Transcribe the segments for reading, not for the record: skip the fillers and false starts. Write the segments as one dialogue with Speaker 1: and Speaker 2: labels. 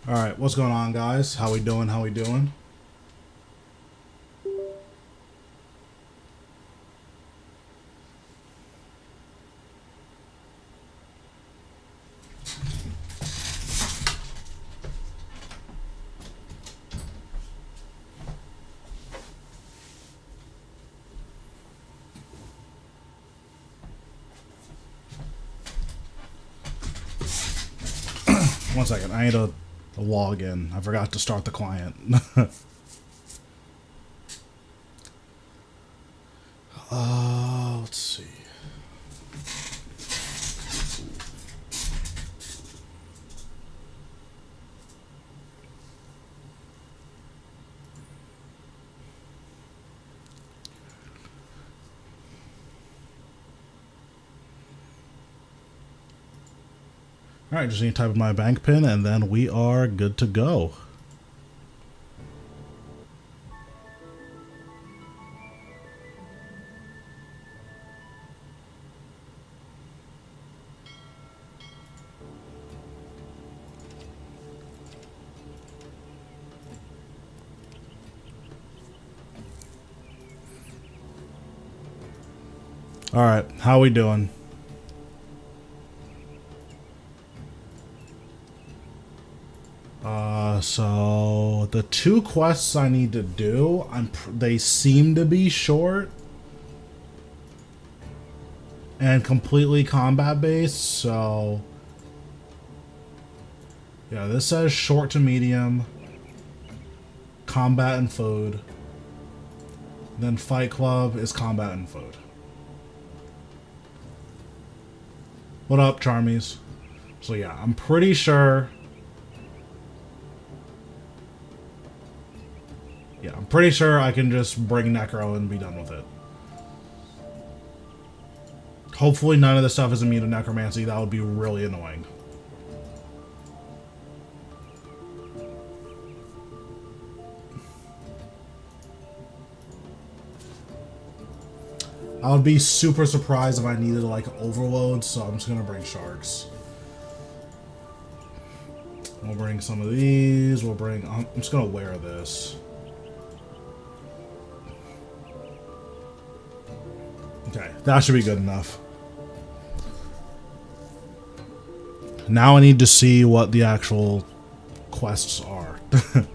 Speaker 1: All right, what's going on, guys? How we doing? How we doing? One second, I need to log in. I forgot to start the client. Let's see. All right, just need to type in my bank pin, and then we are good to go. All right, how we doing? So the two quests I need to do, they seem to be short and completely combat based. So yeah, this says short to medium, combat and food. Then Fight Club is combat and food. What up, Charmies? So yeah, I'm pretty sure. Yeah, I'm pretty sure I can just bring Necro and be done with it. Hopefully none of this stuff is immune to Necromancy. That would be really annoying. I would be super surprised if I needed like overload, so I'm just gonna bring sharks. We'll bring some of these. We'll bring. I'm just gonna wear this. Okay, that should be good enough. Now I need to see what the actual quests are. Alright,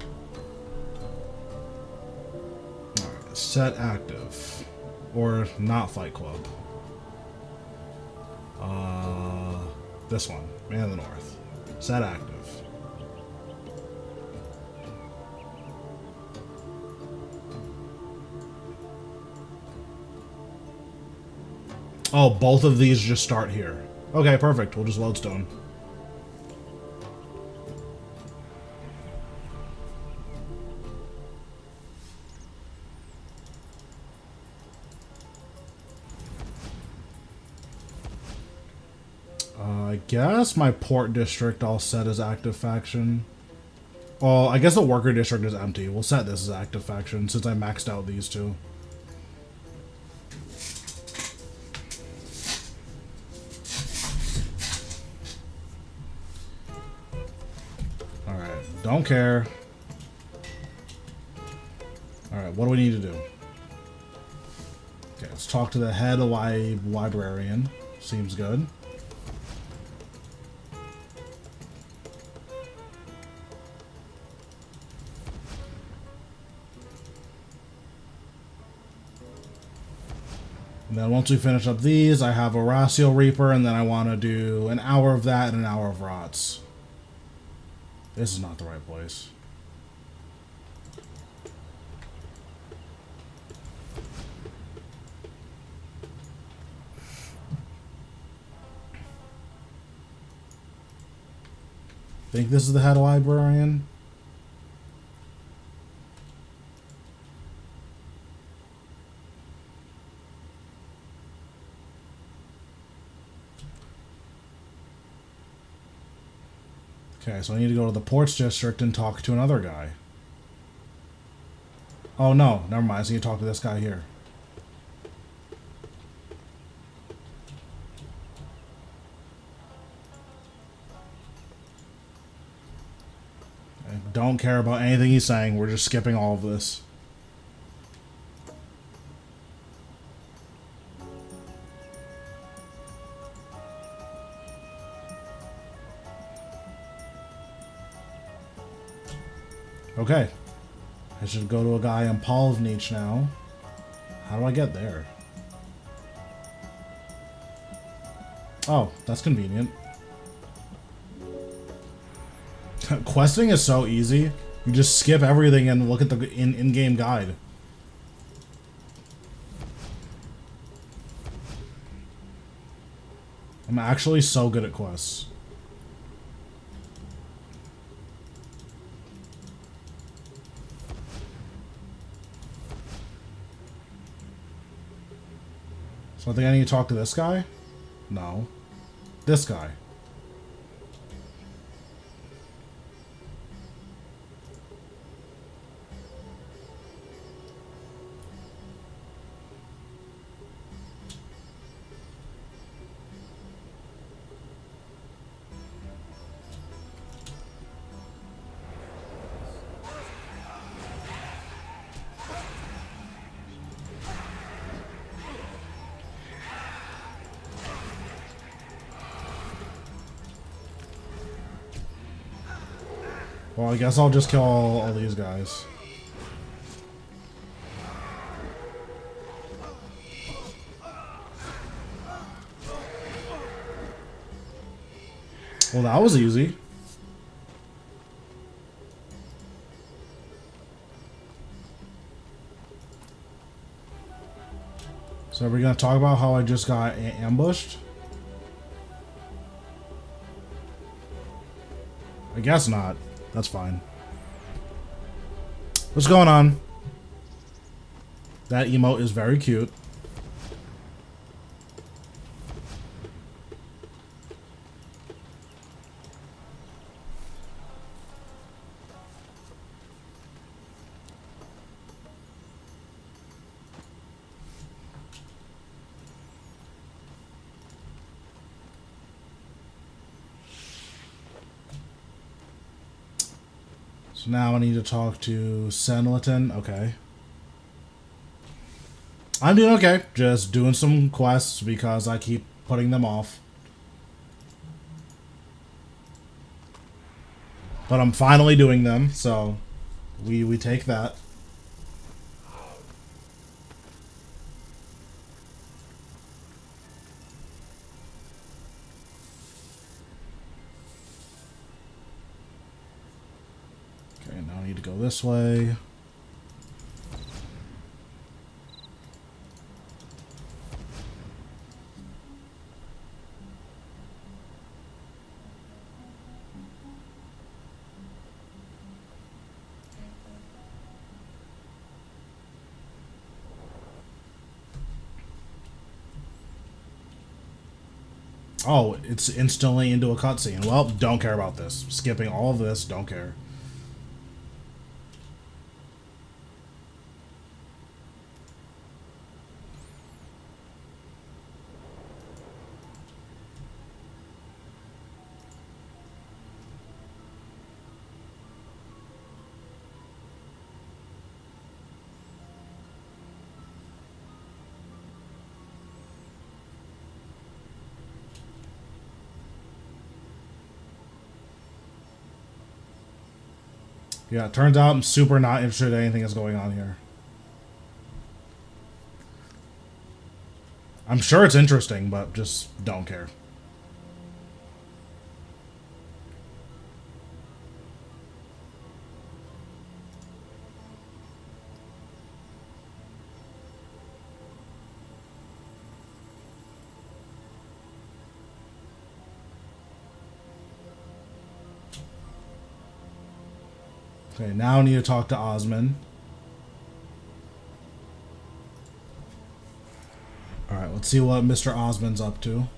Speaker 1: set active. Or not Fight Club. This one. Man of the North. Set active. Oh, both of these just start here. Okay, perfect. We'll just lodestone. I guess my port district I'll set as active faction. Well, I guess the worker district is empty. We'll set this as active faction since I maxed out these two. Alright, don't care. Alright, what do we need to do? Okay, let's talk to the head librarian. Seems good. And then once we finish up these, I have a Rasial Reaper, and then I want to do an hour of that and an hour of Rots. This is not the right place. Think this is the head librarian? Okay, so I need to go to the ports district and talk to another guy. Oh no, never mind. I need to talk to this guy here. Don't care about anything he's saying. We're just skipping all of this. Okay. I should go to a guy in Polvnich now. How do I get there? Oh, that's convenient. Questing is so easy. You just skip everything and look at the in-game guide. I'm actually so good at quests. So I think I need to talk to this guy? No. This guy. Well, I guess I'll just kill all these guys. Well, that was easy. So are we going to talk about how I just got ambushed? I guess not. That's fine. What's going on? That emote is very cute. So now I need to talk to Senleton. Okay. I'm doing okay. Just doing some quests because I keep putting them off. But I'm finally doing them, so we take that. Okay, now I need to go this way. Oh, it's instantly into a cutscene. Well, don't care about this. Skipping all of this, don't care. Yeah, it turns out I'm super not interested in anything that's going on here. I'm sure it's interesting, but just don't care. Okay, now I need to talk to Osman. Alright, let's see what Mr. Osman's up to.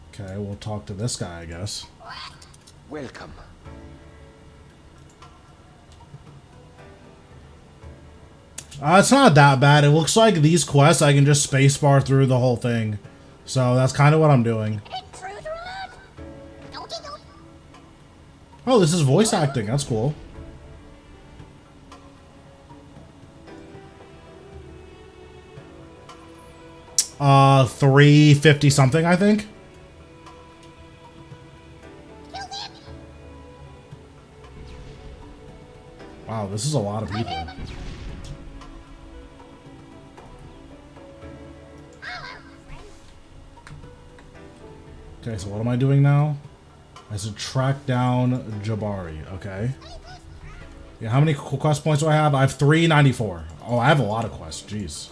Speaker 1: Okay, we'll talk to this guy, I guess.
Speaker 2: Welcome.
Speaker 1: It's not that bad. It looks like these quests I can just spacebar through the whole thing. So that's kind of what I'm doing. Oh, this is voice acting. That's cool. $350 something, I think. Wow, this is a lot of people. Okay, so what am I doing now? I should track down Jabari. Okay. Yeah, how many quest points do I have? I have 394. Oh, I have a lot of quests. Jeez.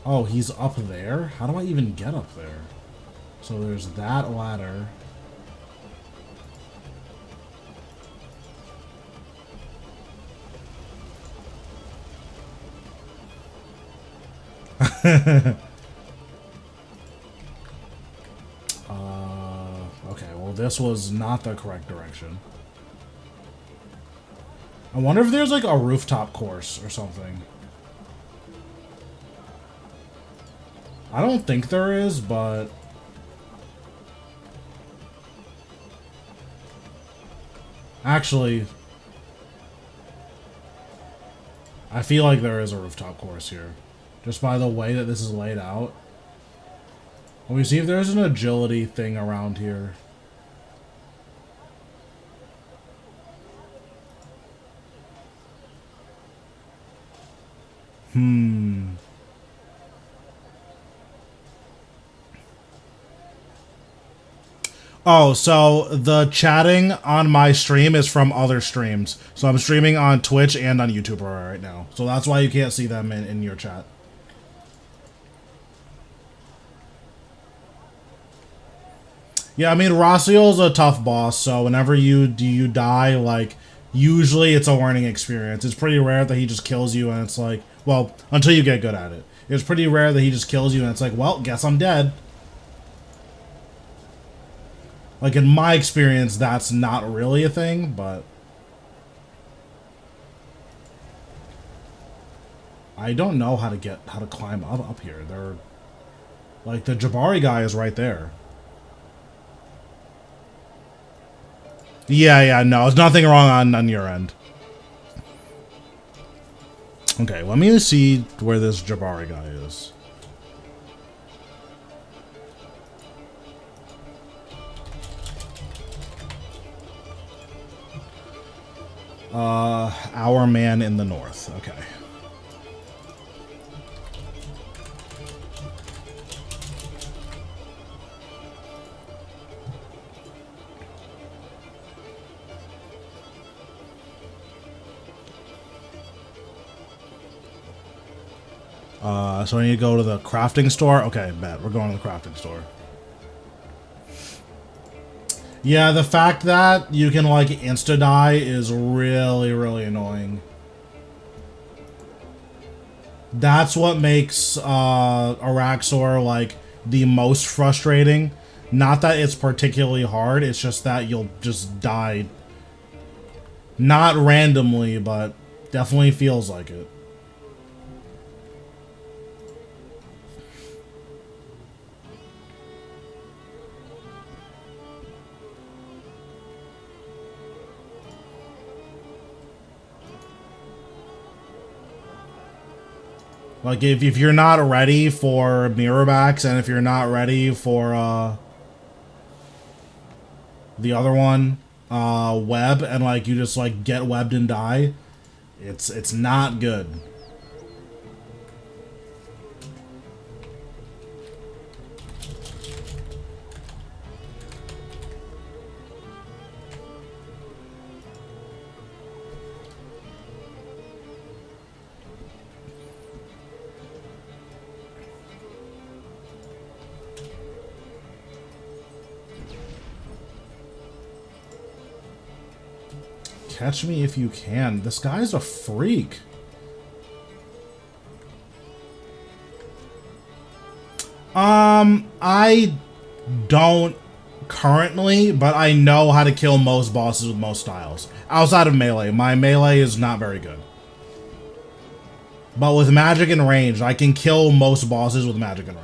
Speaker 1: Oh, he's up there? How do I even get up there? So there's that ladder. Okay, well this was not the correct direction. I wonder if there's like a rooftop course or something. I don't think there is, but... Actually... I feel like there is a rooftop course here. Just by the way that this is laid out. Let me see if there's an agility thing around here. Oh, so the chatting on my stream is from other streams. So I'm streaming on Twitch and on YouTube right now. So that's why you can't see them in your chat. Yeah, I mean, Rasial's a tough boss, so whenever you die, like, usually it's a learning experience. It's pretty rare that he just kills you and it's like, well, until you get good at it. It's pretty rare that he just kills you and it's like, well, guess I'm dead. Like, in my experience, that's not really a thing, but... I don't know how to climb up here. They're... Like, the Jabari guy is right there. Yeah, no, there's nothing wrong on your end. Okay, let me see where this Jabari guy is. Our man in the north. Okay. So I need to go to the crafting store? Okay, bet. We're going to the crafting store. Yeah, the fact that you can, like, insta-die is really, really annoying. That's what makes Araxor, like, the most frustrating. Not that it's particularly hard, it's just that you'll just die. Not randomly, but definitely feels like it. Like, if you're not ready for mirrorbacks, and if you're not ready for, the other one, web, and, like, you just, like, get webbed and die, it's not good. Catch me if you can. This guy's a freak. I don't currently, but I know how to kill most bosses with most styles. Outside of melee. My melee is not very good. But with magic and ranged, I can kill most bosses with magic and ranged.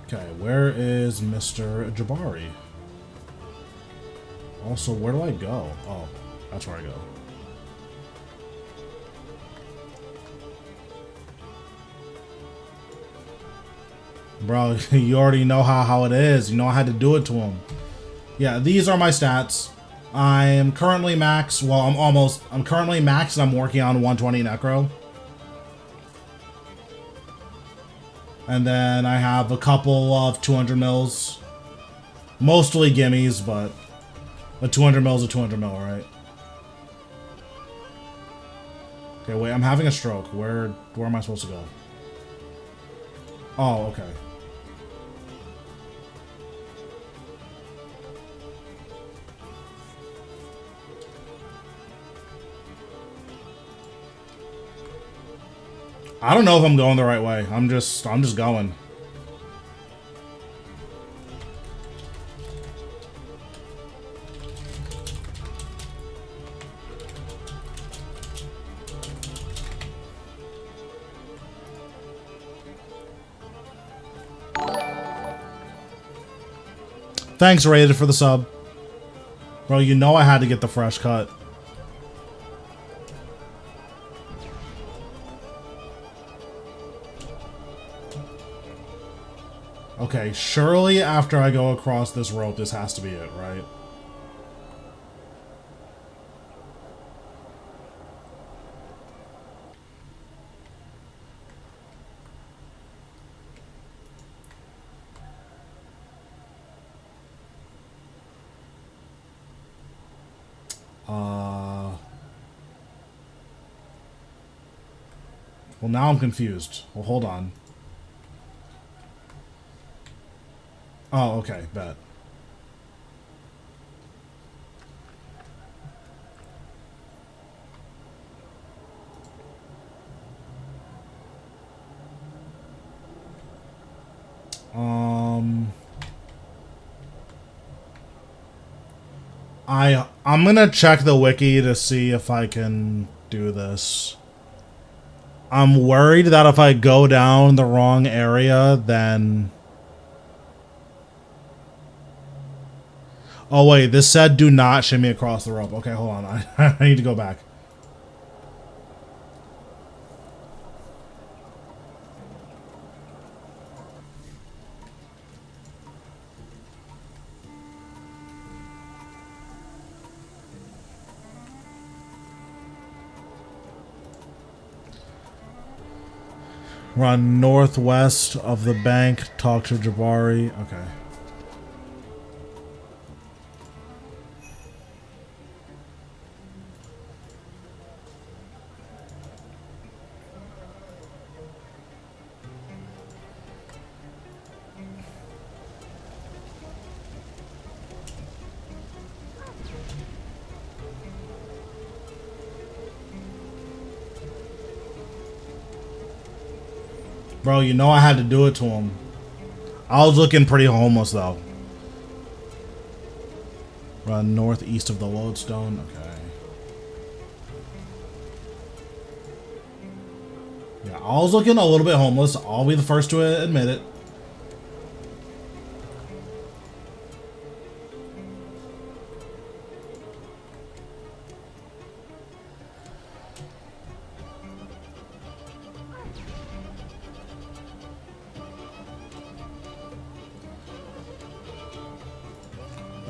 Speaker 1: Okay, where is Mr. Jabari? Also, where do I go? Oh, that's where I go. Bro, you already know how it is. You know I had to do it to him. Yeah, these are my stats. I am currently max. Well, I'm currently max and I'm working on 120 necro. And then I have a couple of 200 mils. Mostly gimmies, but a 200 mil is a 200 mil, right? Okay, wait, I'm having a stroke. Where am I supposed to go? Oh, okay. I don't know if I'm going the right way. I'm just going. Thanks, Rated, for the sub. Bro, you know I had to get the fresh cut. Okay, surely after I go across this rope, this has to be it, right? Well, now I'm confused. Well, hold on. Oh, okay, bet. I'm gonna check the wiki to see if I can do this. I'm worried that if I go down the wrong area, then... Oh wait, this said do not shimmy across the rope. Okay, hold on. I need to go back. Run northwest of the bank, talk to Jabari. Okay. Bro, you know I had to do it to him. I was looking pretty homeless, though. Run northeast of the lodestone. Okay. Yeah, I was looking a little bit homeless. I'll be the first to admit it.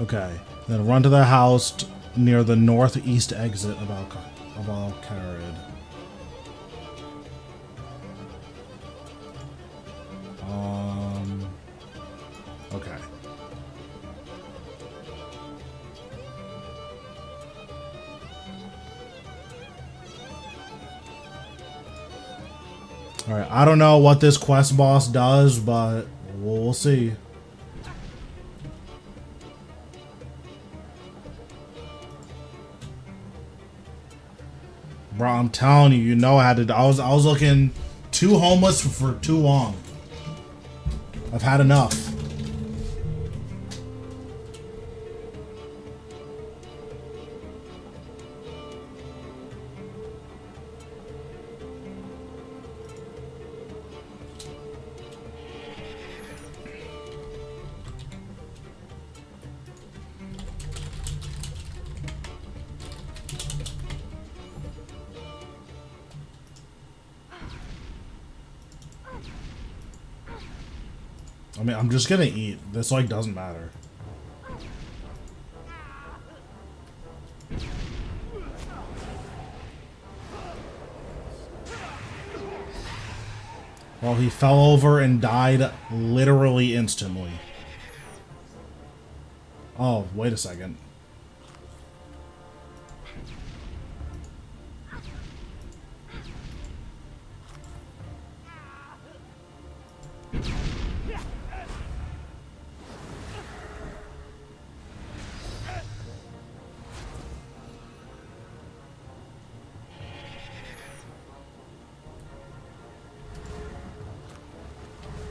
Speaker 1: Okay, then run to the house near the northeast exit of Al-Kharid. Okay. Alright, I don't know what this quest boss does, but we'll see. Bro, I'm telling you, you know I had to. I was looking too homeless for too long. I've had enough. I mean, I'm just gonna eat. This, like, doesn't matter. Well, he fell over and died literally instantly. Oh, wait a second.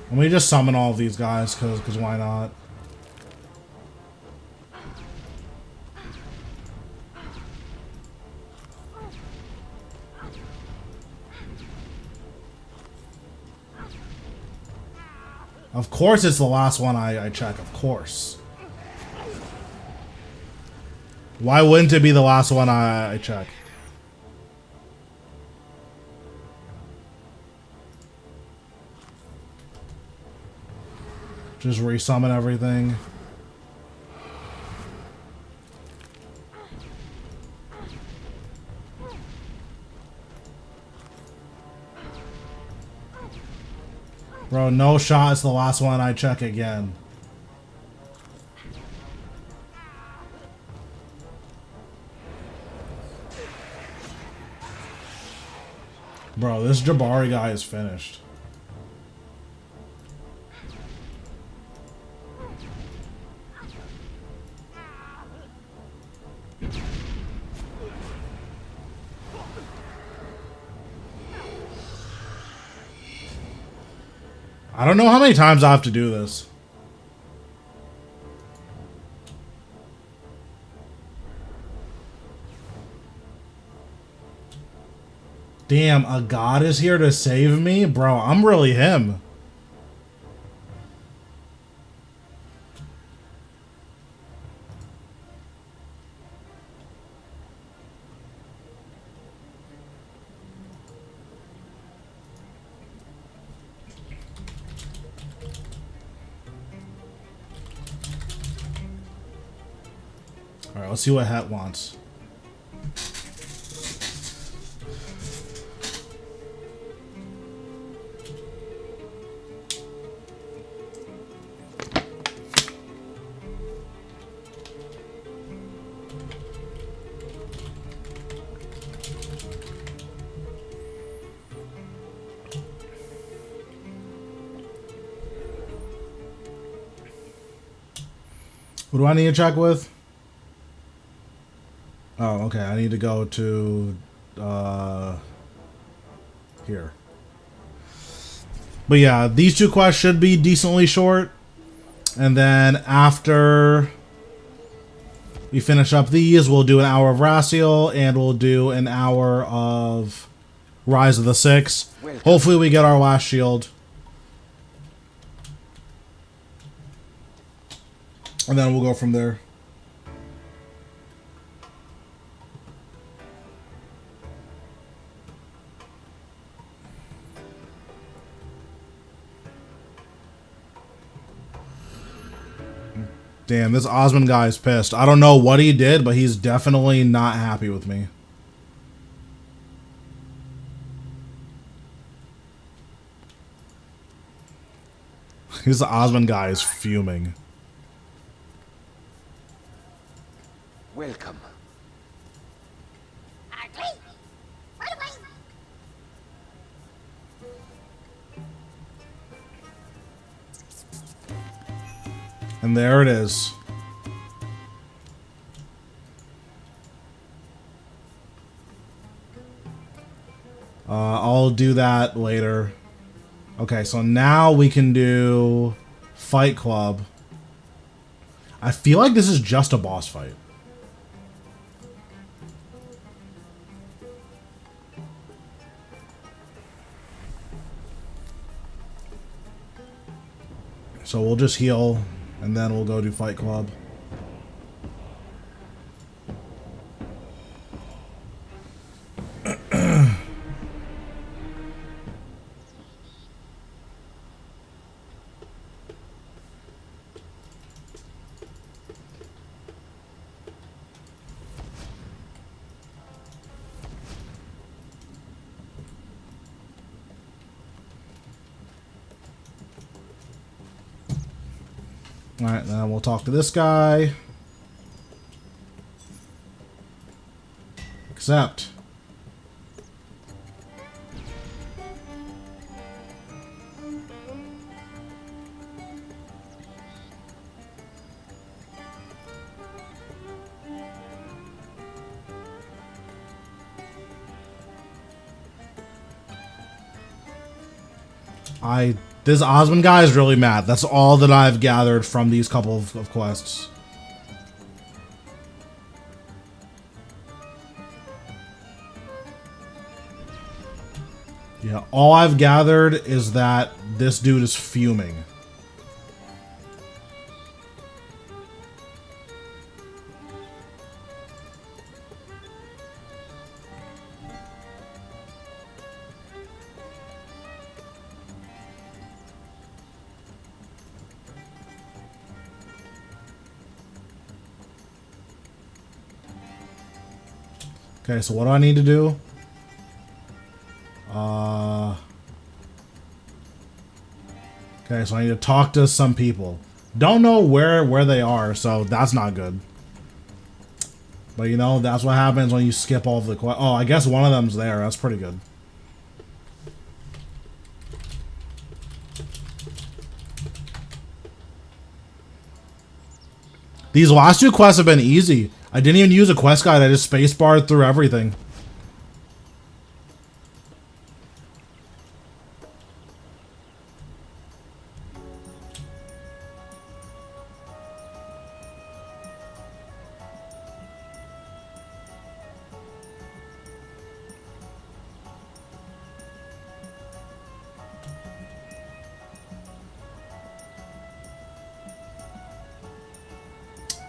Speaker 1: Let me just summon all of these guys, cause why not? Of course it's the last one I check, of course. Why wouldn't it be the last one I check? Just resummon everything. Bro, no shot. It's the last one I check again. Bro, this Jabari guy is finished. I don't know how many times I have to do this. Damn, a god is here to save me? Bro, I'm really him. Alright, let's see what Het wants. What do I need to check with? Oh, okay. I need to go to here. But yeah, these two quests should be decently short. And then after we finish up these, we'll do an hour of Rasial and we'll do an hour of Rise of the Six. Hopefully we get our last shield. And then we'll go from there. Damn, this Osmond guy is pissed. I don't know what he did, but he's definitely not happy with me. This Osmond guy is fuming.
Speaker 2: Welcome.
Speaker 1: And there it is. I'll do that later. Okay, so now we can do Fight Club. I feel like this is just a boss fight. So we'll just heal, and then we'll go do Fight Club. Alright, then we'll talk to this guy. Accept. This Osmond guy is really mad. That's all that I've gathered from these couple of quests. Yeah, all I've gathered is that this dude is fuming. Okay, so what do I need to do? Okay, so I need to talk to some people. Don't know where they are, so that's not good. But you know, that's what happens when you skip all of the quests. Oh, I guess one of them's there. That's pretty good. These last two quests have been easy. I didn't even use a quest guide. I just spacebarred through everything.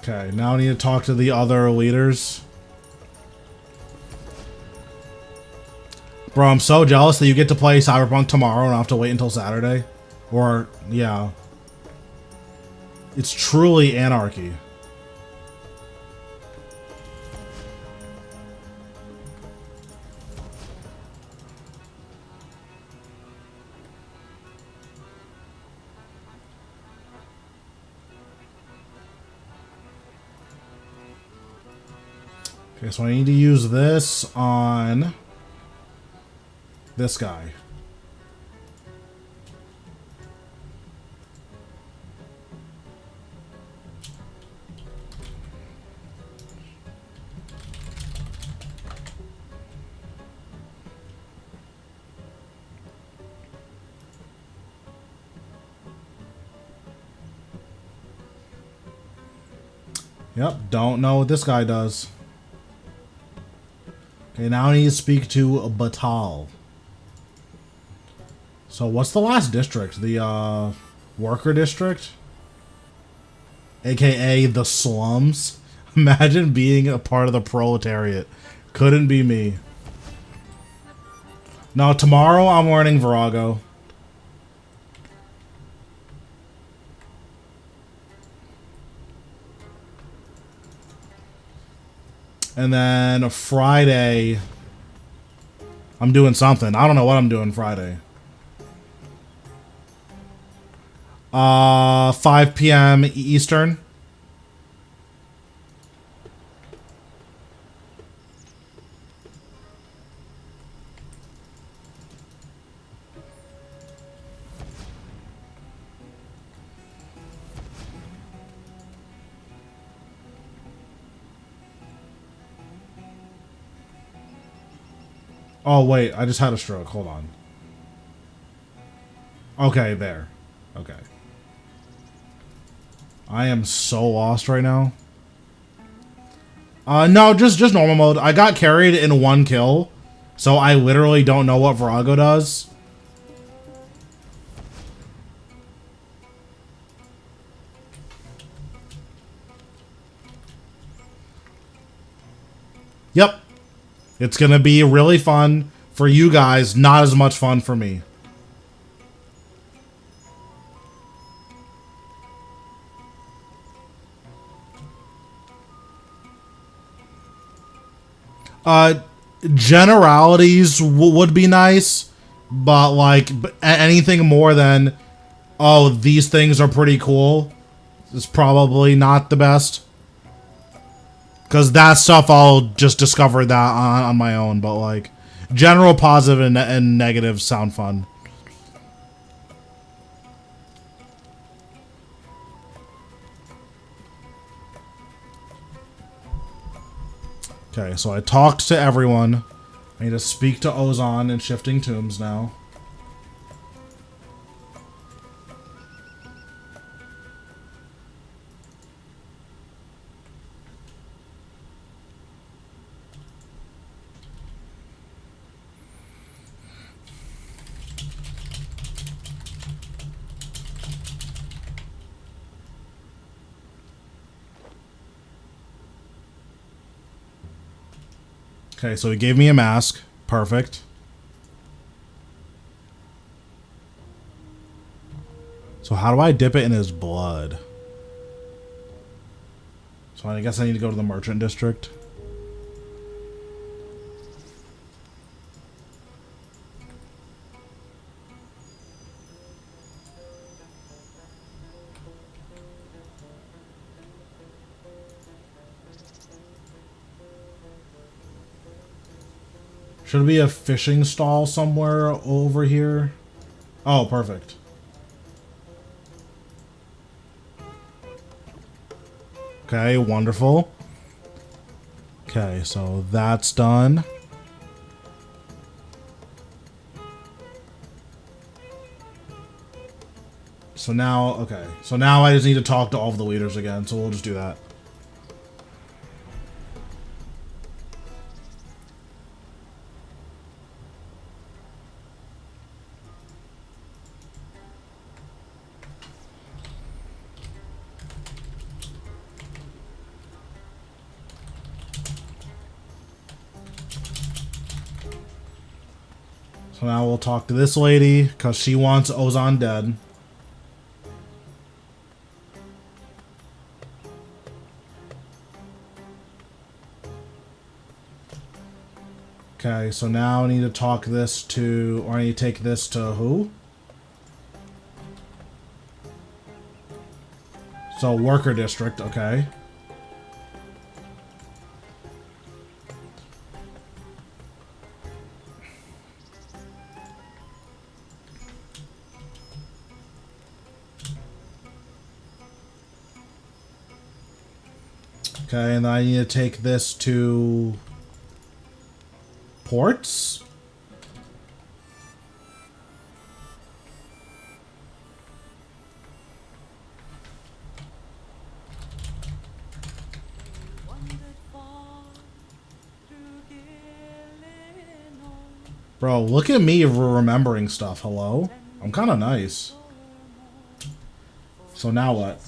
Speaker 1: Okay, now I need to talk to the other leaders. Bro, I'm so jealous that you get to play Cyberpunk tomorrow and I have to wait until Saturday. Or, yeah. It's truly anarchy. Okay, so I need to use this on this guy. Yep, don't know what this guy does. Okay, now I need to speak to Batal. So what's the last district? The worker district? AKA the slums? Imagine being a part of the proletariat. Couldn't be me. No, tomorrow I'm learning Virago. And then Friday, I'm doing something. I don't know what I'm doing Friday. 5 p.m. Eastern. Oh, wait. I just had a stroke. Hold on. Okay, there. Okay. I am so lost right now. No, just normal mode. I got carried in one kill, so I literally don't know what Virago does. Yep. It's gonna be really fun for you guys, not as much fun for me. Generalities would be nice, but like anything more than, oh, these things are pretty cool, is probably not the best. Because that stuff I'll just discover that on my own, but like general positive and negative sound fun. Okay, so I talked to everyone. I need to speak to Ozon and Shifting Tombs now. Okay, so he gave me a mask. Perfect. So how do I dip it in his blood? So I guess I need to go to the Merchant District. Should be a fishing stall somewhere over here. Oh, perfect. Okay, wonderful. Okay, so that's done. So now, okay. So now I just need to talk to all of the leaders again, so we'll just do that. So now we'll talk to this lady, because she wants Ozon dead. Okay, so now I need to talk this to, or I need to take this to who? So, Worker District, okay. Okay, and then I need to take this to ports. Bro, look at me remembering stuff. Hello? I'm kind of nice. So now what?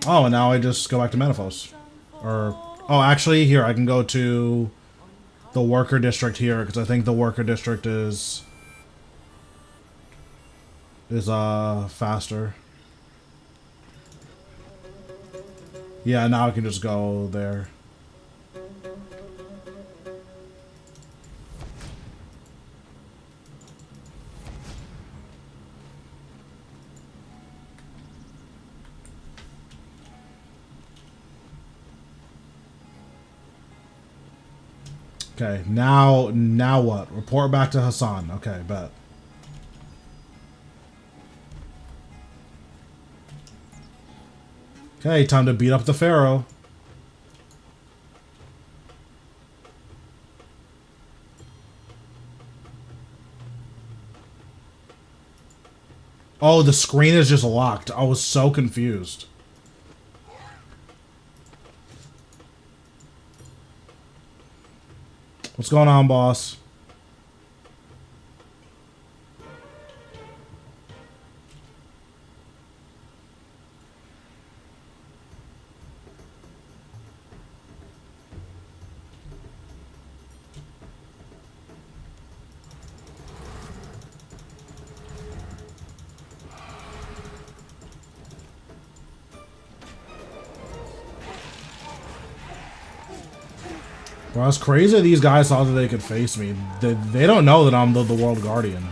Speaker 1: Oh, and now I just go back to Manifos. Or, oh, actually, here, I can go to the Worker District here, because I think the Worker District is faster. Yeah, now I can just go there. Okay, now what? Report back to Hassan. Okay, bet. Okay, time to beat up the Pharaoh. Oh, the screen is just locked. I was so confused. What's going on, boss? Well, it's crazy these guys thought that they could face me. They don't know that I'm the World Guardian.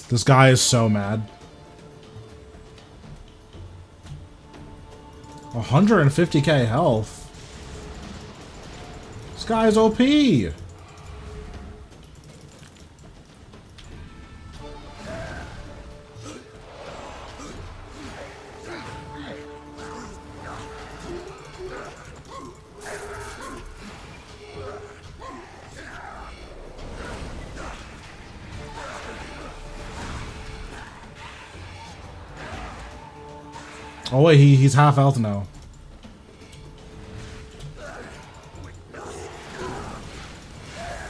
Speaker 1: This guy is so mad. 150k health. This guy's OP. Oh wait, he's half health now.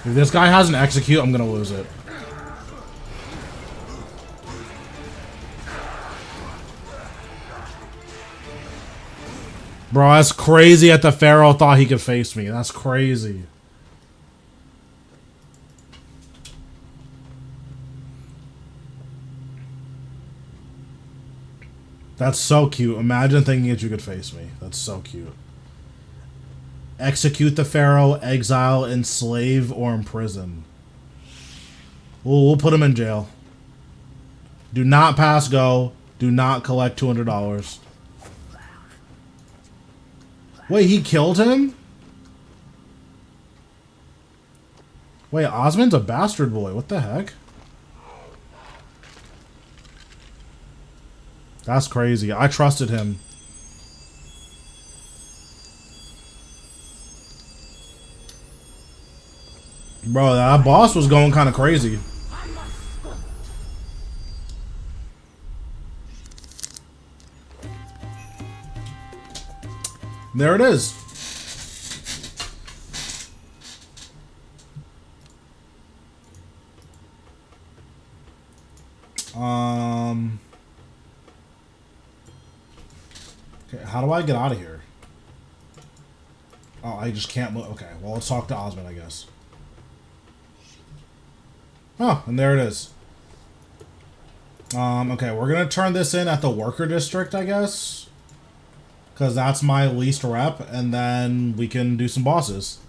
Speaker 1: If this guy has an execute, I'm gonna lose it. Bro, that's crazy that the Pharaoh thought he could face me. That's crazy. That's so cute. Imagine thinking that you could face me. That's so cute. Execute the Pharaoh, exile, enslave, or imprison. We'll put him in jail. Do not pass go. Do not collect $200. Wait, he killed him? Wait, Osmond's a bastard boy. What the heck? That's crazy. I trusted him. Bro, that boss was going kind of crazy. There it is. Okay, how do I get out of here? Oh, I just can't move. Okay, well, let's talk to Osmond, I guess. Oh, and there it is. Okay, we're gonna turn this in at the worker district, I guess. Because that's my least rep, and then we can do some bosses.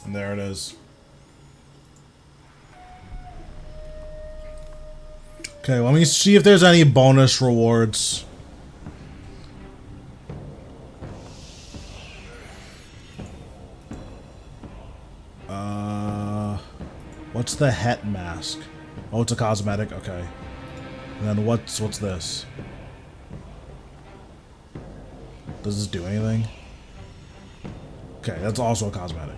Speaker 1: And there it is. Okay, let me see if there's any bonus rewards. What's the het mask? Oh, it's a cosmetic. Okay. And then what's this? Does this do anything? Okay, that's also a cosmetic.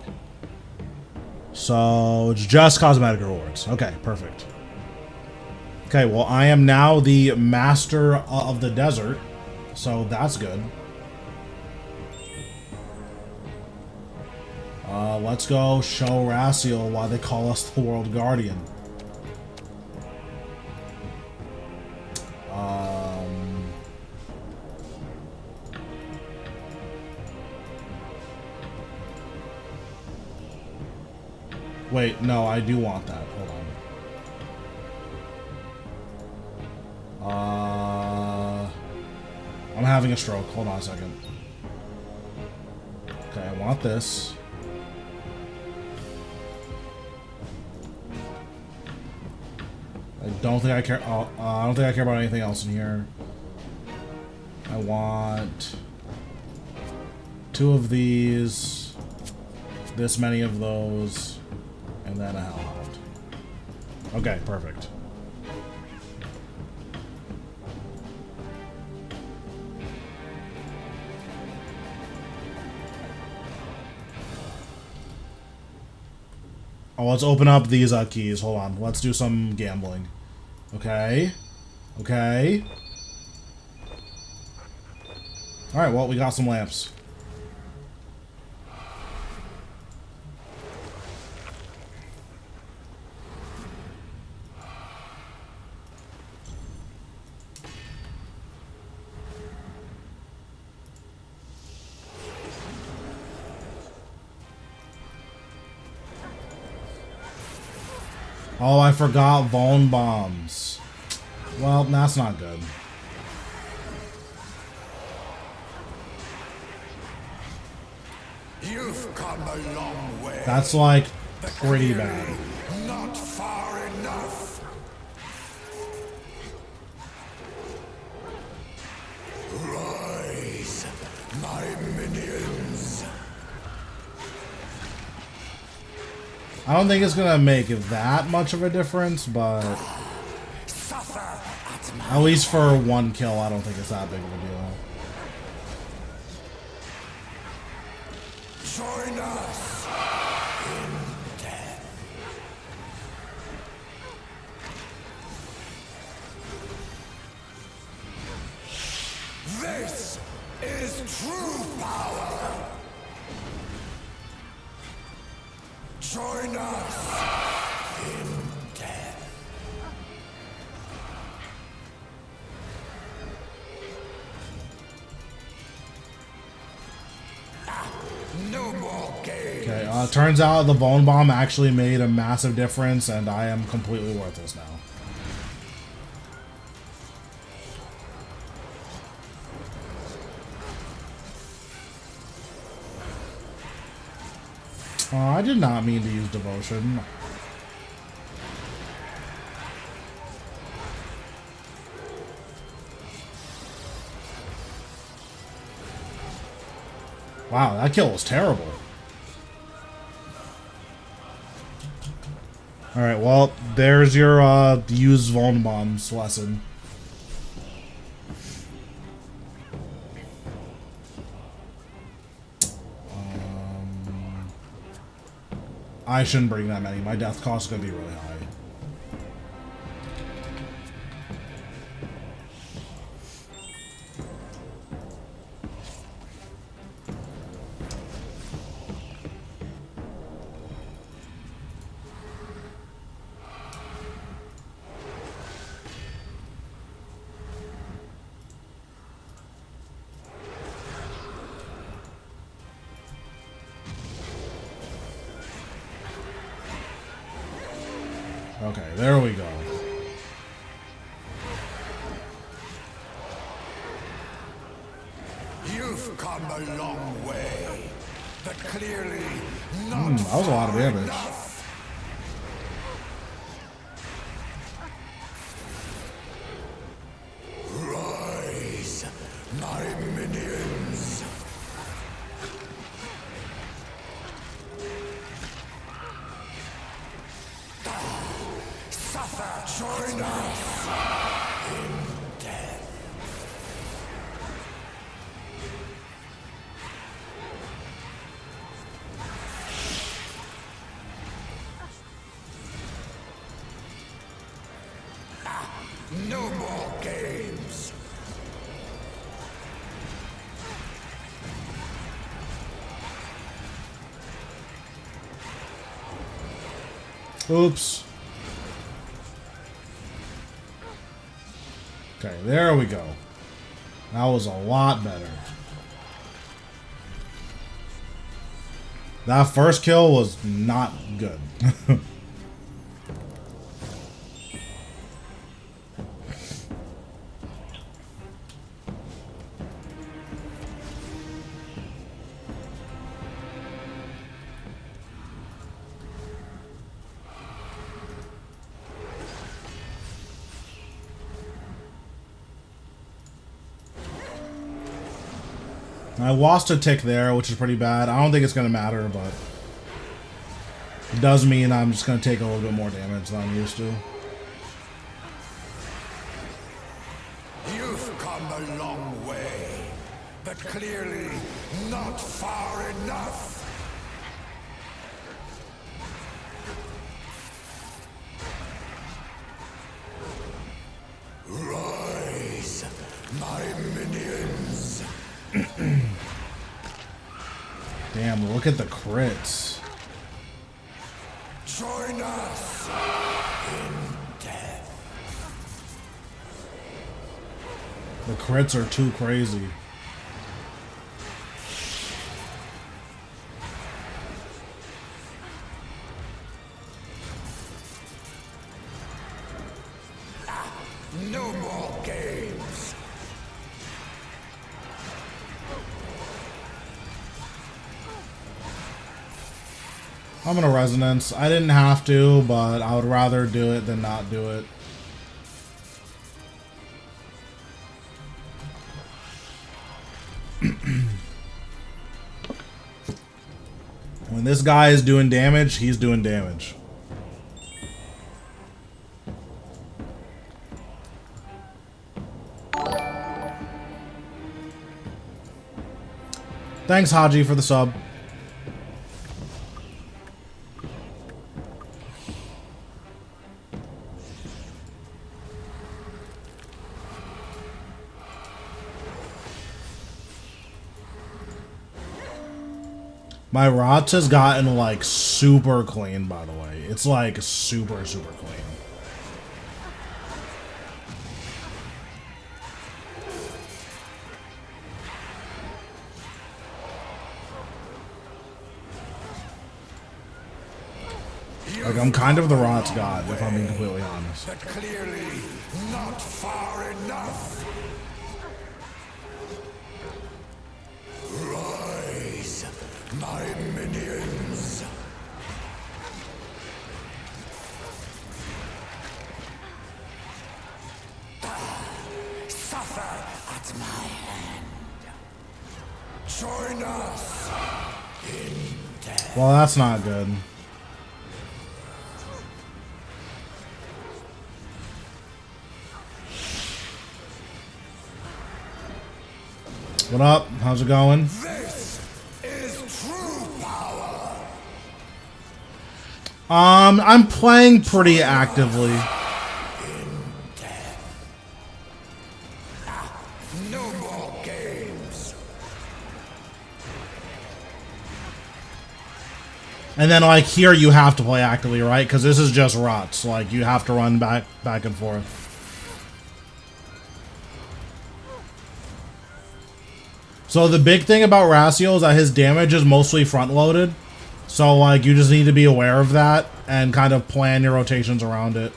Speaker 1: So it's just cosmetic rewards. Okay, perfect. Okay, well, I am now the master of the desert, so that's good. Let's go show Rasial why they call us the World Guardian. Wait, no, I do want that. Hold on. I'm having a stroke. Hold on a second. Okay, I want this. I don't think I care. I don't think I care about anything else in here. want 2 of these, this many of those, and then a hellhound. Okay, perfect. Oh, let's open up these keys. Hold on. Let's do some gambling. Okay. Okay. Alright, well, we got some lamps. Oh, I forgot Vuln bombs. Well, that's not good.
Speaker 3: You've come a long way.
Speaker 1: That's like pretty bad.
Speaker 3: Not far enough. Rise, my minions.
Speaker 1: I don't think it's gonna make that much of a difference, but at least for 1 kill, I don't think it's that big of a deal.
Speaker 3: Join us in death. This is true power. Join us in death. No more games.
Speaker 1: Okay, turns out the Vuln bomb actually made a massive difference, and I am completely worthless now. Oh, I did not mean to use devotion. Wow, that kill was terrible. Alright, well, there's your use Vuln bombs lesson. I shouldn't bring that many. My death cost is going to be really high. Okay, there we go.
Speaker 3: You've come a long way, but clearly not
Speaker 1: That was a lot of
Speaker 3: far
Speaker 1: damage.
Speaker 3: enough. Rise, my minions. Suffer, join us in death. No more games.
Speaker 1: Oops. Okay, there we go. That was a lot better. That first kill was not good. I lost a tick there, which is pretty bad. I don't think it's going to matter, but it does mean I'm just going to take a little bit more damage than I'm used to.
Speaker 3: You've come a long way, but clearly not far enough. Rise, my minions.
Speaker 1: Damn, look at the crits.
Speaker 3: Join us in death.
Speaker 1: The crits are too crazy.
Speaker 3: No more games.
Speaker 1: I'm gonna resonance. I didn't have to, but I would rather do it than not do it. When this guy is doing damage, he's doing damage. Thanks, Haji, for the sub. My Rots has gotten, like, super clean, by the way. It's, like, super, super clean. Like, I'm kind of the Rots god, if I'm being completely honest.
Speaker 3: But clearly not far enough. Rise, my minions. Suffer at my hand. Join us in death.
Speaker 1: Well, that's not good. What up? How's it going?
Speaker 3: This is true power.
Speaker 1: I'm playing pretty actively.
Speaker 3: No more games.
Speaker 1: And then, like, here you have to play actively, right? Because this is just Rots. Like, you have to run back and forth. So the big thing about Rasial is that his damage is mostly front-loaded. So, like, you just need to be aware of that and kind of plan your rotations around it.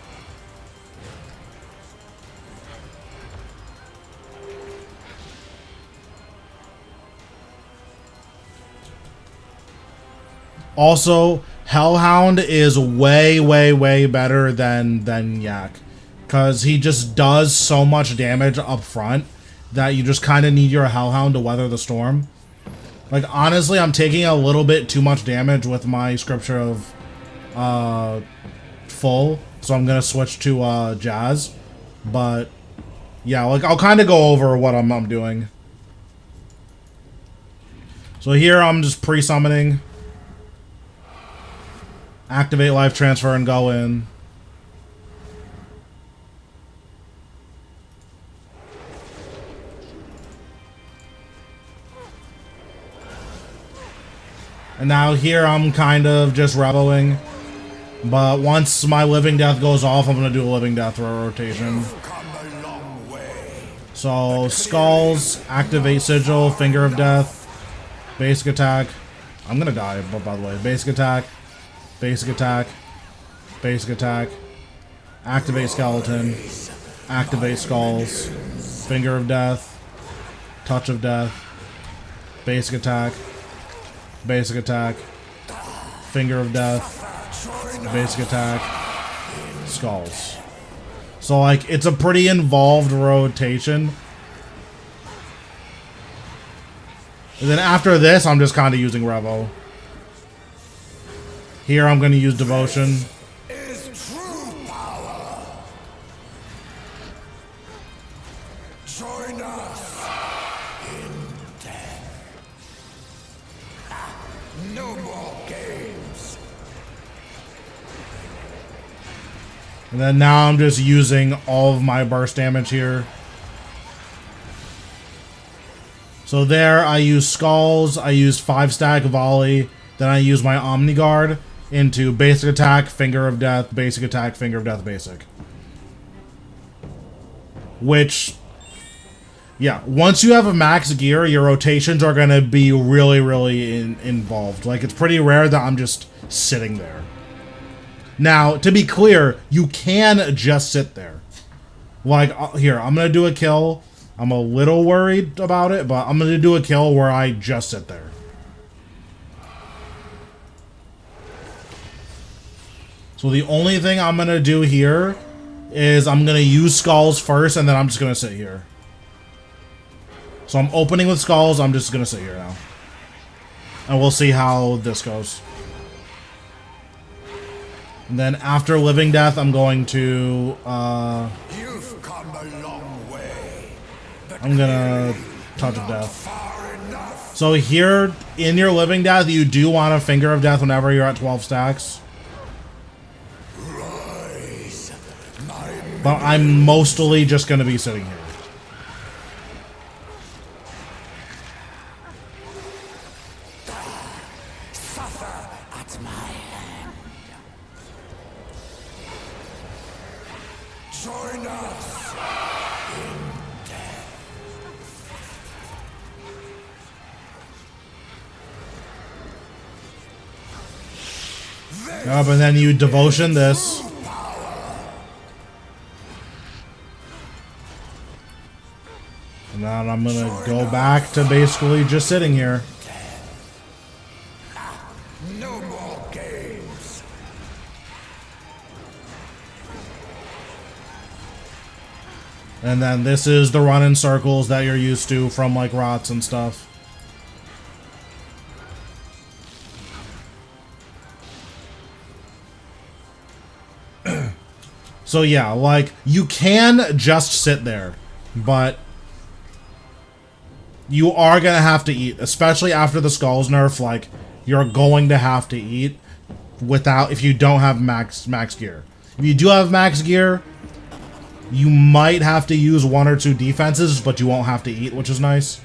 Speaker 1: Also, Hellhound is way, way, way better than Yak. Because he just does so much damage up front that you just kind of need your Hellhound to weather the storm. Like, honestly, I'm taking a little bit too much damage with my Scripture of full, so I'm going to switch to Jazz. But, yeah, like, I'll kind of go over what I'm doing. So here I'm just pre-summoning. Activate Life Transfer and go in. And now here I'm kind of just reveling. But once my Living Death goes off, I'm going to do a Living Death rotation.
Speaker 3: Come a long way.
Speaker 1: So, Skulls, Activate Sigil, Finger of Death, Basic Attack. I'm going to die, but by the way. Basic Attack, Basic Attack, Basic Attack, Activate Skeleton, Activate Skulls, Finger of Death, Touch of Death, Basic Attack, Basic Attack, Finger of Death, Basic Attack, Skulls. So, like, it's a pretty involved rotation. And then after this, I'm just kind of using Revo. Here, I'm going to use Devotion.
Speaker 3: Is true power. Join us in death. No more games.
Speaker 1: And then now I'm just using all of my burst damage here. So there, I use Skulls, I use 5-stack Volley, then I use my Omni Guard into Basic Attack, Finger of Death, Basic Attack, Finger of Death, Basic. Which, yeah, once you have a max gear, your rotations are going to be really, really involved. Like, it's pretty rare that I'm just sitting there. Now, to be clear, you can just sit there. Like, here, I'm going to do a kill. I'm a little worried about it, but I'm going to do a kill where I just sit there. So the only thing I'm going to do here is I'm going to use Skulls first, and then I'm just going to sit here. So I'm opening with Skulls, I'm just going to sit here now. And we'll see how this goes. And then after Living Death, I'm going to...
Speaker 3: You've come a long way.
Speaker 1: I'm gonna Touch of Death. So here, in your Living Death, you do want a Finger of Death whenever you're at 12 stacks. But I'm mostly just gonna be sitting here.
Speaker 3: Join us in death.
Speaker 1: Yep, and then you Devotion this. And then I'm gonna go back to basically just sitting here.
Speaker 3: No more games.
Speaker 1: And then this is the run in circles that you're used to from like rots and stuff. So yeah, like you can just sit there, but you are gonna have to eat, especially after the Skulls nerf. Like you're going to have to eat if you don't have max gear. If you do have max gear, you might have to use 1 or 2 defenses, but you won't have to eat, which is nice.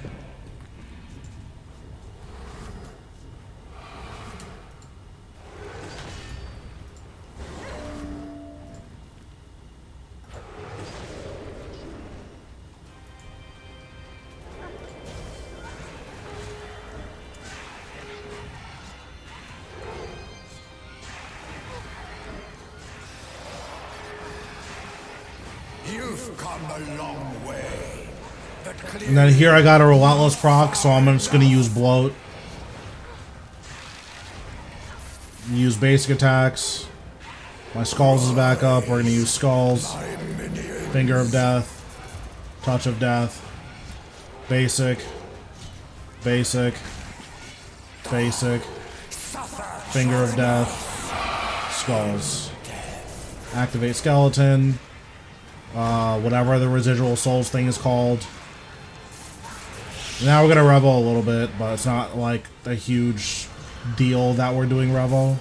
Speaker 3: You've come a long way.
Speaker 1: And then here I got a Relentless proc, so I'm just going to use Bloat. Use basic attacks. My Skulls is back up. We're going to use Skulls. Finger of Death. Touch of Death. Basic. Basic. Basic. Finger of Death. Skulls. Activate Skeleton. Whatever the residual souls thing is called. Now we're gonna Revo a little bit, but it's not like a huge deal that we're doing Revo.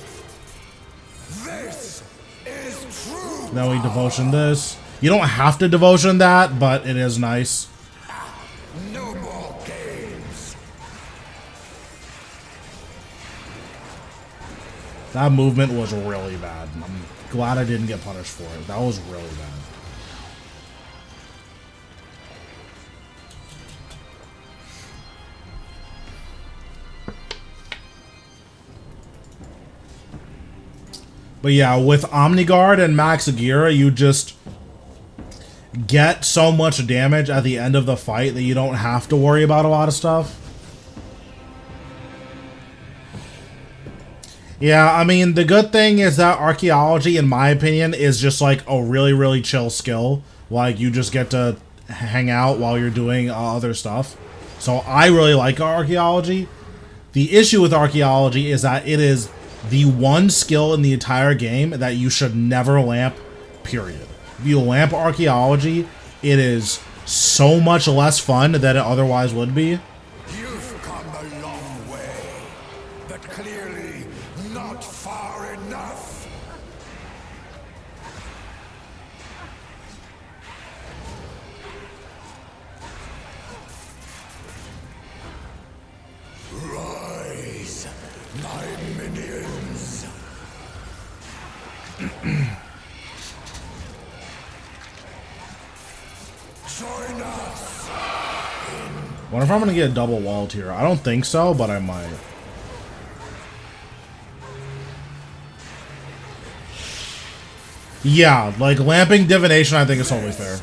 Speaker 3: This is true.
Speaker 1: Then we Devotion this. You don't have to Devotion that, but it is nice.
Speaker 3: No more games.
Speaker 1: That movement was really bad. I'm glad I didn't get punished for it. That was really bad. But yeah, with Omniguard and Max Agira, you just get so much damage at the end of the fight that you don't have to worry about a lot of stuff. Yeah, I mean, the good thing is that Archaeology, in my opinion, is just like a really, really chill skill. Like, you just get to hang out while you're doing other stuff. So I really like archaeology. The issue with archaeology is that it is the one skill in the entire game that you should never lamp, period. If you lamp archaeology, it is so much less fun than it otherwise would be.
Speaker 3: You've come a long way, but clearly not far enough. Rise, my minions. Join us.
Speaker 1: Wonder if I'm gonna get double walled here. I don't think so, but I might. Yeah, like lamping divination I think is totally fair.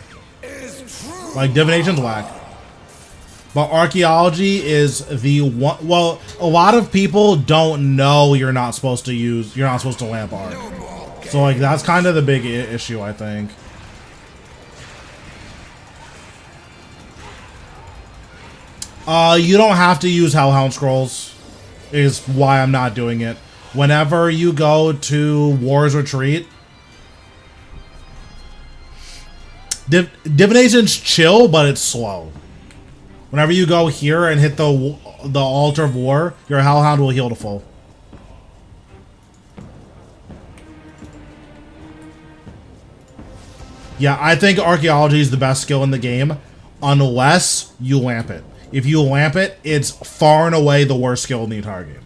Speaker 1: Like divination's whack. But archaeology is the one. Well, a lot of people don't know you're not supposed to lamp arc. So like that's kind of the big issue, I think. You don't have to use Hellhound Scrolls, is why I'm not doing it. Whenever you go to War's Retreat, divination's chill, but it's slow. Whenever you go here and hit the Altar of War, your Hellhound will heal to full. Yeah, I think archaeology is the best skill in the game, unless you lamp it. If you lamp it, it's far and away the worst skill in the entire game.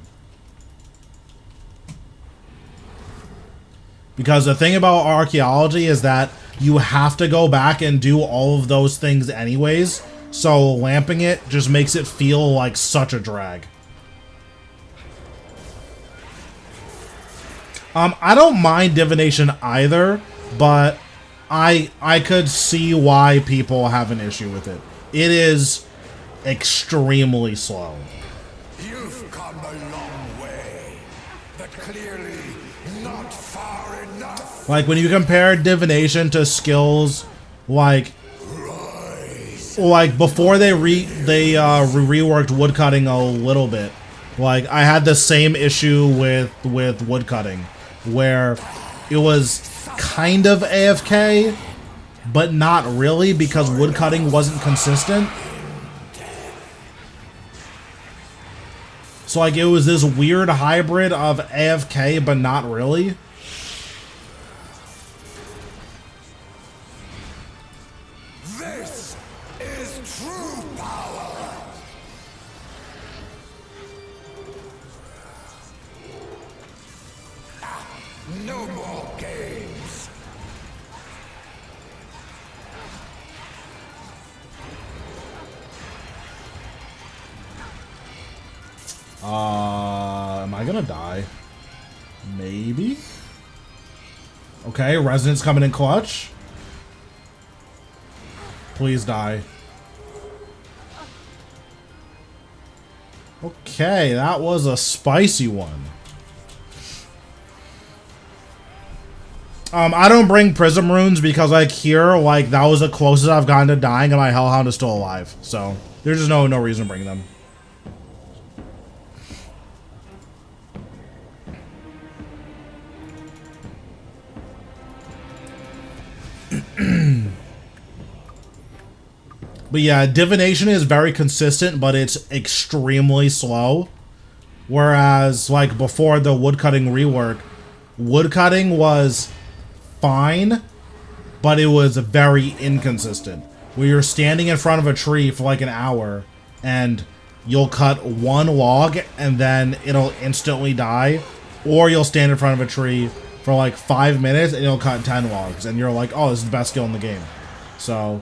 Speaker 1: Because the thing about archaeology is that you have to go back and do all of those things anyways, so lamping it just makes it feel like such a drag. I don't mind divination either, but I could see why people have an issue with it. It is extremely slow.
Speaker 3: You've come a long way, but clearly not far enough.
Speaker 1: Like when you compare divination to skills like before they reworked woodcutting a little bit. Like I had the same issue with woodcutting where it was kind of AFK, but not really because woodcutting wasn't consistent. So like it was this weird hybrid of AFK but not really.
Speaker 3: This is true power. No more games.
Speaker 1: Am I gonna die? Maybe? Okay, Resonance coming in clutch. Please die. Okay, that was a spicy one. I don't bring Prism Runes because like here, like that was the closest I've gotten to dying and my Hellhound is still alive. So there's just no reason to bring them. But yeah, divination is very consistent, but it's extremely slow. Whereas, like, before the woodcutting rework, woodcutting was fine, but it was very inconsistent. Where you're standing in front of a tree for like an hour, and you'll cut one log, and then it'll instantly die. Or you'll stand in front of a tree for like 5 minutes, and you'll cut 10 logs, and you're like, oh, this is the best skill in the game. So,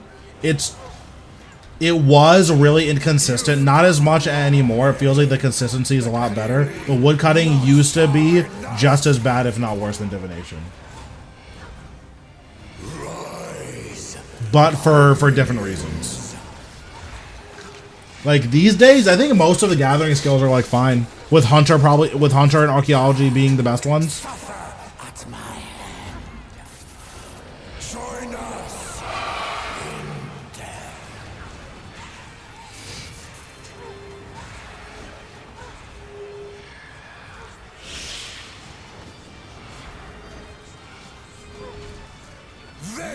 Speaker 1: it was really inconsistent, not as much anymore. It feels like the consistency is a lot better. But woodcutting used to be just as bad, if not worse, than divination. But for different reasons. Like these days, I think most of the gathering skills are like fine. With Hunter and Archaeology being the best ones.
Speaker 3: At my hand. Join us in death.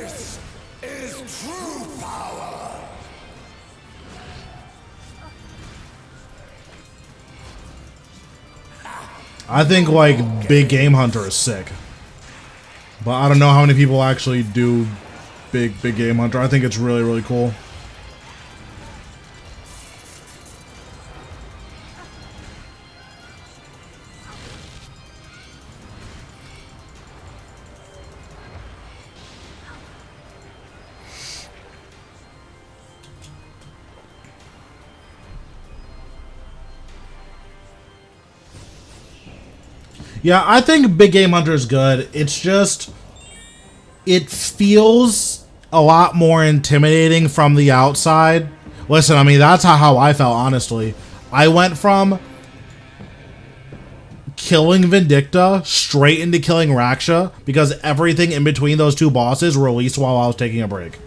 Speaker 3: This is true power.
Speaker 1: I think like Big Game Hunter is sick, but I don't know how many people actually do Big Game Hunter. I think it's really cool. Yeah, I think Big Game Hunter is good. It's just, it feels a lot more intimidating from the outside. Listen, I mean, that's how I felt, honestly. I went from killing Vindicta straight into killing Raksha because everything in between those two bosses released while I was taking a break.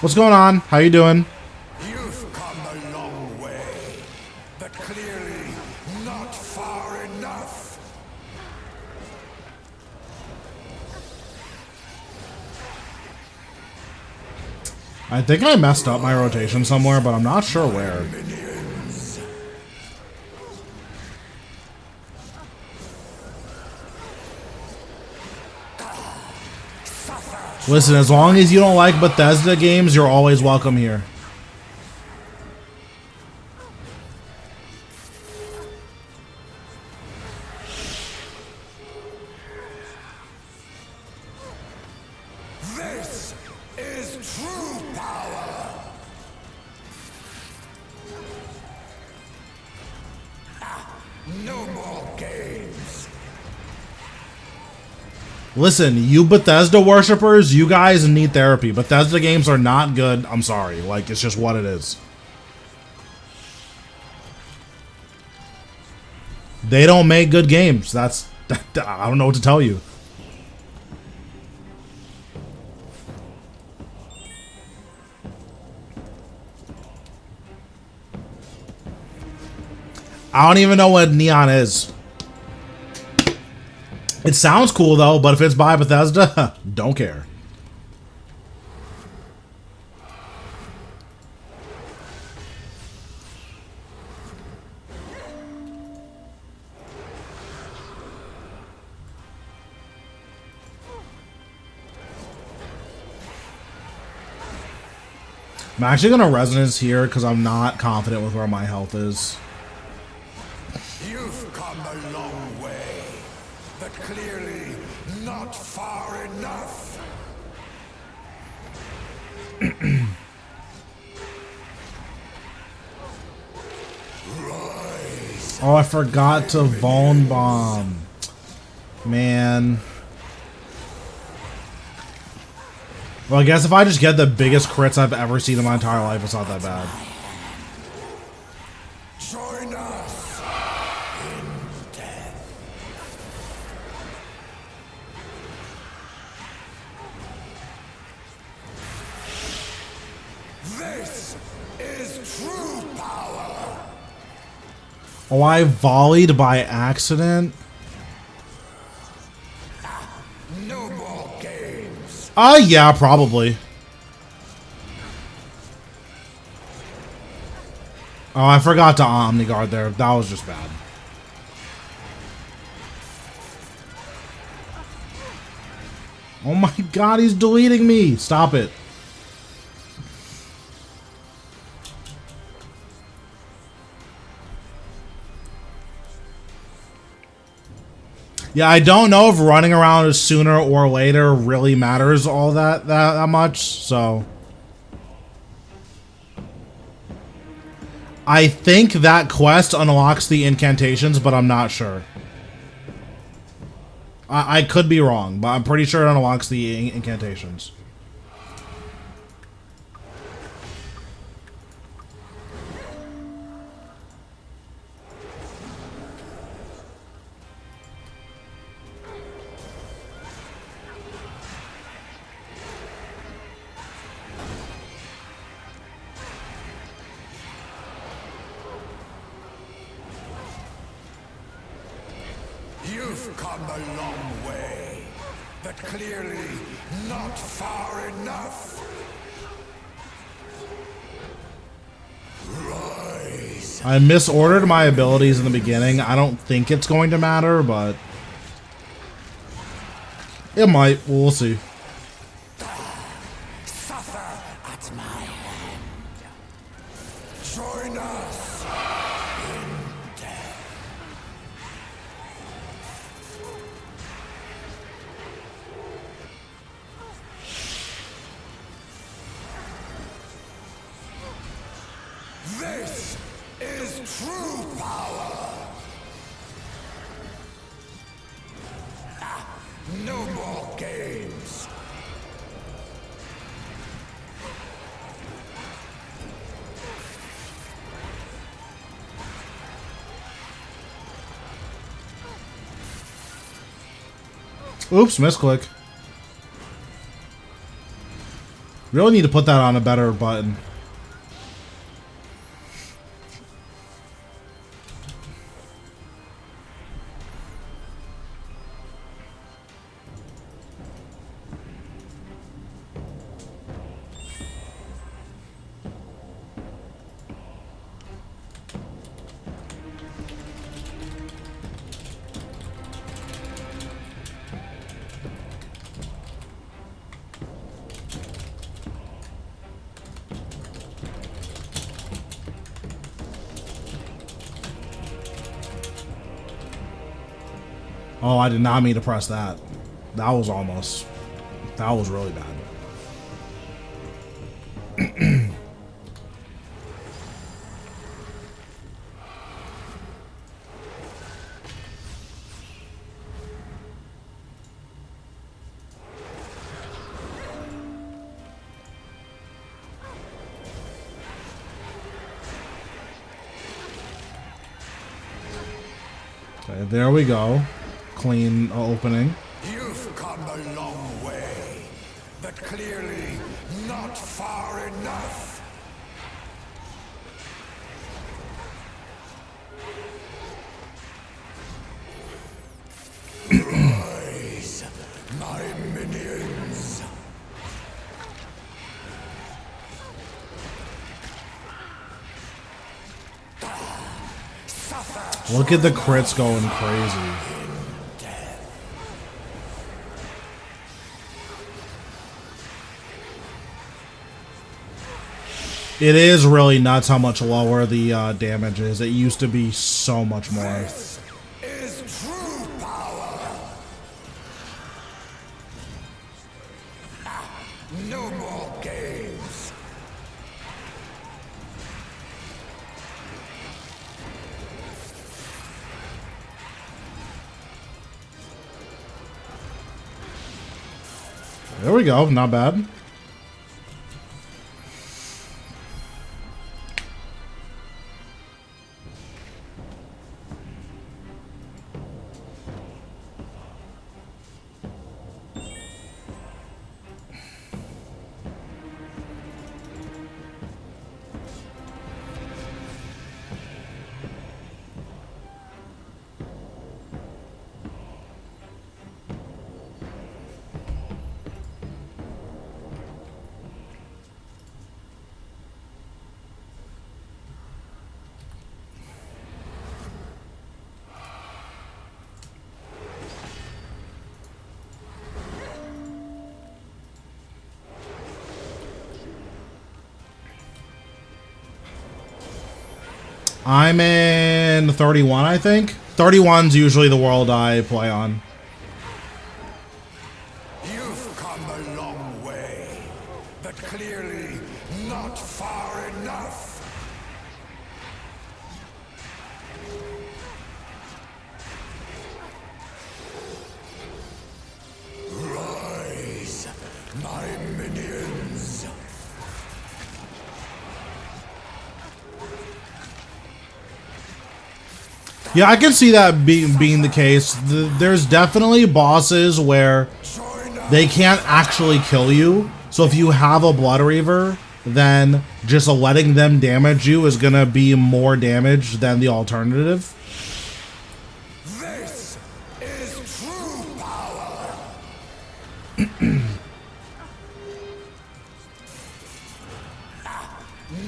Speaker 1: What's going on? How you doing?
Speaker 3: You've come a long way, but clearly not far enough.
Speaker 1: I think I messed up my rotation somewhere, but I'm not sure where.
Speaker 3: Minions.
Speaker 1: Listen, as long as you don't like Bethesda games, you're always welcome here.
Speaker 3: This is true power. No more games.
Speaker 1: Listen, you Bethesda worshippers, you guys need therapy. Bethesda games are not good. I'm sorry. Like, it's just what it is. They don't make good games. That's... I don't know what to tell you. I don't even know what Neon is. It sounds cool though, but if it's by Bethesda, don't care. I'm actually gonna resonance here because I'm not confident with where my health is.
Speaker 3: You've come a long way, but clearly not far enough. Rise.
Speaker 1: Oh, I forgot to Vuln Bomb. Man. Well, I guess if I just get the biggest crits I've ever seen in my entire life, it's not that bad.
Speaker 3: Join us in death. This is true power.
Speaker 1: Oh, I volleyed by accident?
Speaker 3: No more games.
Speaker 1: Yeah, probably. Oh, I forgot to Omni Guard there. That was just bad. Oh my god, he's deleting me! Stop it. Yeah, I don't know if running around is sooner or later really matters all that much, so... I think that quest unlocks the incantations, but I'm not sure. I could be wrong, but I'm pretty sure it unlocks the incantations.
Speaker 3: You've come a long way, but clearly not far enough. Rise.
Speaker 1: I misordered my abilities in the beginning. I don't think it's going to matter, but it might. We'll see.
Speaker 3: Suffer at my hand. Join us in death. This is true power. No more games.
Speaker 1: Oops, misclick. Really need to put that on a better button. Oh, I did not mean to press that. That was almost... That was really bad. Okay, there we go. Clean opening.
Speaker 3: You've come a long way, but clearly not far enough. Rise, my minions.
Speaker 1: Look at the crits going crazy. It is really nuts how much lower the damage is. It used to be so much more.
Speaker 3: This is true power. No more games.
Speaker 1: There we go. Not bad. I'm in 31, I think. 31's usually the world I play on.
Speaker 3: You've come a long way, but clearly not far enough. Rise, my minions.
Speaker 1: Yeah, I can see that being the case. There's definitely bosses where they can't actually kill you. So if you have a Blood Reaver, then just letting them damage you is gonna be more damage than the alternative.
Speaker 3: This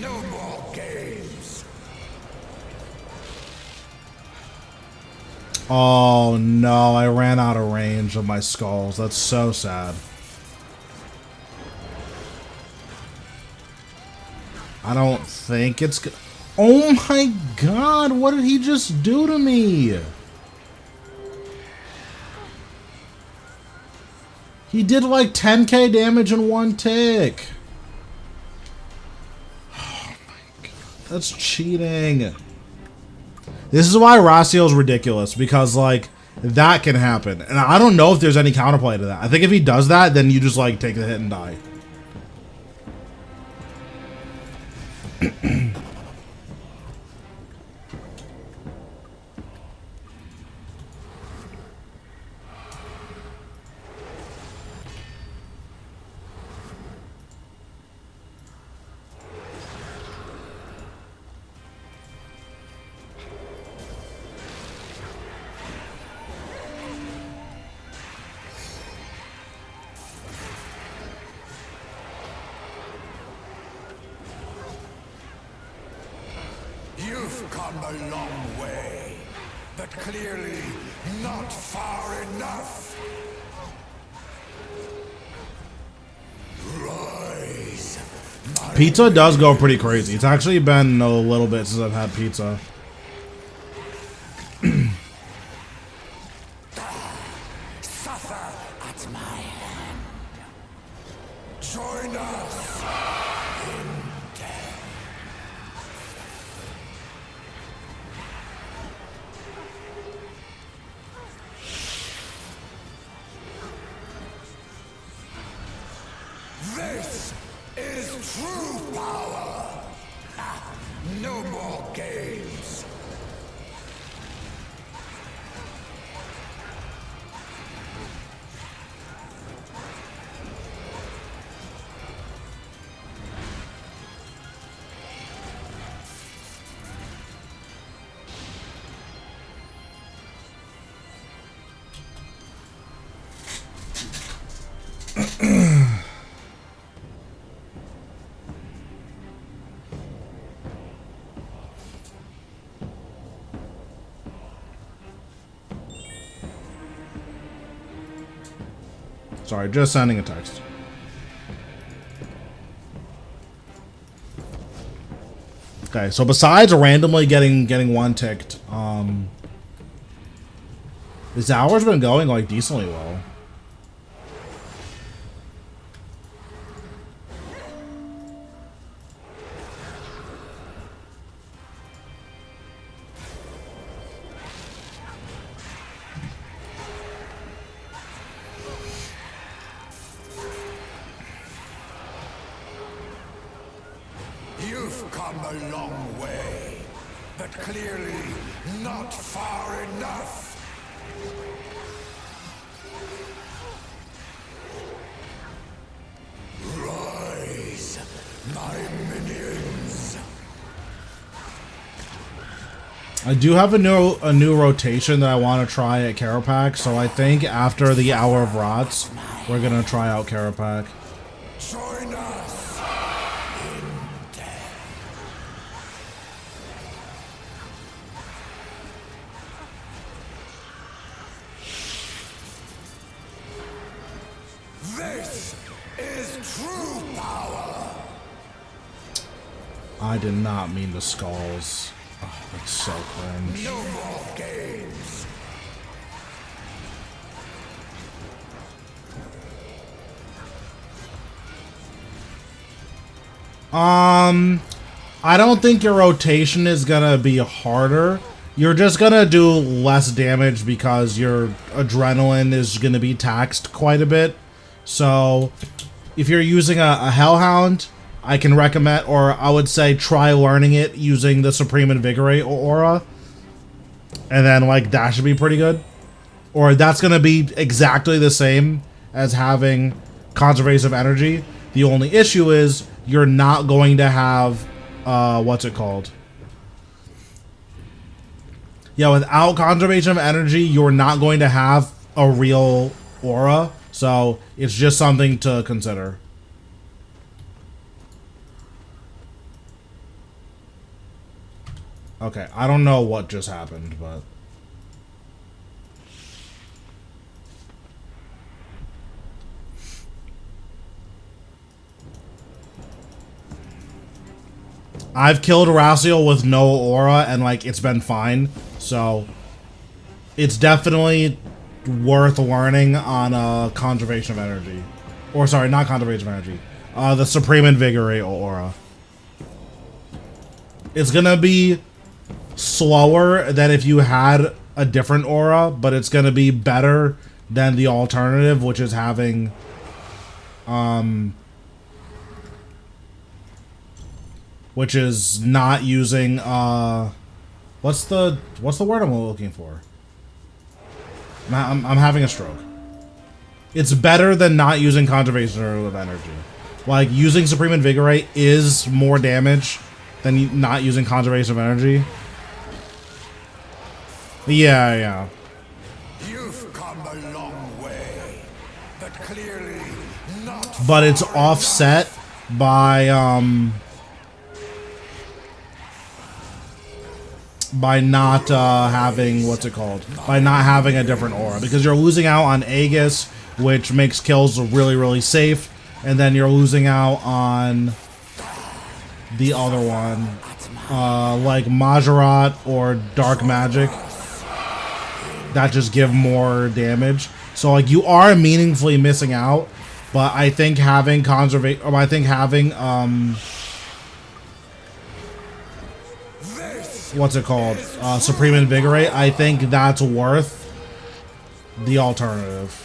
Speaker 3: No more games.
Speaker 1: Oh no, I ran out of range of my skulls. That's so sad. I don't think it's good. Oh my god, what did he just do to me? He did like 10k damage in one tick. Oh my god, that's cheating. This is why Rasial is ridiculous, because like that can happen. And I don't know if there's any counterplay to that. I think if he does that, then you just like take the hit and die.
Speaker 3: You've come a long way, but clearly not far enough. Rise.
Speaker 1: Pizza does go pretty crazy. It's actually been a little bit since I've had pizza.
Speaker 3: Suffer at my hand. Join us in death. This is true power. No more games.
Speaker 1: Sorry, just sending a text. Okay, so besides randomly getting one ticked, this hour's been going like decently well.
Speaker 3: You've come a long way, but clearly not far enough. Rise, my minions.
Speaker 1: I do have a new rotation that I want to try at Carapac, so I think after the Hour of Rots, we're gonna try out Carapac.
Speaker 3: Join us in death. This is true power.
Speaker 1: I did not mean the skulls. Oh, that's so cringe.
Speaker 3: No more games.
Speaker 1: I don't think your rotation is gonna be harder. You're just gonna do less damage because your adrenaline is gonna be taxed quite a bit. So, if you're using a Hellhound, I can recommend, or I would say try learning it using the Supreme Invigorate aura. And then, like, that should be pretty good. Or that's gonna be exactly the same as having Conservation of Energy. The only issue is you're not going to have, what's it called? Yeah, without Conservation of Energy, you're not going to have a real aura. So it's just something to consider. Okay, I don't know what just happened, but... I've killed Rasial with no aura, and, like, it's been fine. So, it's definitely worth learning on Conservation of Energy. Or, sorry, not Conservation of Energy. The Supreme Invigorate aura. It's gonna be slower than if you had a different aura, but it's gonna be better than the alternative, which is having which is not using what's the word I'm looking for? I'm having a stroke. It's better than not using Conservation of Energy. Like, using Supreme Invigorate is more damage than not using Conservation of Energy. Yeah.
Speaker 3: You've come a long way, but clearly not.
Speaker 1: But it's offset by not having, what's it called? By not having a different aura, because you're losing out on Aegis, which makes kills really, really safe, and then you're losing out on the other one, like Majorat or Dark Magic, that just give more damage. So, like, you are meaningfully missing out, but I think having what's it called? Supreme Invigorate, I think that's worth the alternative.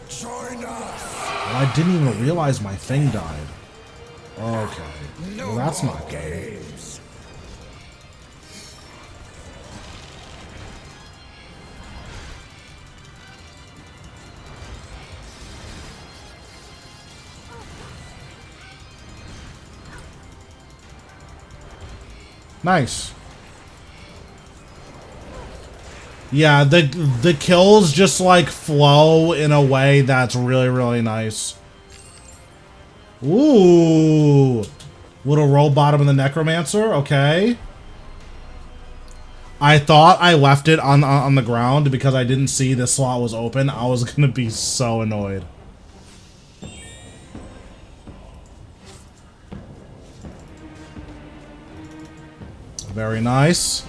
Speaker 3: Join us.
Speaker 1: Well, I didn't even realize my thing died. Okay. Well, that's not good. Nice. Yeah, the kills just like flow in a way that's really, really nice. Ooh. Little roll bottom of the Necromancer, okay. I thought I left it on the ground because I didn't see this slot was open. I was gonna be so annoyed. Very nice.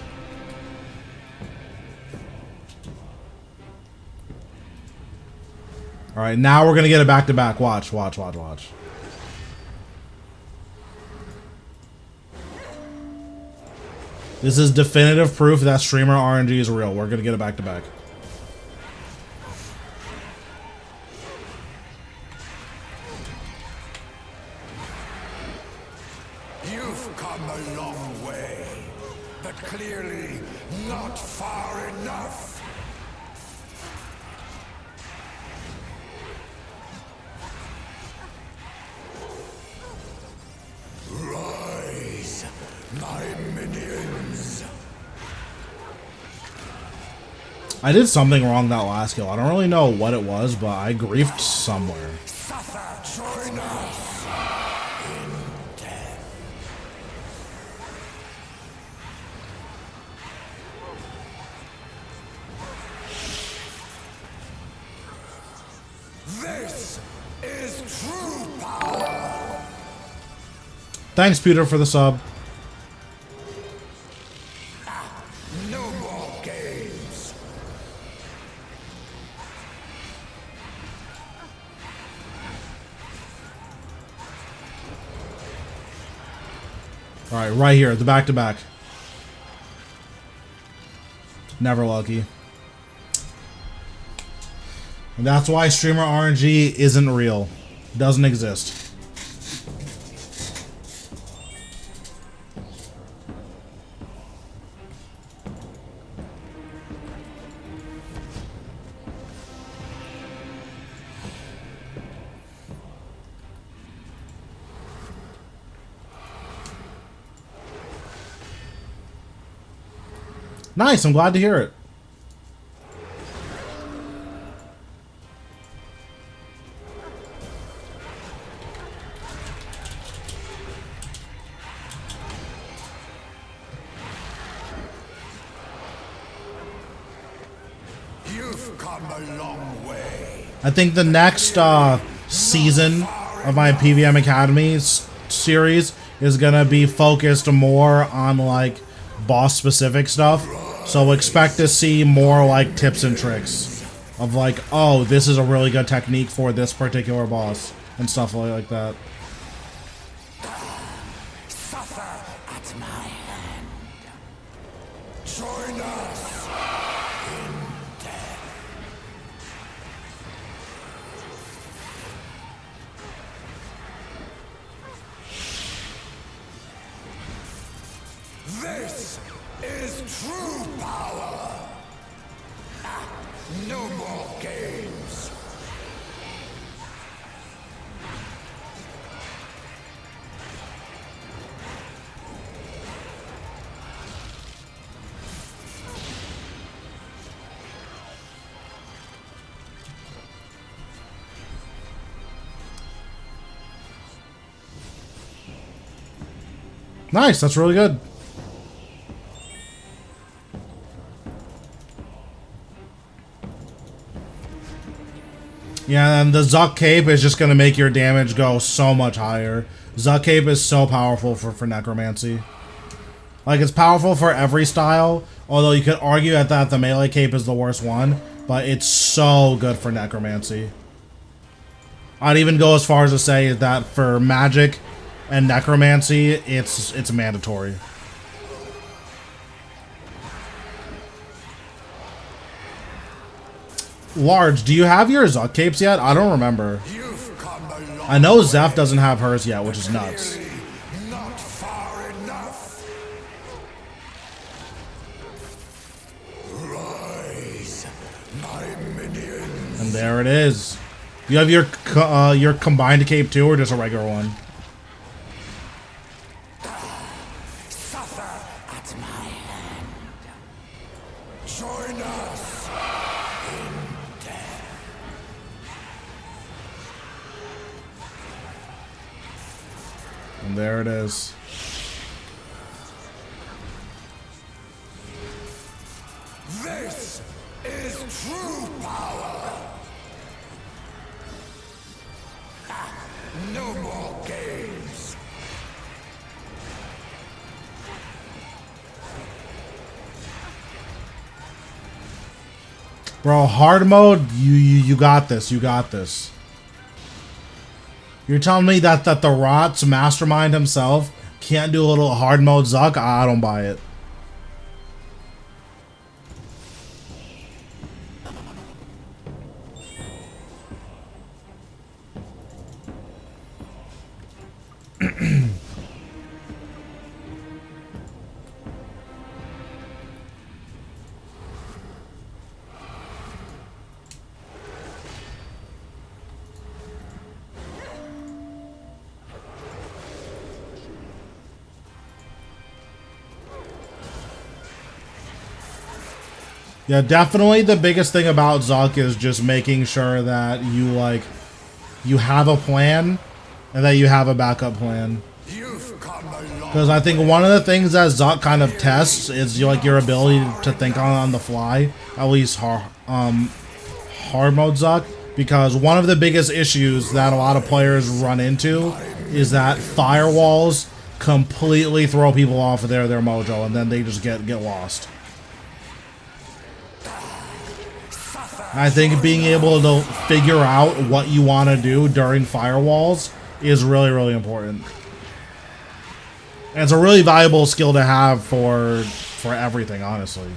Speaker 1: All right, now we're gonna get it back to back. Watch. This is definitive proof that streamer RNG is real. We're gonna get it back to back.
Speaker 3: You've come a long way, but clearly not far enough. Rise, my minions.
Speaker 1: I did something wrong that last kill. I don't really know what it was, but I griefed somewhere.
Speaker 3: Suffer, join us in death. This is true power.
Speaker 1: Thanks, Peter, for the sub.
Speaker 3: No more games.
Speaker 1: All right, right here, the back-to-back. Never lucky. And that's why streamer RNG isn't real. Doesn't exist. Nice, I'm glad to hear it.
Speaker 3: You've come a long way.
Speaker 1: I think the next season of my PVM Academy series is gonna be focused more on like boss specific stuff. So expect to see more like tips and tricks of like, oh, this is a really good technique for this particular boss and stuff like that.
Speaker 3: Suffer at my hand. Join us in death. This is true power. No more games.
Speaker 1: Nice, that's really good. Yeah, and the Zuck Cape is just going to make your damage go so much higher. Zuck Cape is so powerful for Necromancy. Like, it's powerful for every style, although you could argue that the melee cape is the worst one, but it's so good for Necromancy. I'd even go as far as to say that for Magic and Necromancy, it's mandatory. Large, do you have your Zuck capes yet? I don't remember. I know Zeph doesn't have hers yet, which is nuts.
Speaker 3: Not far enough. Rise, my minions.
Speaker 1: And there it is. You have your combined cape too, or just a regular one?
Speaker 3: Suffer at my hand. Join us in death.
Speaker 1: And there it is.
Speaker 3: This is true power. No more games.
Speaker 1: Bro, hard mode, you got this. You got this. You're telling me that the Rot's mastermind himself can't do a little hard mode Zuck? I don't buy it. Yeah, definitely the biggest thing about Zuck is just making sure that you have a plan and that you have a backup plan. Because I think one of the things that Zuck kind of tests is your ability to think on the fly, at least hard mode Zuck. Because one of the biggest issues that a lot of players run into is that firewalls completely throw people off of their mojo, and then they just get lost. I think being able to figure out what you want to do during firewalls is really, really important. And it's a really valuable skill to have for everything, honestly.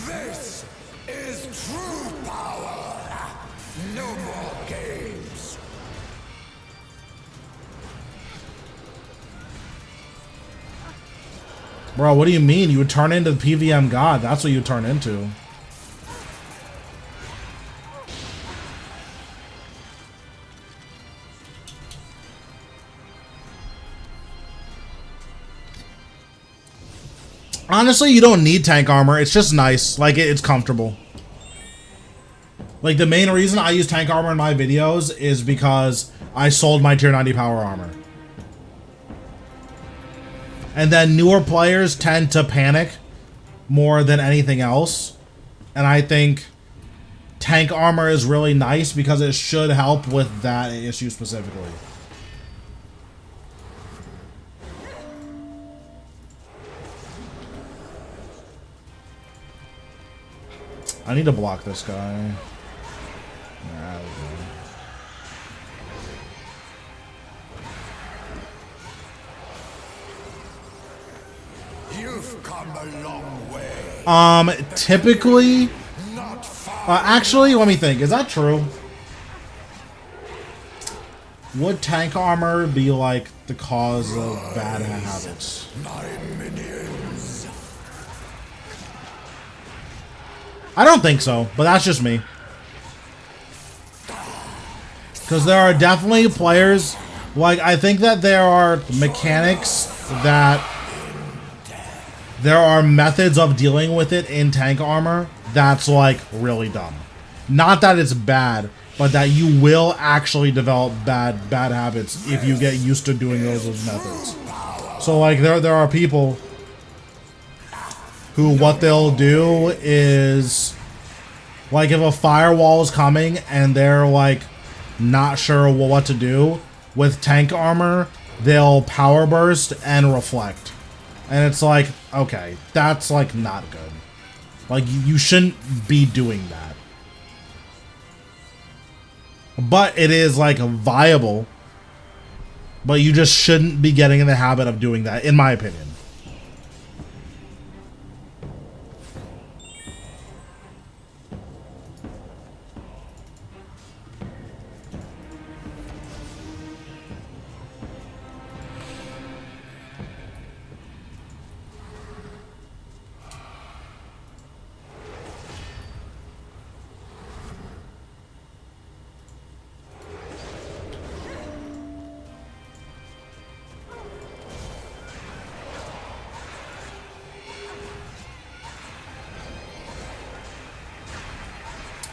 Speaker 3: This is true power. No more games.
Speaker 1: Bro, what do you mean? You would turn into the PVM god. That's what you turn into. Honestly, you don't need tank armor. It's just nice. Like, it's comfortable. Like, the main reason I use tank armor in my videos is because I sold my tier 90 power armor. And then newer players tend to panic more than anything else. And I think tank armor is really nice because it should help with that issue specifically. I need to block this guy. Nah,
Speaker 3: You've come a long way.
Speaker 1: Typically,
Speaker 3: Not far.
Speaker 1: actually, let me think. Is that true? Would tank armor be like the cause of bad habits?
Speaker 3: My minions.
Speaker 1: I don't think so, but that's just me. Because there are definitely players, like, I think that there are mechanics that there are methods of dealing with it in tank armor that's, like, really dumb. Not that it's bad, but that you will actually develop bad habits if you get used to doing those methods. So, like, there are people who what they'll do is, like, if a firewall is coming and they're, like, not sure what to do, with tank armor, they'll power burst and reflect. And it's like, okay, that's, like, not good. Like, you shouldn't be doing that. But it is, like, viable. But you just shouldn't be getting in the habit of doing that, in my opinion.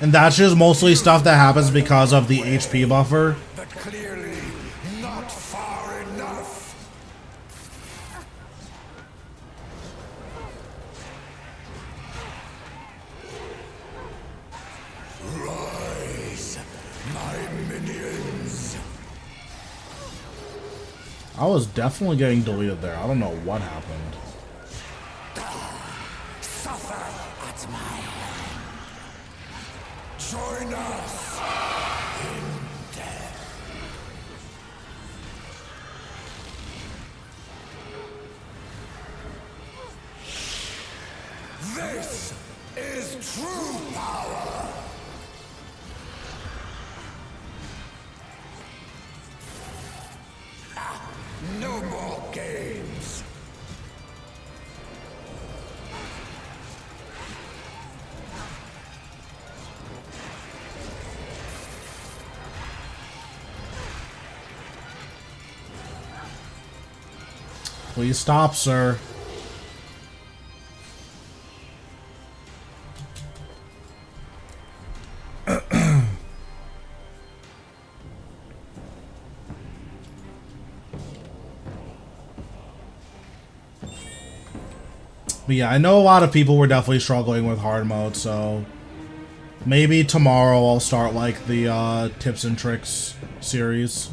Speaker 1: And that's just mostly stuff that happens because of the HP buffer.
Speaker 3: But clearly not far enough. Rise, my minions.
Speaker 1: I was definitely getting deleted there. I don't know what happened.
Speaker 3: Suffer at my hand. Join us in death. This is true power. No more games.
Speaker 1: Please stop, sir. But yeah, I know a lot of people were definitely struggling with hard mode, so maybe tomorrow I'll start like the tips and tricks series.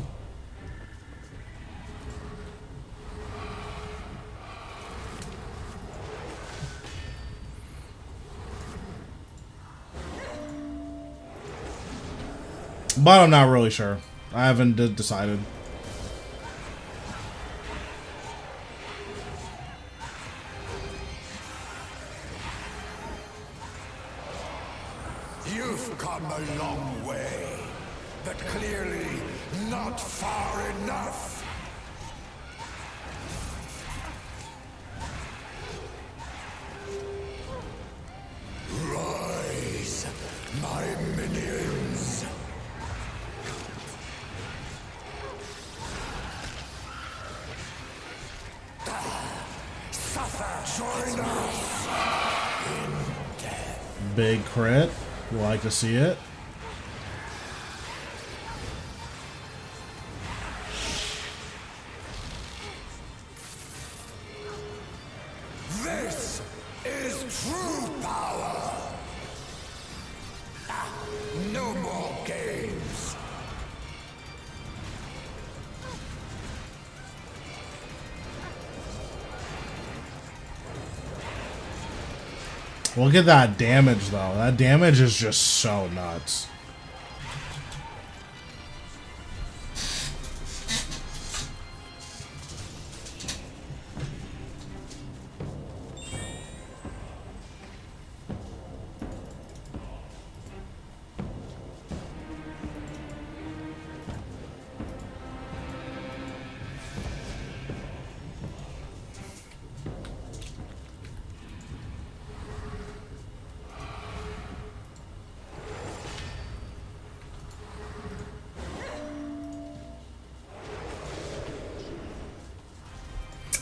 Speaker 1: But I'm not really sure. I haven't decided.
Speaker 3: You've come a long way, but clearly not far enough. Rise, my minions. Suffer, join us in death.
Speaker 1: Big crit. You like to see it.
Speaker 3: This is true power. No more games.
Speaker 1: Look at that damage, though. That damage is just so nuts.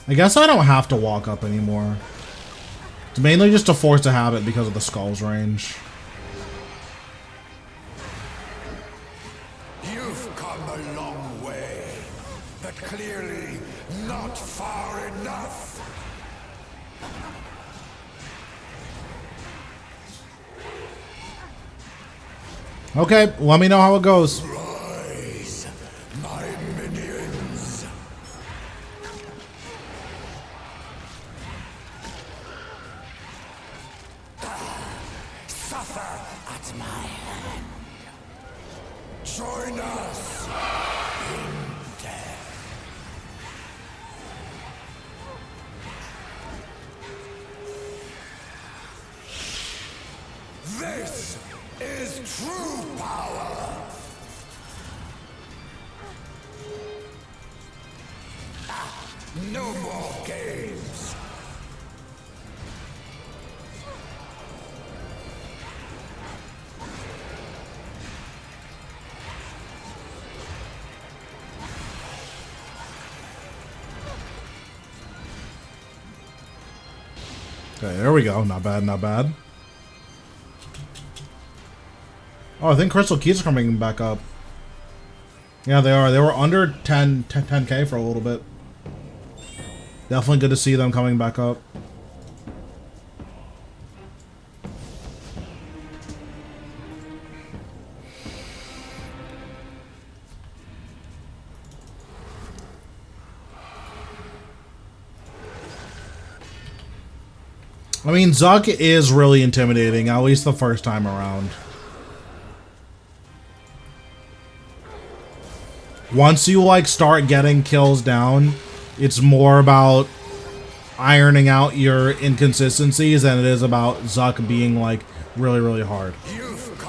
Speaker 1: I guess I don't have to walk up anymore. It's mainly just a force of habit because of the skull's range.
Speaker 3: You've come a long way, but clearly not far enough.
Speaker 1: Okay, let me know how it goes.
Speaker 3: Rise, my minions. Suffer at my hand. Join us in death. This is true power. No more games.
Speaker 1: Okay, there we go. Not bad, not bad. Oh, I think Crystal Keys are coming back up. Yeah, they are. They were under 10K for a little bit. Definitely good to see them coming back up. I mean, Zuck is really intimidating, at least the first time around. Once you, like, start getting kills down, it's more about ironing out your inconsistencies than it is about Zuck being, like, really, really hard.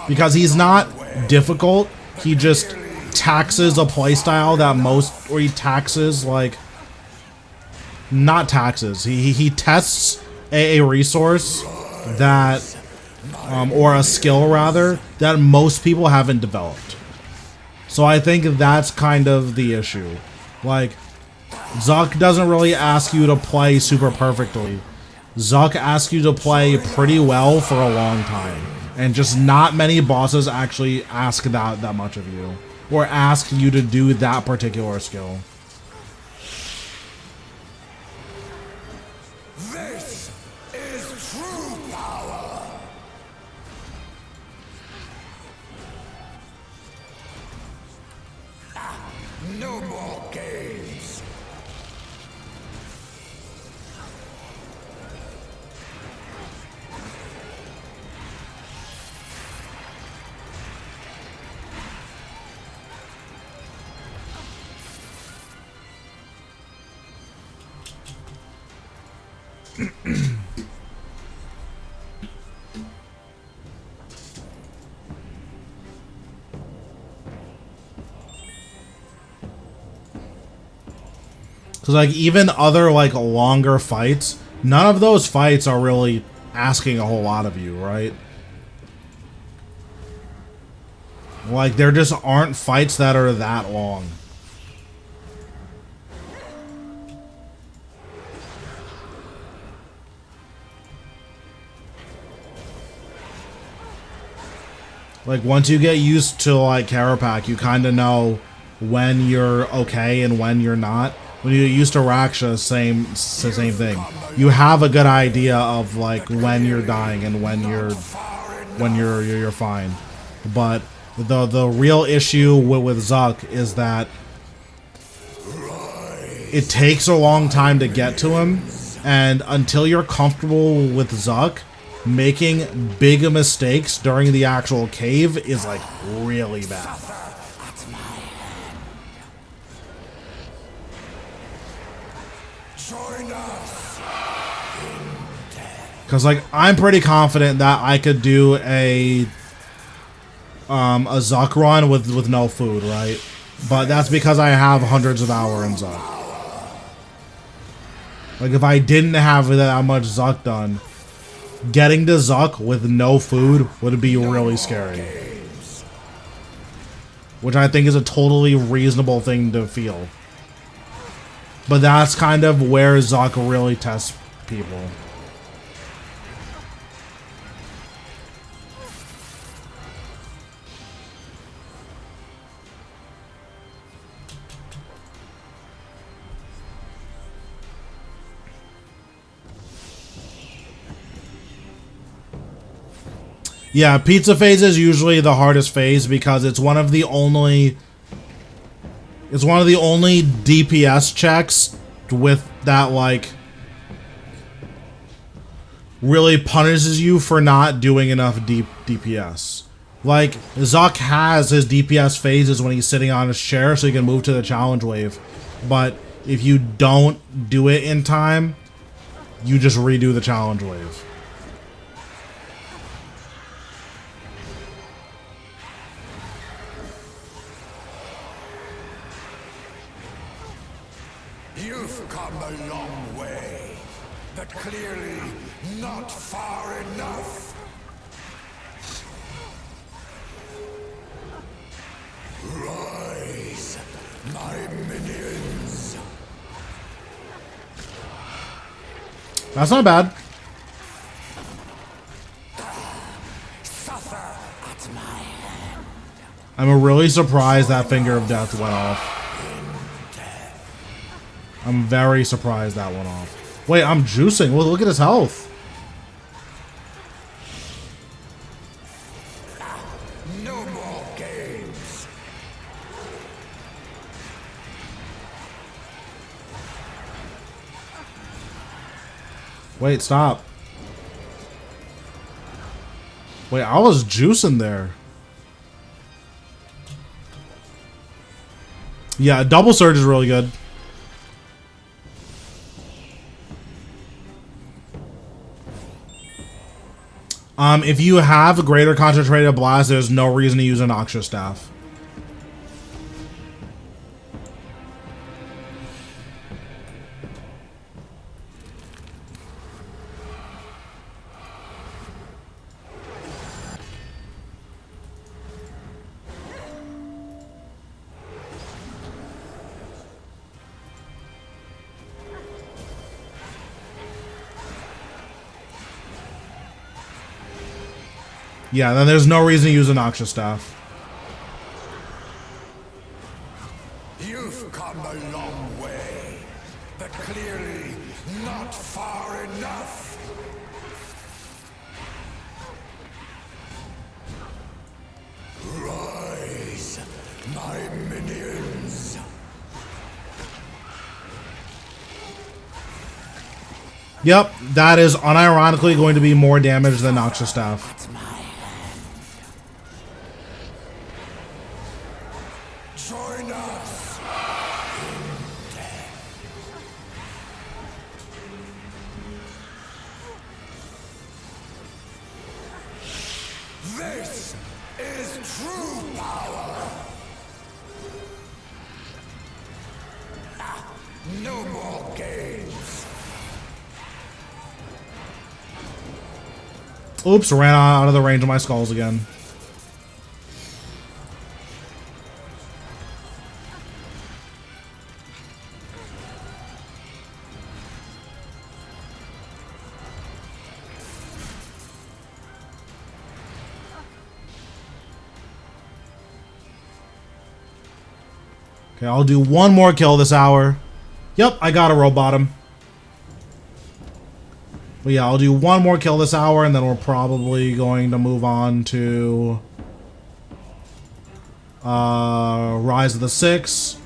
Speaker 1: Because he's not difficult, he just taxes a playstyle that most, or he taxes, like, not taxes, he tests a resource that, or a skill rather, that most people haven't developed. So I think that's kind of the issue. Like, Zuck doesn't really ask you to play super perfectly. Zuck asks you to play pretty well for a long time. And just not many bosses actually ask that much of you. Or ask you to do that particular skill.
Speaker 3: This is true power. No more games.
Speaker 1: Because, like, even other, like, longer fights, none of those fights are really asking a whole lot of you, right? Like, there just aren't fights that are that long. Like, once you get used to, like, Carapac, you kind of know when you're okay and when you're not. When you get used to Raksha, same thing. you have a good idea of like when you're dying and when you're fine. But the real issue with Zuck is that it takes a long time to get to him, and until you're comfortable with Zuck, making big mistakes during the actual cave is like really bad. Because like I'm pretty confident that I could do a Zuck run with no food, right? But that's because I have hundreds of hours in Zuck. Like if I didn't have that much Zuck done, getting to Zuck with no food would be really scary. Which I think is a totally reasonable thing to feel. But that's kind of where Zuck really tests people. Yeah, pizza phase is usually the hardest phase because it's one of the only DPS checks with that like really punishes you for not doing enough DPS. Like Zuck has his DPS phases when he's sitting on his chair so he can move to the challenge wave. But if you don't do it in time, you just redo the challenge wave.
Speaker 3: You've come a long way, but clearly not far enough. Rise, my minions.
Speaker 1: That's not bad.
Speaker 3: Suffer at my hand.
Speaker 1: I'm really surprised that Finger of Death went off. I'm very surprised that went off. Wait, I'm juicing. Well, look at his health.
Speaker 3: No more games.
Speaker 1: Wait, stop. Wait, I was juicing there. Yeah, double surge is really good. If you have a greater concentrated blast, there's no reason to use a Noxious Staff. Yeah, then there's no reason to use a Noxious Staff.
Speaker 3: You've come a long way, but clearly not far enough. Rise, my minions.
Speaker 1: Yep, that is unironically going to be more damage than Noxious Staff.
Speaker 3: Join us. This is true power. No more games.
Speaker 1: Oops, ran out of the range of my skulls again. Okay, I'll do one more kill this hour. Yep, I got a row bottom. But yeah, I'll do one more kill this hour, and then we're probably going to move on to Rise of the Six.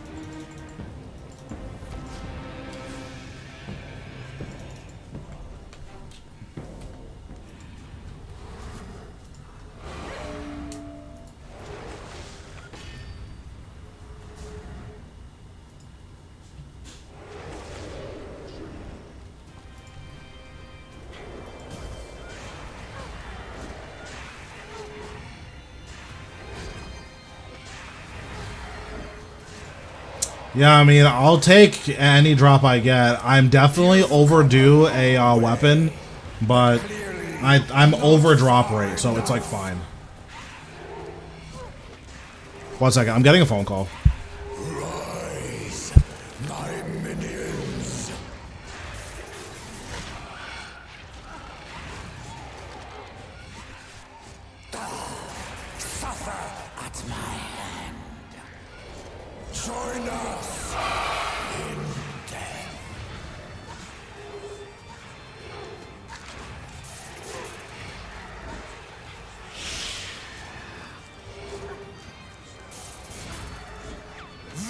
Speaker 1: Yeah, I mean, I'll take any drop I get. I'm definitely overdue a weapon, but I'm over drop rate, so it's like fine. 1 second, I'm getting a phone call.
Speaker 3: Rise, my minions. Suffer at my hand. Join us in death.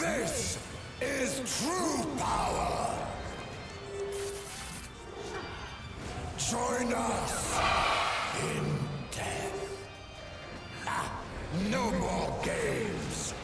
Speaker 3: This is true power. Join us in death. No more games.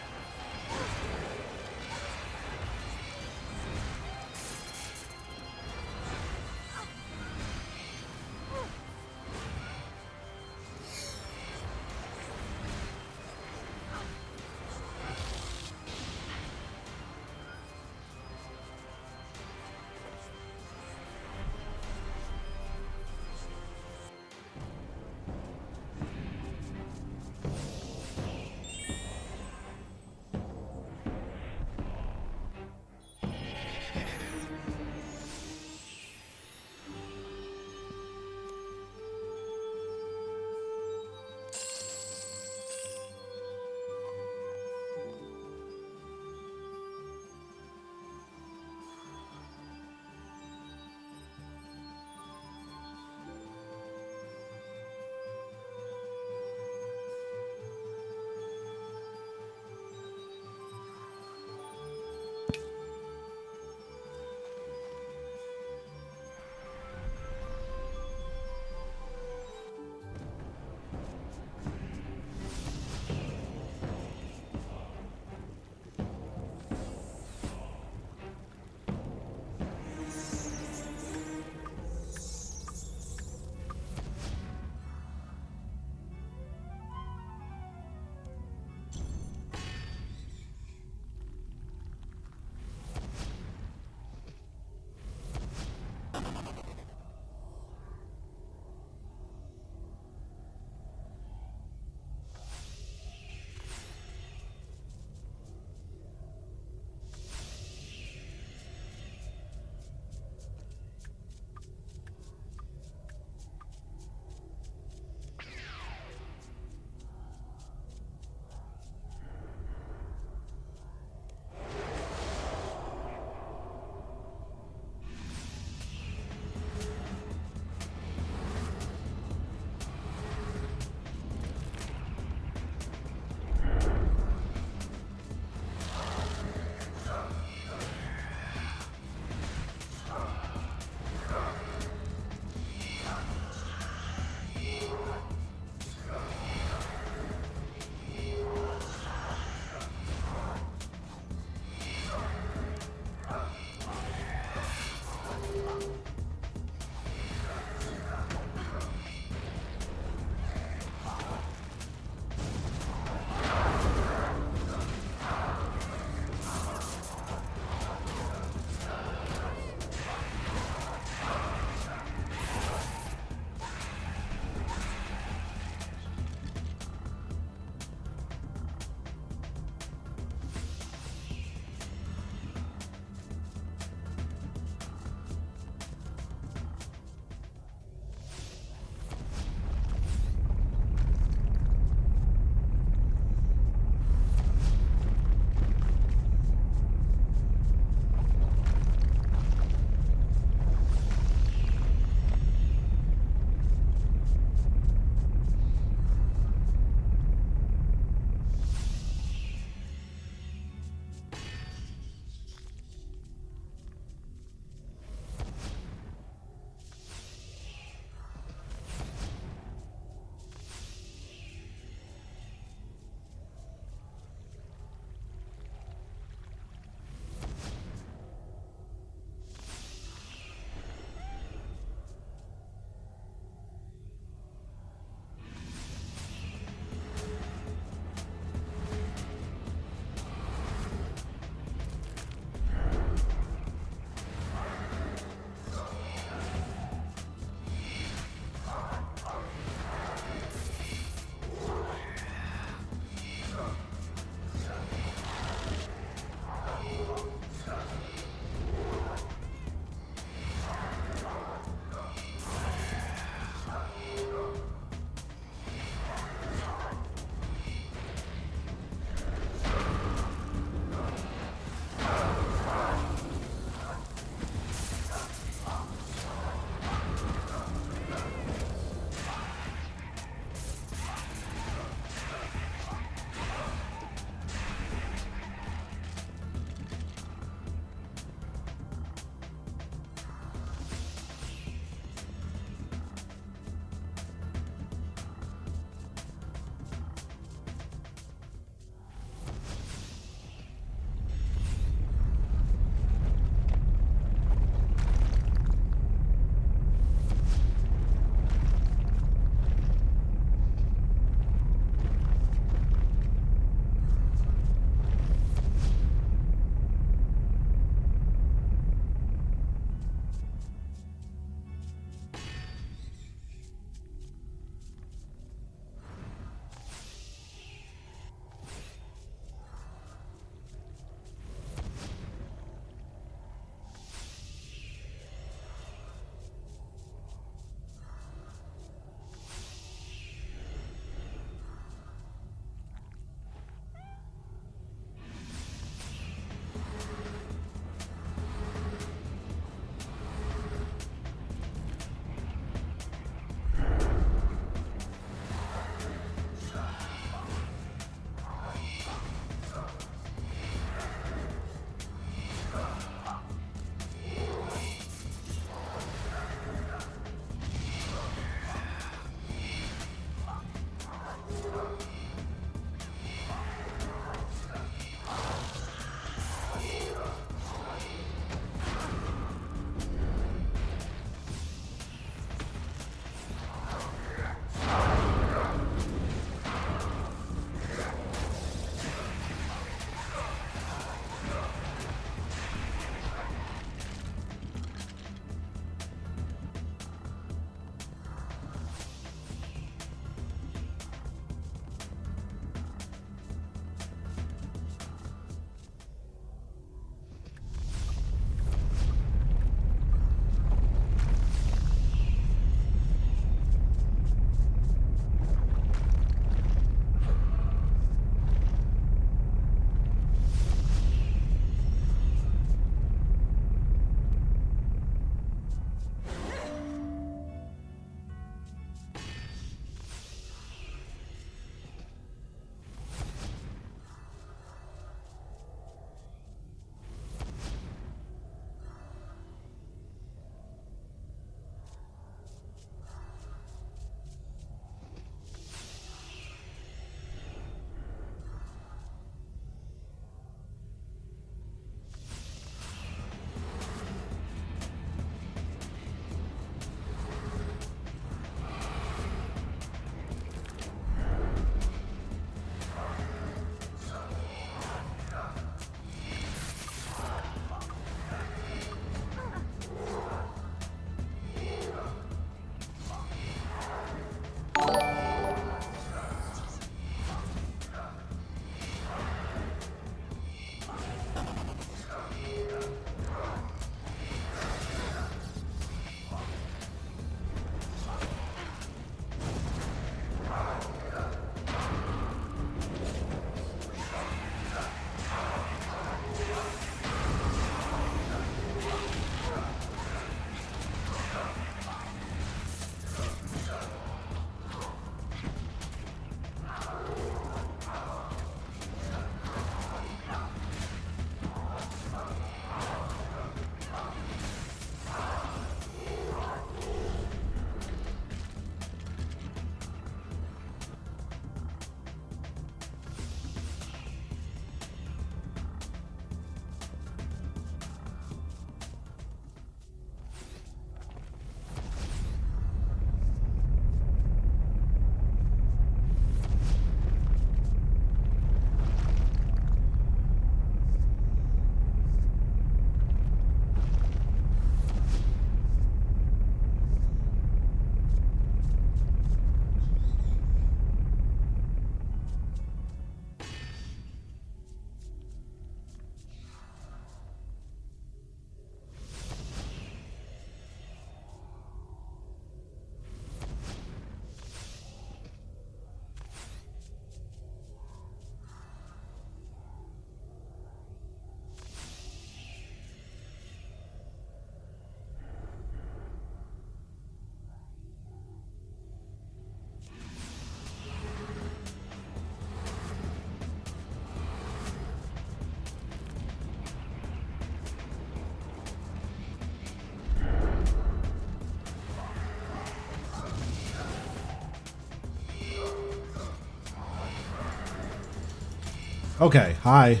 Speaker 1: Okay, hi.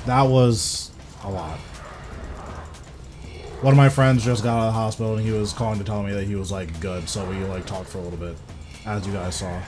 Speaker 1: That was a lot. One of my friends just got out of the hospital and he was calling to tell me that he was like good, so we like talked for a little bit, as you guys saw.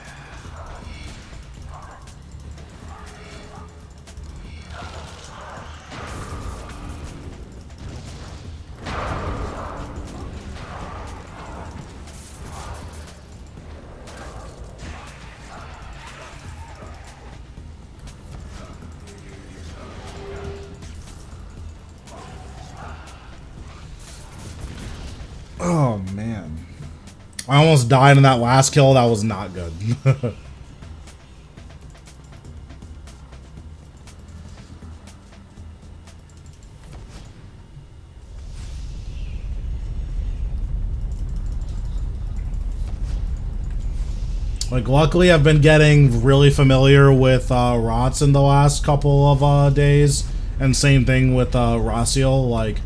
Speaker 1: Oh man, I almost died in that last kill. That was not good. Like, luckily I've been getting really familiar with Rots in the last couple of days, and same thing with Rasial. Like,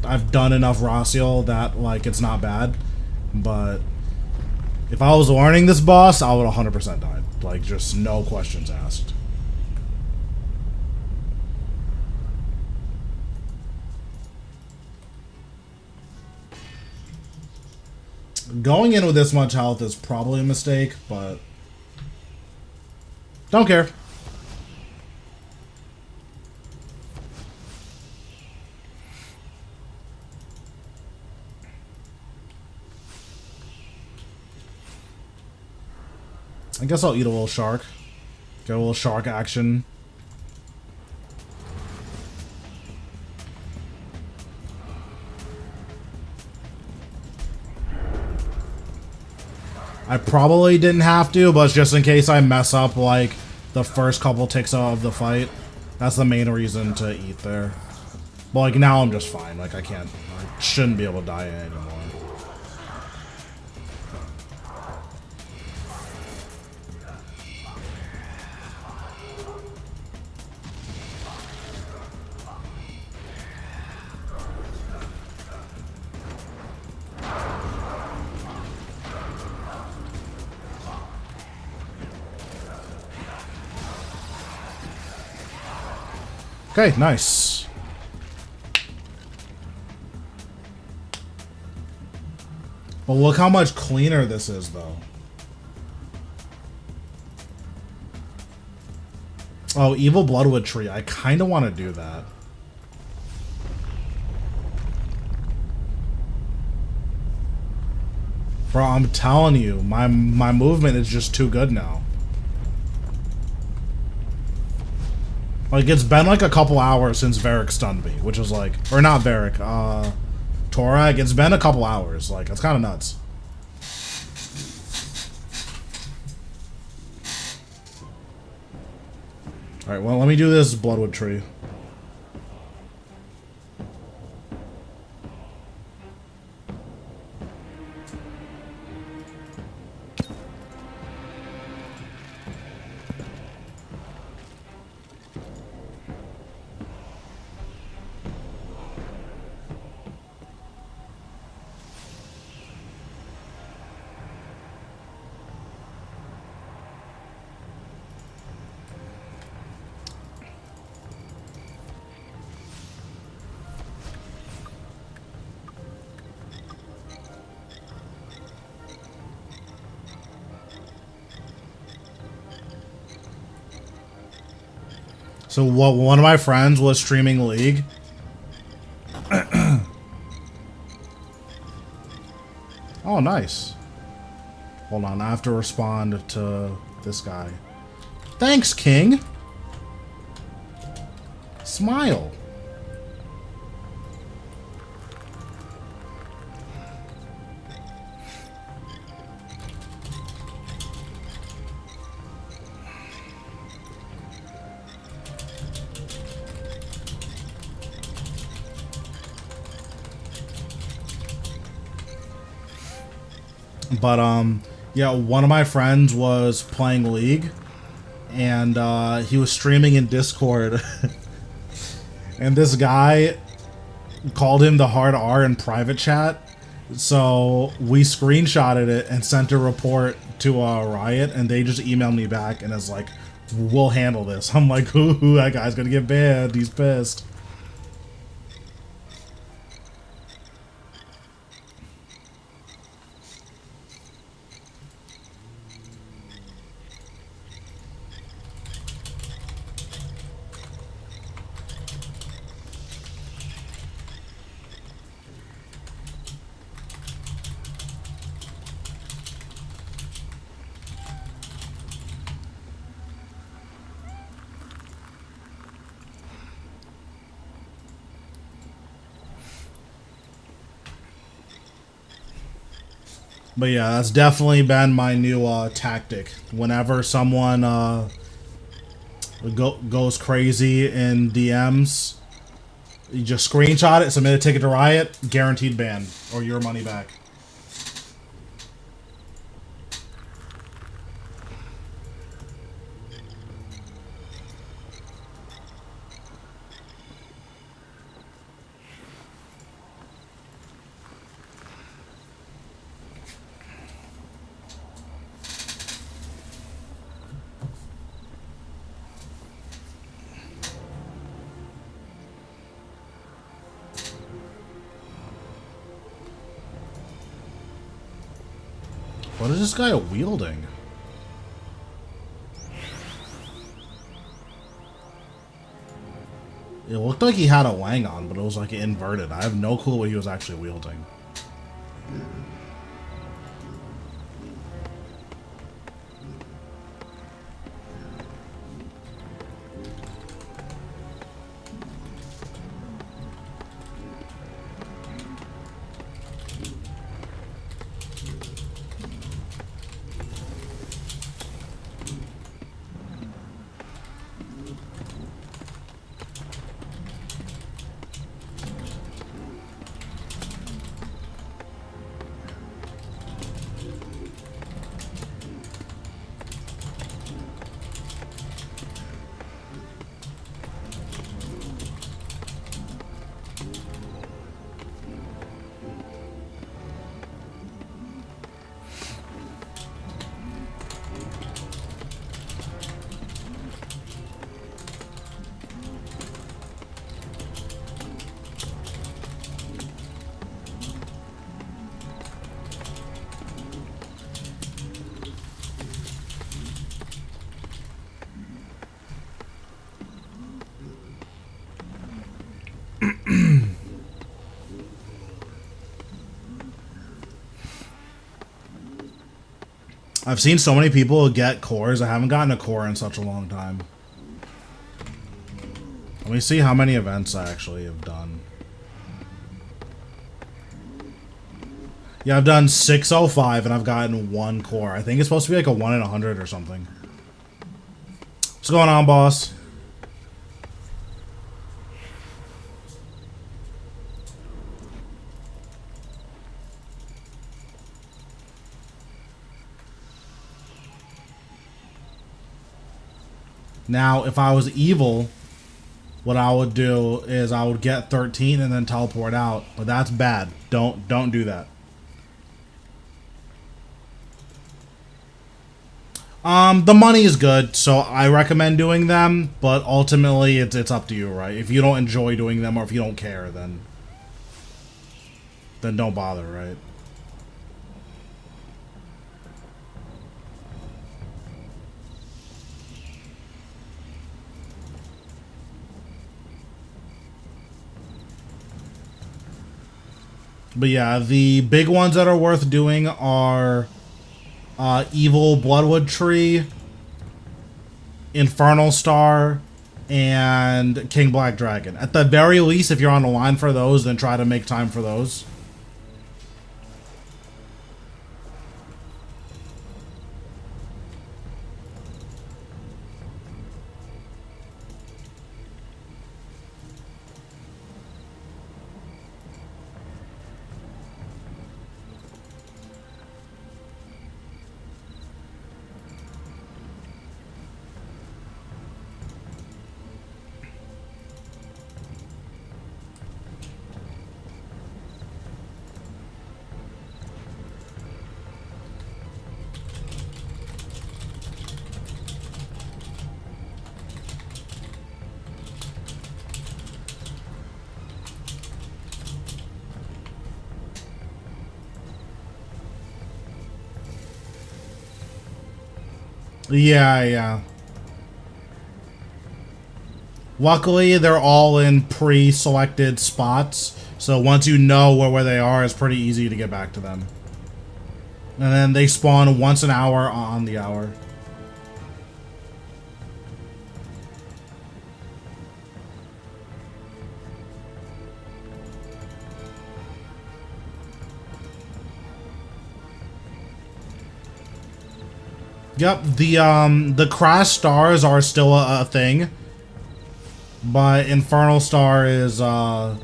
Speaker 1: I've done enough Rasial that, like, it's not bad. But if I was learning this boss, I would 100% died. Like, just no questions asked. Going in with this much health is probably a mistake, but don't care. I guess I'll eat a little shark. Get a little shark action. I probably didn't have to, but just in case I mess up, like, the first couple ticks of the fight. That's the main reason to eat there. But, like, now I'm just fine. Like, I shouldn't be able to die anymore. Okay, nice. But look how much cleaner this is, though. Oh, Evil Bloodwood Tree. I kind of want to do that. Bro, I'm telling you, my movement is just too good now. Like, it's been like a couple hours since Varric stunned me, which is like, or not Varric, Torag. It's been a couple hours. Like, it's kind of nuts. Alright, well, let me do this Bloodwood Tree. So one of my friends was streaming League. Oh, nice. Hold on, I have to respond to this guy. Thanks, King. Smile. But yeah, one of my friends was playing League, and he was streaming in Discord, and this guy called him the hard R in private chat. So we screenshotted it and sent a report to Riot, and they just emailed me back and is like, we'll handle this. I'm like, ooh, that guy's gonna get banned. He's pissed. But yeah, that's definitely been my new tactic. Whenever someone goes crazy in DMs, you just screenshot it, submit a ticket to Riot, guaranteed ban, or your money back. What is this guy wielding? It looked like he had a Wang on, but it was like inverted. I have no clue what he was actually wielding. I've seen so many people get cores. I haven't gotten a core in such a long time. Let me see how many events I actually have done. Yeah, I've done 605 and I've gotten 1 core. I think it's supposed to be like a 1 in 100 or something. What's going on, boss? Now, if I was evil, what I would do is I would get 13 and then teleport out. But that's bad. Don't do that. The money is good, so I recommend doing them, but ultimately it's up to you, right? If you don't enjoy doing them or if you don't care, then don't bother, right? But yeah, the big ones that are worth doing are Evil Bloodwood Tree, Infernal Star, and King Black Dragon. At the very least, if you're on the line for those, then try to make time for those. Yeah, yeah. Luckily, they're all in pre-selected spots, so once you know where they are, it's pretty easy to get back to them. And then they spawn once an hour on the hour. Yep, the crash stars are still a thing, but Infernal Star is a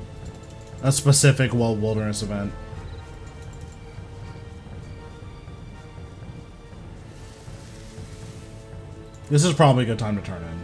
Speaker 1: specific wilderness event. This is probably a good time to turn in.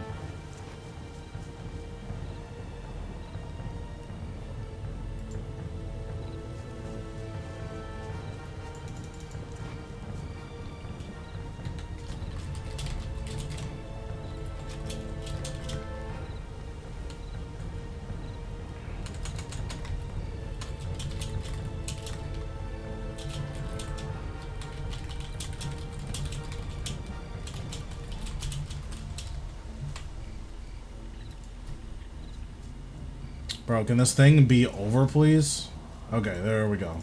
Speaker 1: Bro, can this thing be over, please? Okay, there we go.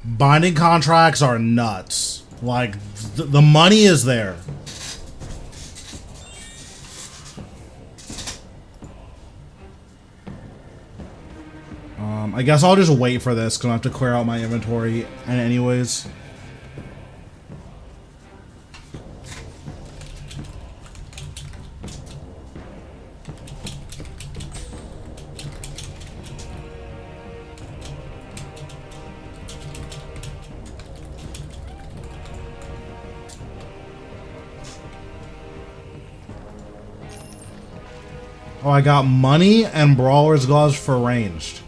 Speaker 1: Binding contracts are nuts. Like, the money is there. I guess I'll just wait for this, because I have to clear out my inventory and anyways. Oh, I got money and Brawler's Gloves for ranged.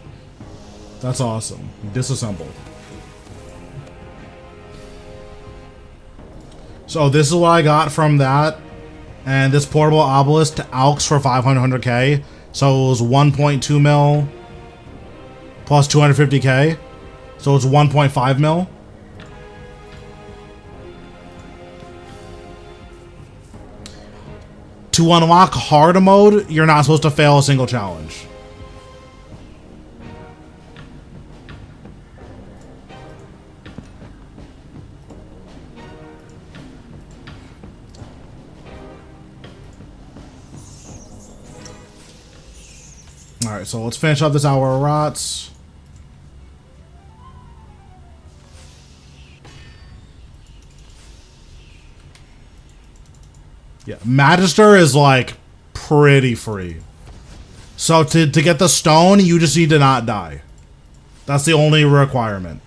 Speaker 1: That's awesome. Disassemble. So this is what I got from that. And this portable obelisk to Alks for 500k. So it was 1.2 mil plus 250k. So it's 1.5 mil. To unlock hard mode, you're not supposed to fail a single challenge. Alright, so let's finish up this hour of rots. Yeah, Magister is like pretty free. So to get the stone, you just need to not die. That's the only requirement.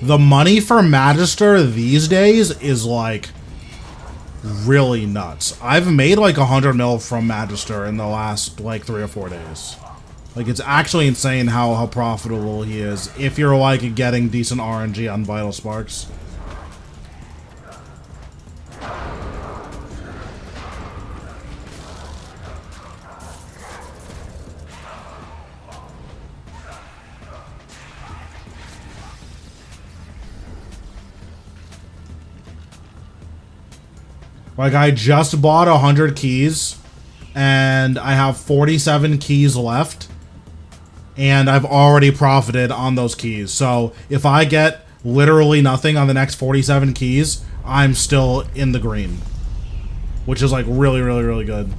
Speaker 1: The money for Magister these days is like really nuts. I've made like 100 mil from Magister in the last like 3 or 4 days. Like it's actually insane how profitable he is if you're like getting decent RNG on Vital Sparks. Like, I just bought 100 keys, and I have 47 keys left, and I've already profited on those keys. So, if I get literally nothing on the next 47 keys, I'm still in the green. Which is, like, really, really, really good.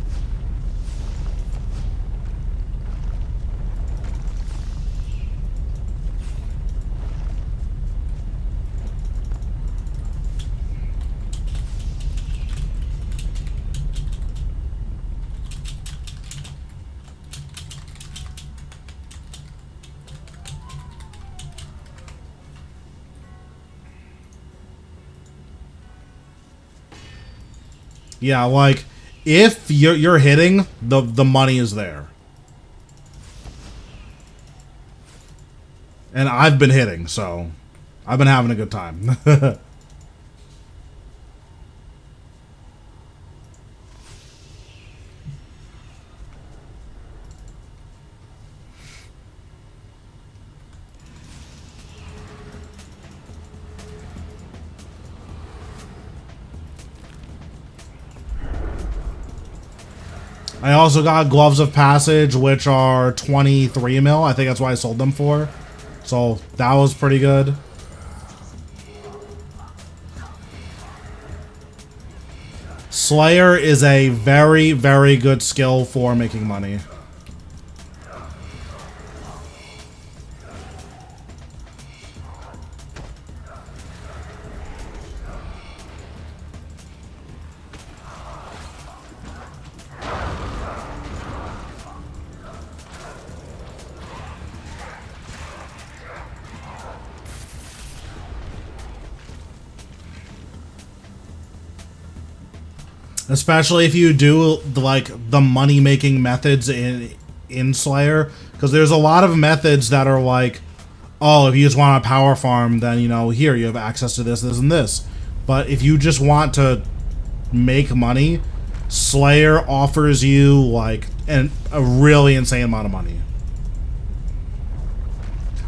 Speaker 1: Yeah, like if you're hitting, the money is there. And I've been hitting, so I've been having a good time. I also got Gloves of Passage, which are 23 mil. I think that's what I sold them for. So that was pretty good. Slayer is a very, very good skill for making money. Especially if you do like the money making methods in Slayer, because there's a lot of methods that are like, oh, if you just want a power farm, then you know here you have access to this, this, and this. But if you just want to make money, Slayer offers you like a really insane amount of money.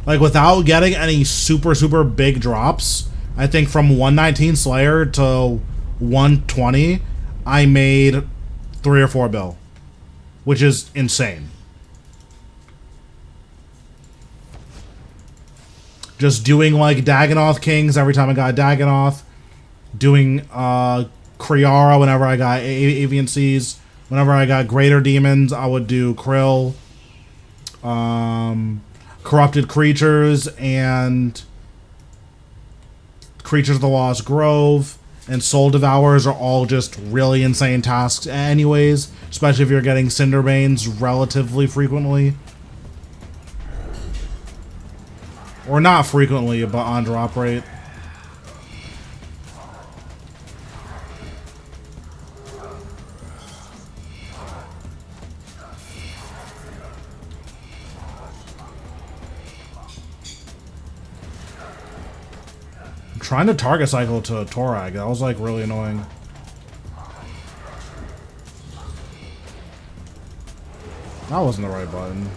Speaker 1: Like without getting any super big drops, I think from 119 Slayer to 120. I made 3 or 4 bill, which is insane. Just doing like Dagonoth Kings every time I got Dagonoth, doing Kriara whenever I got Avian Seas, whenever I got Greater Demons I would do Krill, Corrupted Creatures and Creatures of the Lost Grove. And Soul Devourers are all just really insane tasks anyways, especially if you're getting Cinderbanes relatively frequently. Or not frequently, but on drop rate. Trying to target cycle to Torag, that was like really annoying. That wasn't the right button.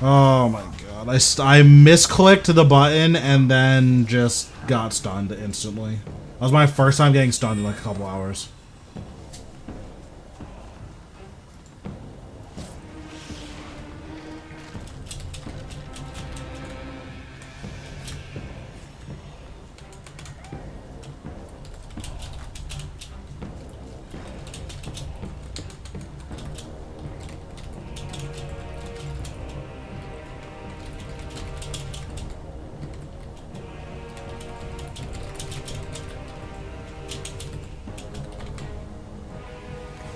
Speaker 1: Oh my god, I misclicked the button and then just got stunned instantly. That was my first time getting stunned in like a couple hours.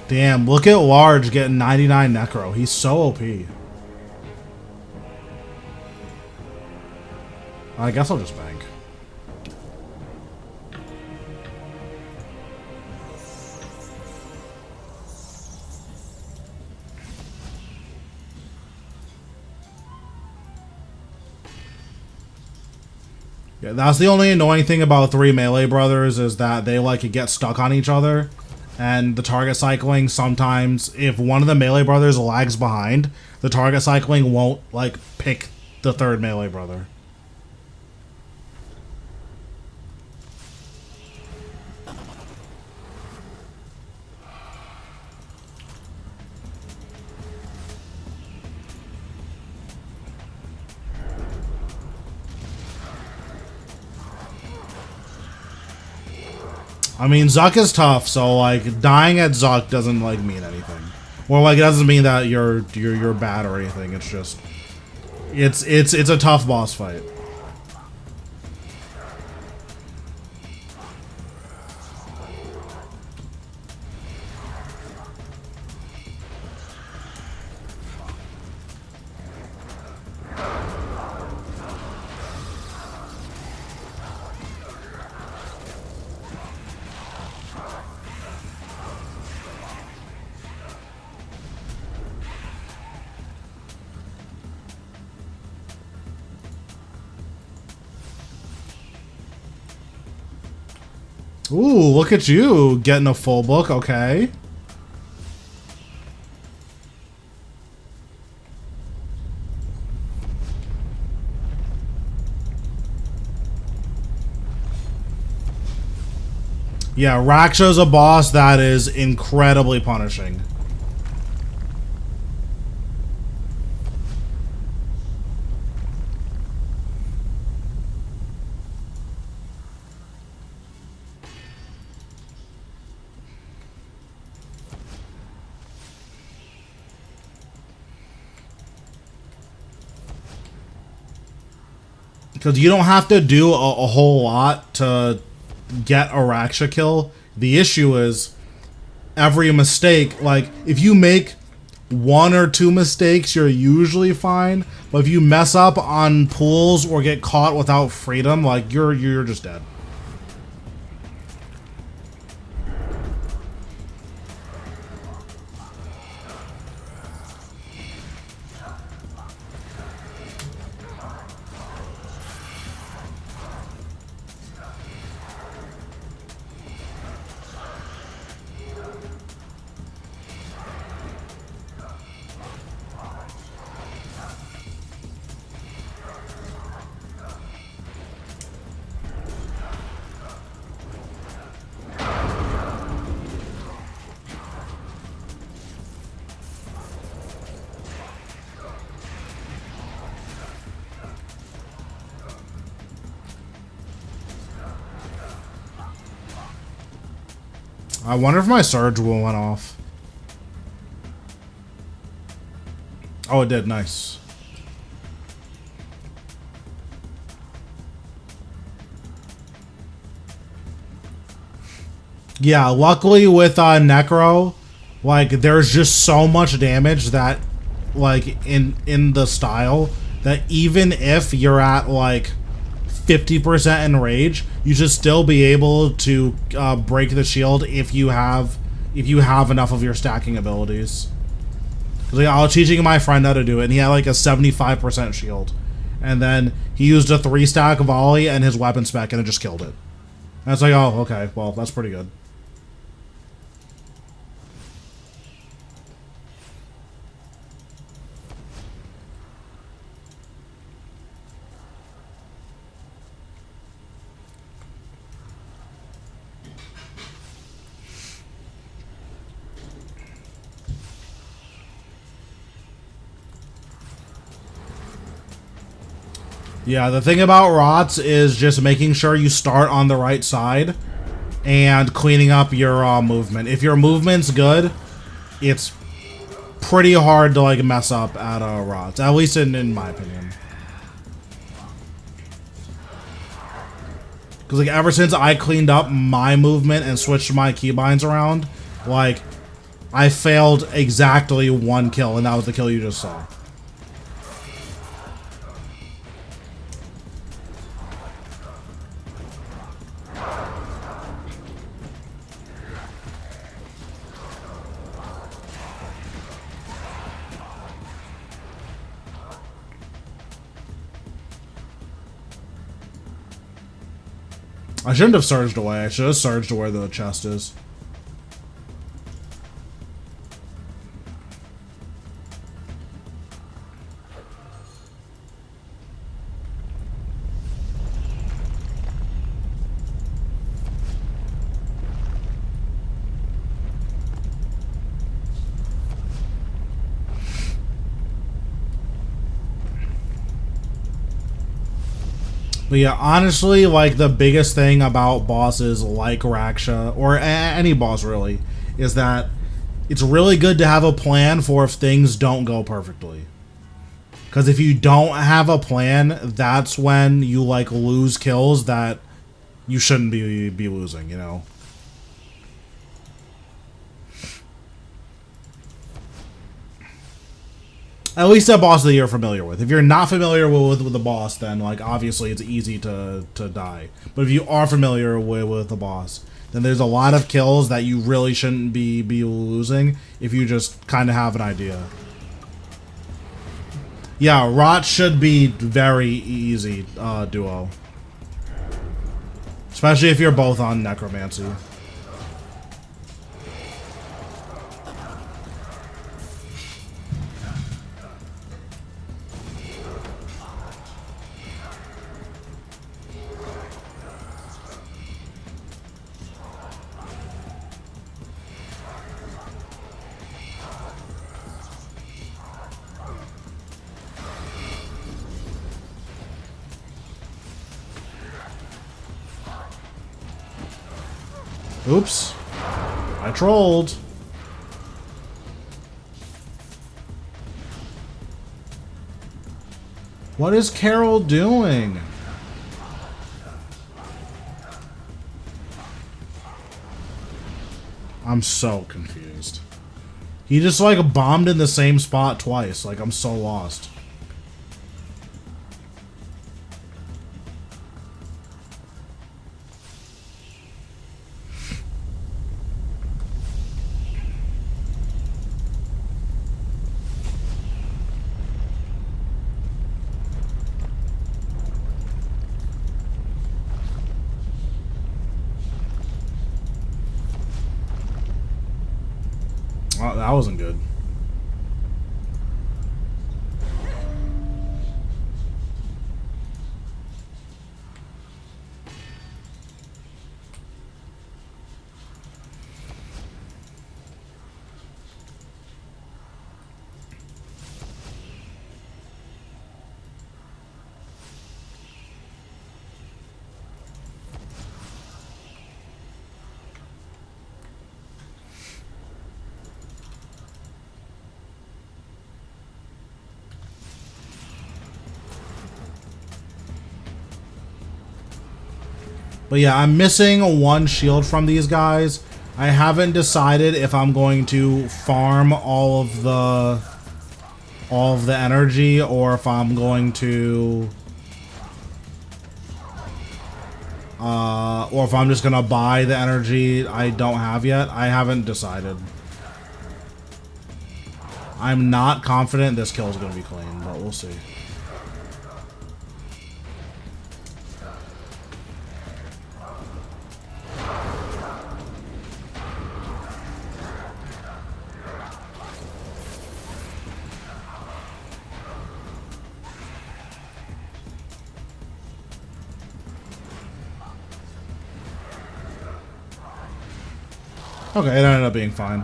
Speaker 1: Damn, look at Large getting 99 Necro. He's so OP. I guess I'll just bank. Yeah, that's the only annoying thing about 3 melee brothers is that they like to get stuck on each other. And the target cycling, sometimes if one of the melee brothers lags behind, the target cycling won't like pick the third melee brother. I mean, Zuck is tough, so like dying at Zuck doesn't like mean anything, or like it doesn't mean that you're bad or anything. It's just it's a tough boss fight. Ooh, look at you getting a full book. Okay. Yeah, Raksha's a boss that is incredibly punishing. Because you don't have to do a whole lot to get a Raksha kill. The issue is every mistake. Like, if you make 1 or 2 mistakes, you're usually fine. But if you mess up on pools or get caught without freedom, like, you're just dead. I wonder if my surge will went off. Oh, it did. Nice. Yeah, luckily with Necro, like, there's just so much damage that, like, in the style, that even if you're at, like, 50% in rage, you should still be able to break the shield if you have enough of your stacking abilities. Because, like, I was teaching my friend how to do it, and he had like a 75% shield, and then he used a 3-stack volley and his weapon spec, and it just killed it. And it's like, oh, okay, well, that's pretty good. Yeah, the thing about rots is just making sure you start on the right side and cleaning up your movement. If your movement's good, it's pretty hard to, like, mess up at rots, at least in my opinion. Because, like, ever since I cleaned up my movement and switched my keybinds around, like, I failed exactly 1 kill, and that was the kill you just saw. I shouldn't have surged away. I should have surged to where the chest is. But yeah, honestly, like, the biggest thing about bosses like Raksha, or any boss really, is that it's really good to have a plan for if things don't go perfectly. Because if you don't have a plan, that's when you, like, lose kills that you shouldn't be losing, you know? At least a boss that you're familiar with. If you're not familiar with the boss, then, like, obviously it's easy to die. But if you are familiar with the boss, then there's a lot of kills that you really shouldn't be losing if you just kind of have an idea. Yeah, Rot should be very easy duo. Especially if you're both on necromancy. Oops. I trolled. What is Carol doing? I'm so confused. He just like bombed in the same spot twice. Like I'm so lost. Oh, that wasn't good. But yeah, I'm missing one shield from these guys. I haven't decided if I'm going to farm all of the energy or if I'm going to or if I'm just gonna buy the energy I don't have yet. I haven't decided. I'm not confident this kill is gonna be clean, but we'll see. Okay, it ended up being fine.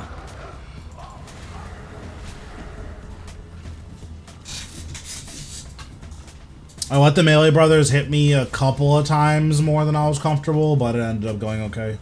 Speaker 1: I let the melee brothers hit me a couple of times more than I was comfortable, but it ended up going okay.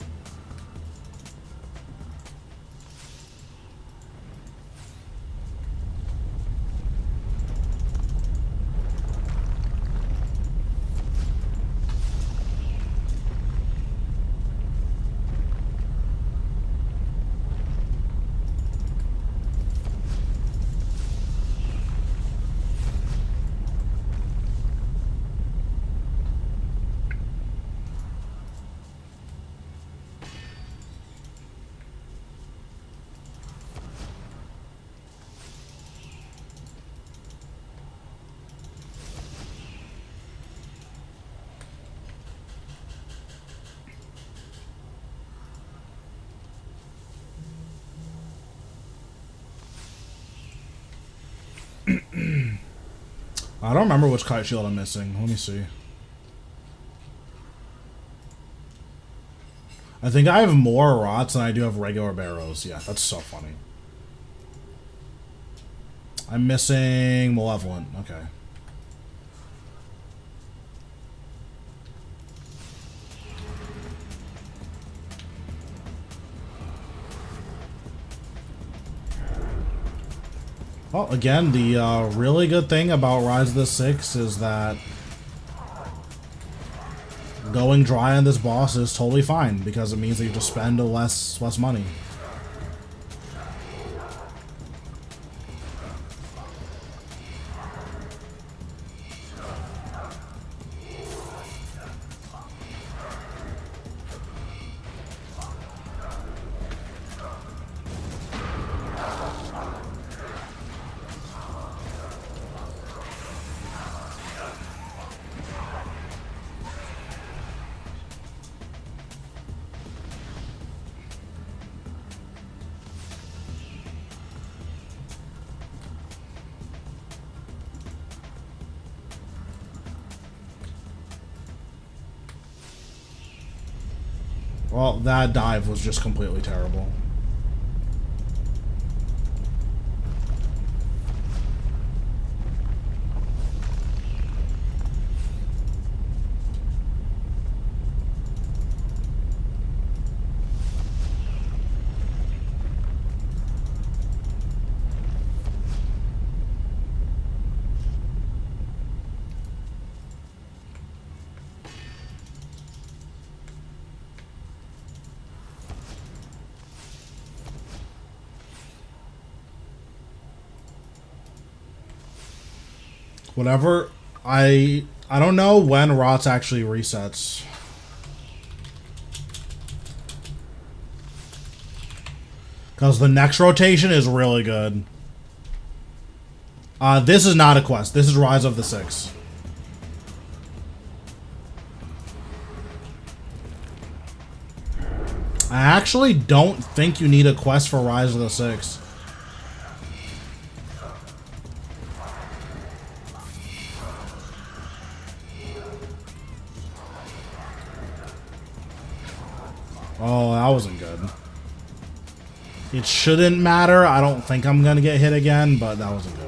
Speaker 1: I don't remember which kite shield I'm missing. Let me see. I think I have more rots than I do have regular barrows. Yeah, that's so funny. I'm missing Malevolent. Okay. Well, again, the really good thing about Rise of the Six is that going dry on this boss is totally fine because it means that you just spend less money. Well, that dive was just completely terrible. Whatever. I don't know when ROTS actually resets. Because the next rotation is really good. This is not a quest. This is Rise of the Six. I actually don't think you need a quest for Rise of the Six. Oh, that wasn't good. It shouldn't matter. I don't think I'm gonna get hit again, but that wasn't good.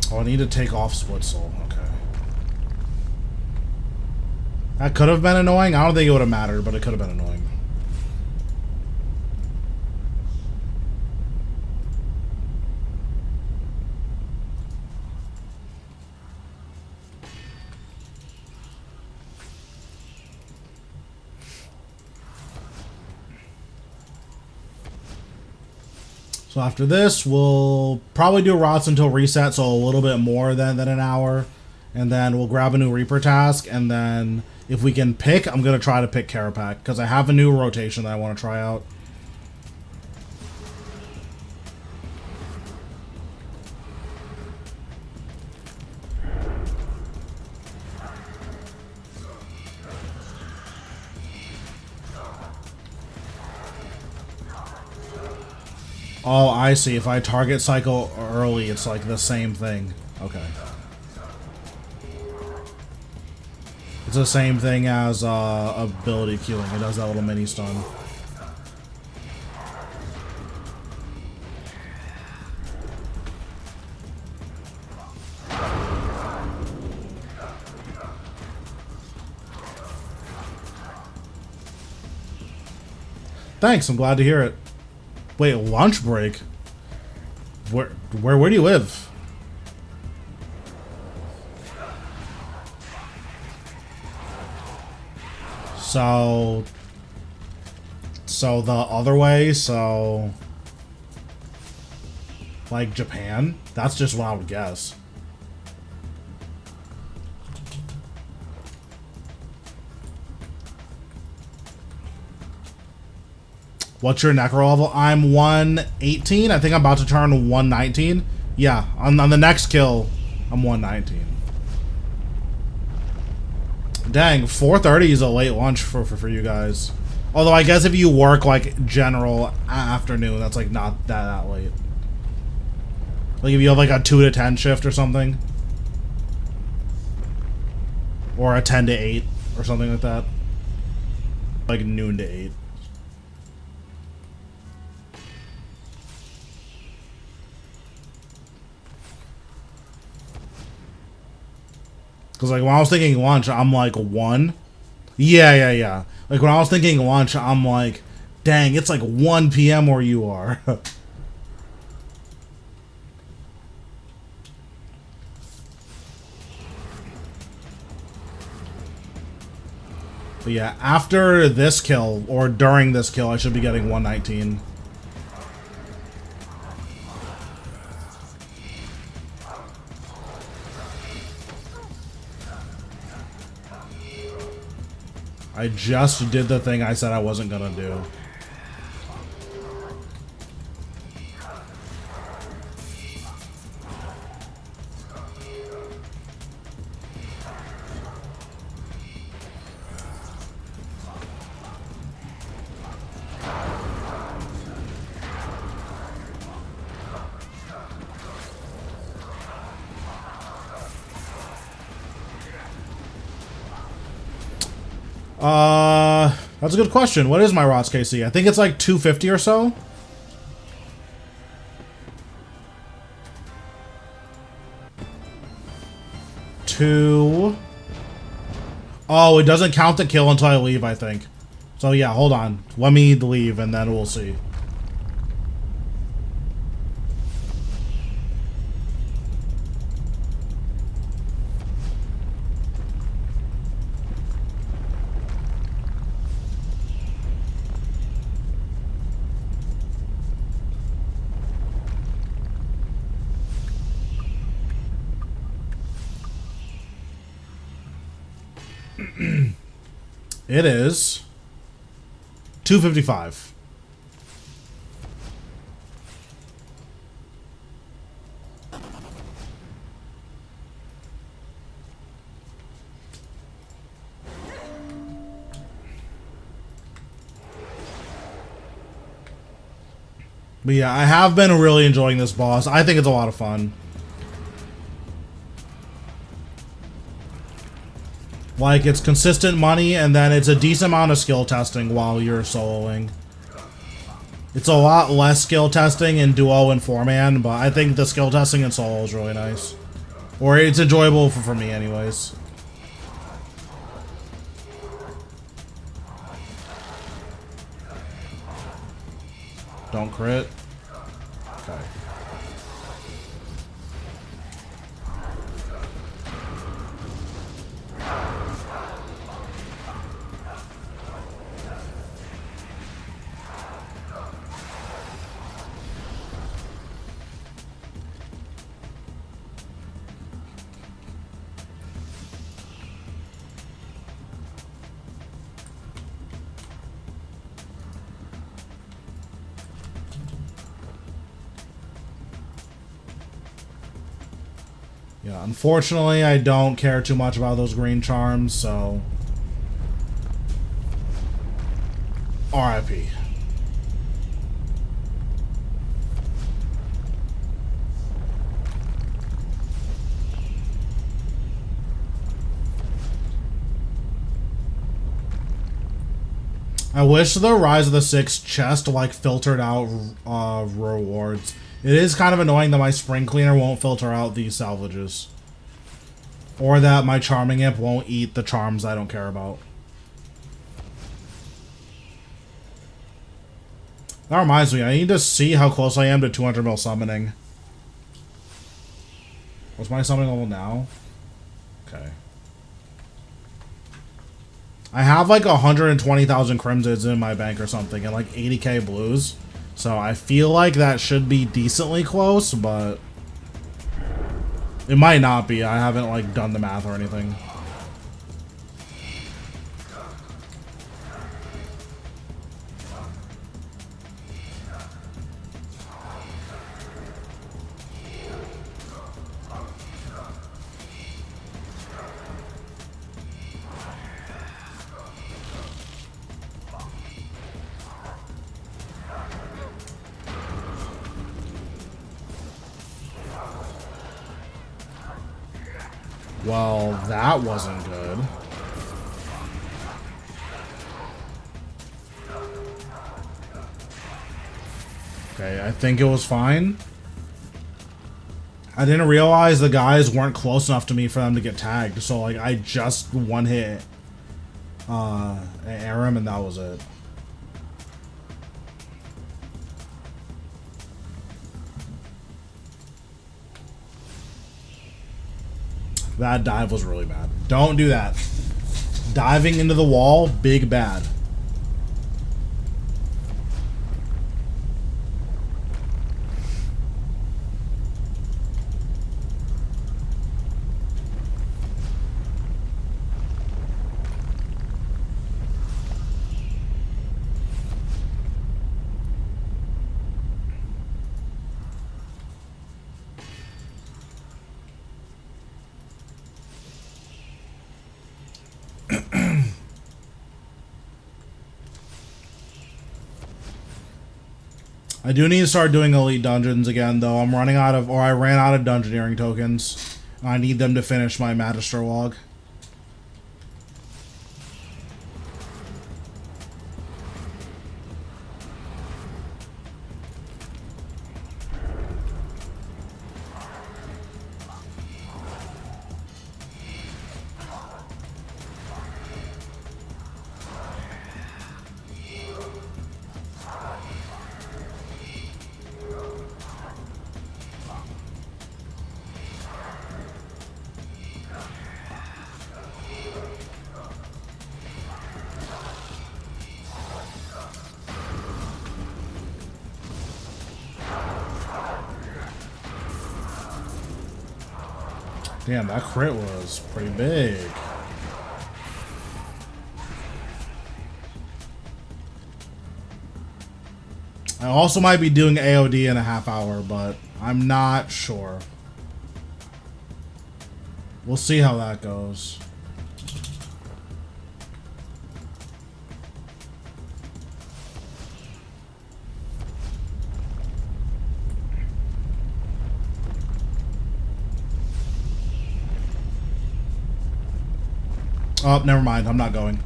Speaker 1: Oh, I need to take off Split Soul. Okay. That could have been annoying. I don't think it would have mattered, but it could have been annoying. So after this, we'll probably do rots until reset, so a little bit more than an hour. And then we'll grab a new Reaper task, and then if we can pick, I'm going to try to pick Carapac, because I have a new rotation that I want to try out. Oh, I see. If I target cycle early, it's like the same thing. Okay. It's the same thing as ability queuing. It does that little mini stun. Thanks, I'm glad to hear it. Wait, lunch break? Where do you live? So the other way, so like Japan? That's just what I would guess. What's your necro level? I'm 118. I think I'm about to turn 119. Yeah, on the next kill, I'm 119. Dang, 4:30 is a late lunch for you guys. Although I guess if you work like general afternoon, that's like not that late. Like if you have like a 2 to 10 shift or something. Or a 10 to 8 or something like that. Like noon to 8. Because, like, when I was thinking lunch, I'm like 1. Yeah. Like when I was thinking lunch, I'm like, dang, it's like 1 p.m. where you are. But yeah, after this kill, or during this kill, I should be getting 119. I just did the thing I said I wasn't gonna do. That's a good question. What is my ROTS KC? I think it's like 250 or so. Oh, it doesn't count the kill until I leave, I think. So yeah, hold on. Let me leave and then we'll see. It is 255. But yeah, I have been really enjoying this boss. I think it's a lot of fun. Like, it's consistent money, and then it's a decent amount of skill testing while you're soloing. It's a lot less skill testing in duo and 4-man, but I think the skill testing in solo is really nice. Or it's enjoyable for me anyways. Don't crit. Okay. Yeah, unfortunately, I don't care too much about those green charms, so... RIP. I wish the Rise of the Six chest, like, filtered out rewards. It is kind of annoying that my Spring Cleaner won't filter out these salvages. Or that my Charming Imp won't eat the charms I don't care about. That reminds me, I need to see how close I am to 200 mil summoning. What's my summoning level now? Okay. I have like 120,000 crimsons in my bank or something, and like 80k blues. So I feel like that should be decently close, but it might not be. I haven't like done the math or anything. Well, that wasn't good. Okay, I think it was fine. I didn't realize the guys weren't close enough to me for them to get tagged, so like I just one hit Aram, and that was it. That dive was really bad. Don't do that. Diving into the wall, big bad. I do need to start doing elite dungeons again, though. I'm running out of, or I ran out of dungeoneering tokens. I need them to finish my Magister log. Damn, that crit was pretty big. I also might be doing AOD in a half hour, but I'm not sure. We'll see how that goes. Oh, never mind. I'm not going.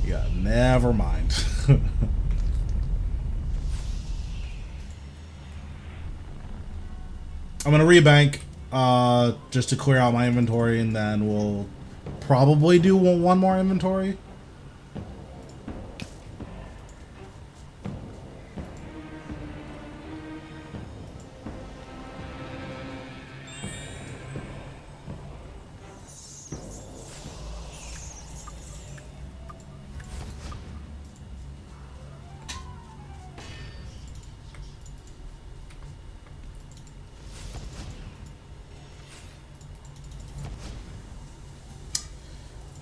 Speaker 1: Yeah, never mind. I'm gonna rebank just to clear out my inventory, and then we'll probably do one more inventory.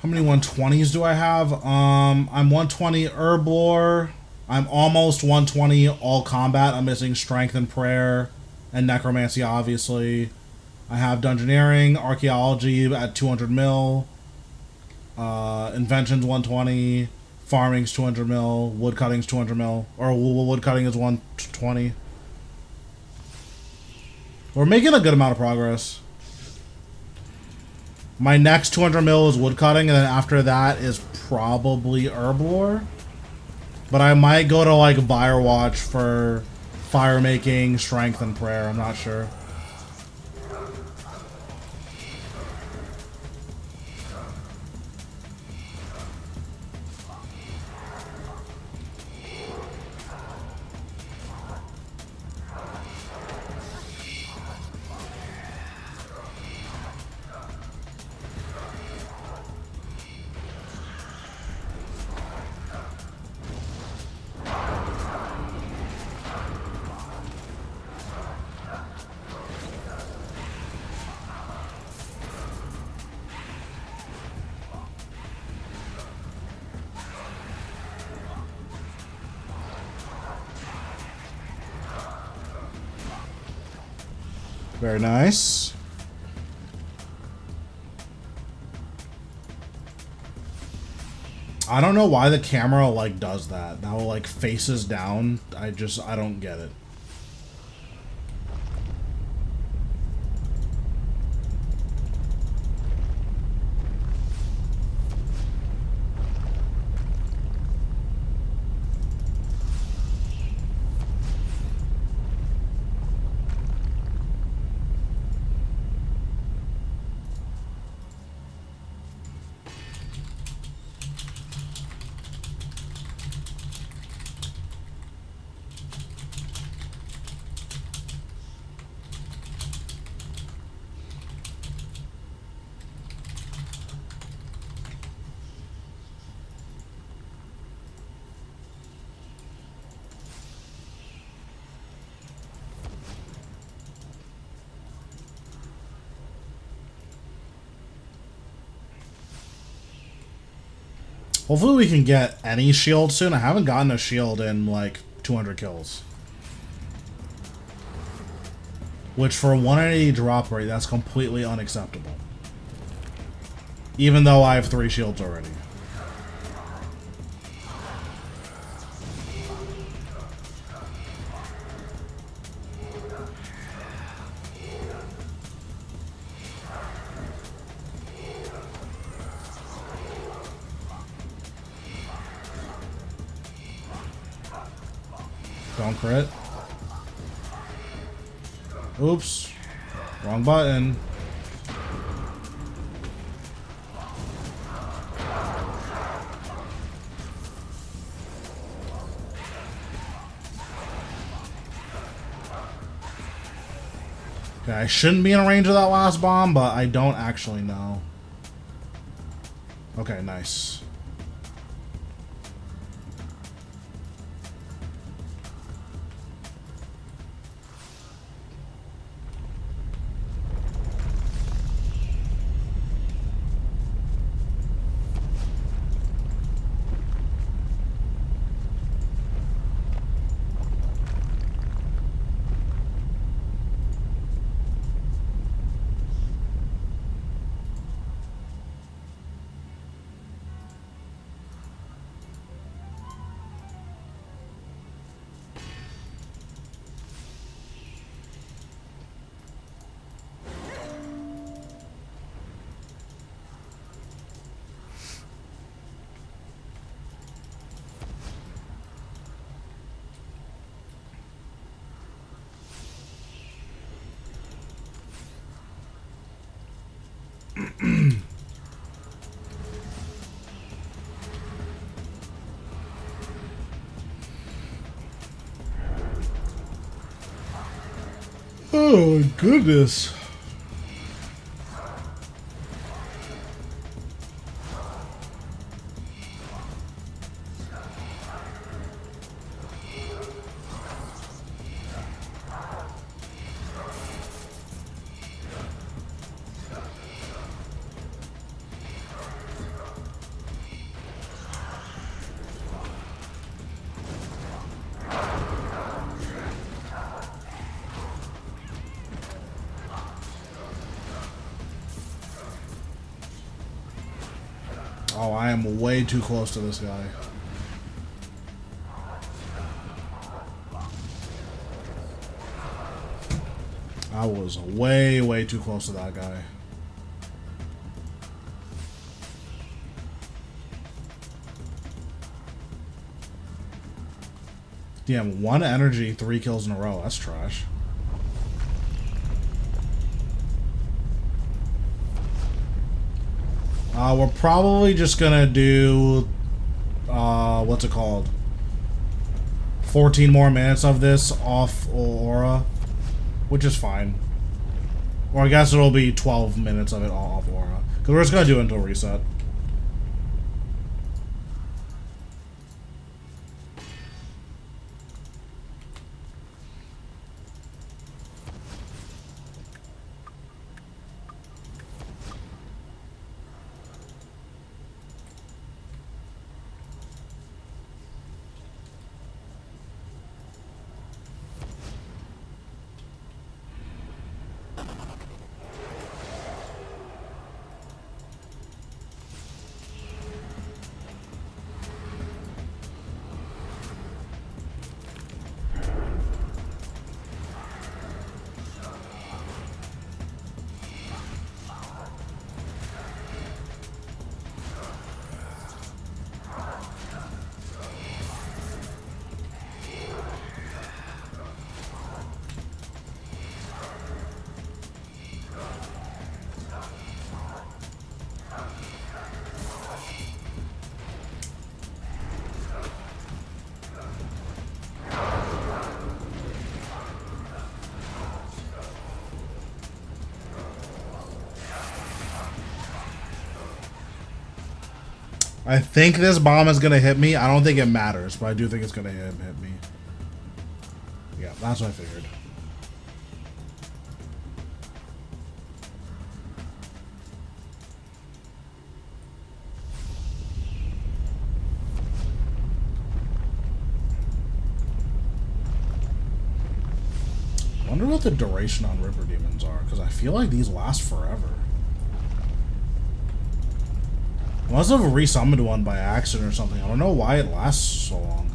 Speaker 1: How many 120s do I have? I'm 120 herb lore. I'm almost 120 all combat. I'm missing strength and prayer and necromancy, obviously. I have dungeoneering, archaeology at 200 mil. Inventions 120. Farming's 200 mil. Woodcutting's 200 mil. Or woodcutting is 120. We're making a good amount of progress. My next 200 mil is woodcutting, and then after that is probably herb lore. But I might go to like Firewatch for fire making, strength, and prayer. I'm not sure. Very nice. I don't know why the camera like does that. Now like faces down. I don't get it. Hopefully we can get any shield soon. I haven't gotten a shield in like 200 kills. Which for 180 drop rate, that's completely unacceptable. Even though I have 3 shields already. Don't crit. Oops. Wrong button. Okay, I shouldn't be in range of that last bomb, but I don't actually know. Okay, nice. Oh my goodness. Oh, I am way too close to this guy. I was way, way too close to that guy. Damn, 1 energy, 3 kills in a row. That's trash. We're probably just gonna do, what's it called? 14 more minutes of this off Aura, which is fine. Or I guess it'll be 12 minutes of it off Aura. Because we're just gonna do it until reset. I think this bomb is gonna hit me. I don't think it matters, but I do think it's gonna hit me. Yeah, that's what I figured. what the duration on River Demons are, because I feel like these last forever. I must have resummoned one by accident or something. I don't know why it lasts so long.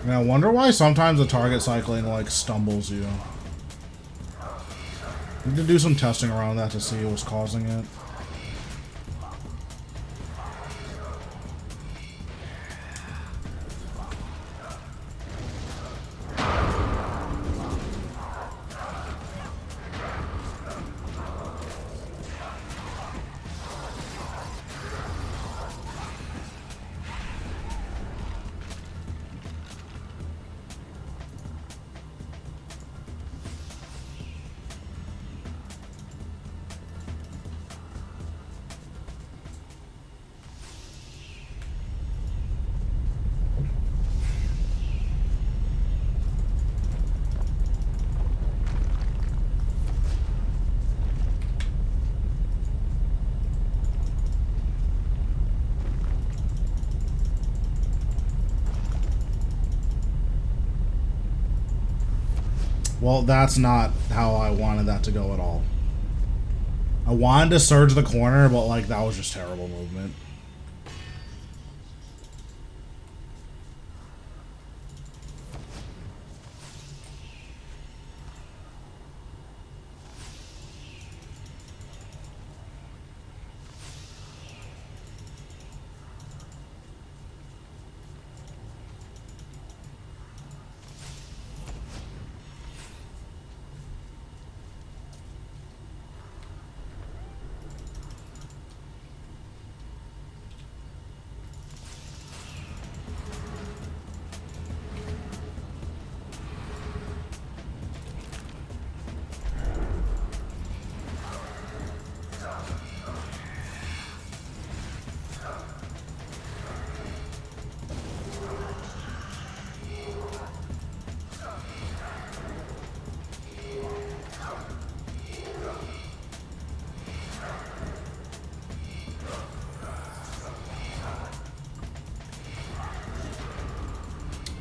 Speaker 1: I wonder why sometimes the target cycling, like, stumbles you. Need to do some testing around that to see what's causing it. Well, that's not how I wanted that to go at all. I wanted to surge the corner, but, like, that was just terrible movement.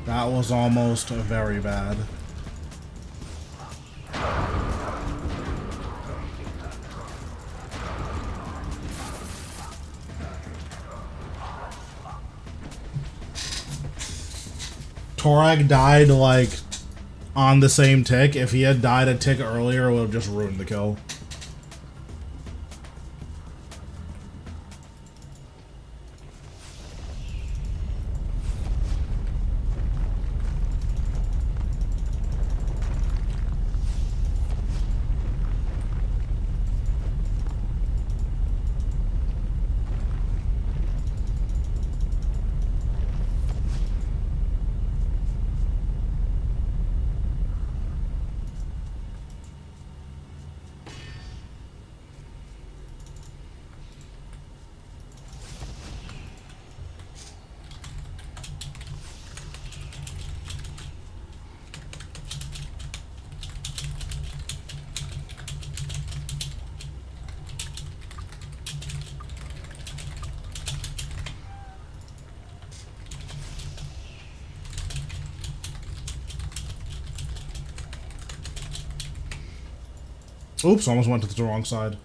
Speaker 1: That was almost very bad. Torag died, like, on the same tick. If he had died a tick earlier, it would have just ruined the kill. Oops, almost went to the wrong side.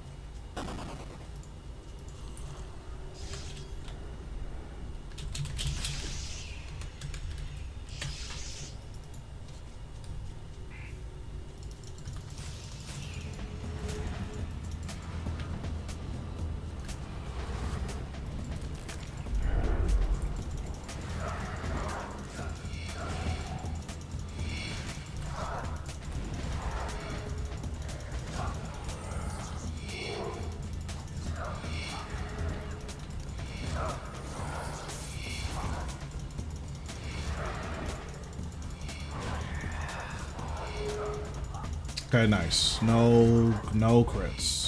Speaker 1: Okay, nice. No crits.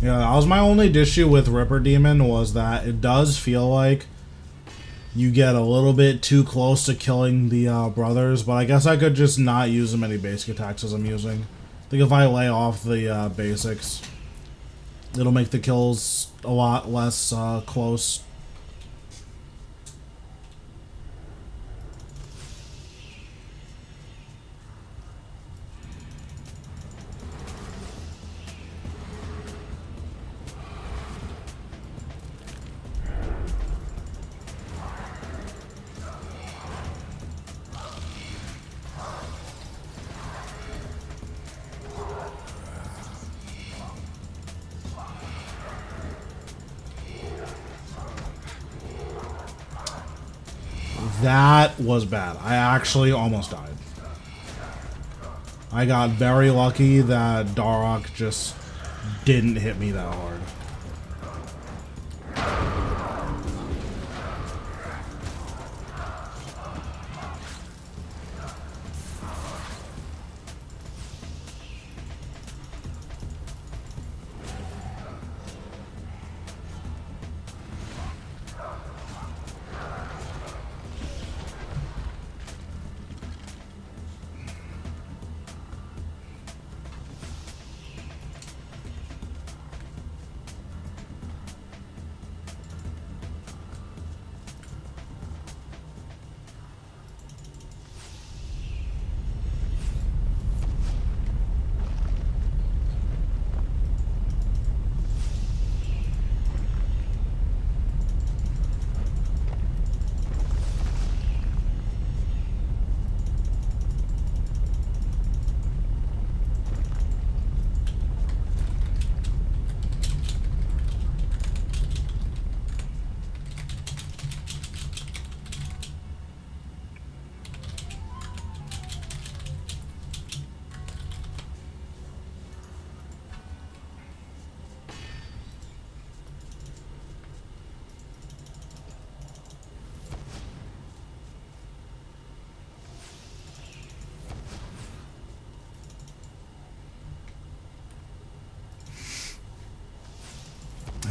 Speaker 1: Yeah, that was my only issue with Ripper Demon, was that it does feel like you get a little bit too close to killing the brothers, but I guess I could just not use as many basic attacks as I'm using. I think if I lay off the basics, it'll make the kills a lot less close. That was bad. I actually almost died. I got very lucky that Darok just didn't hit me that hard.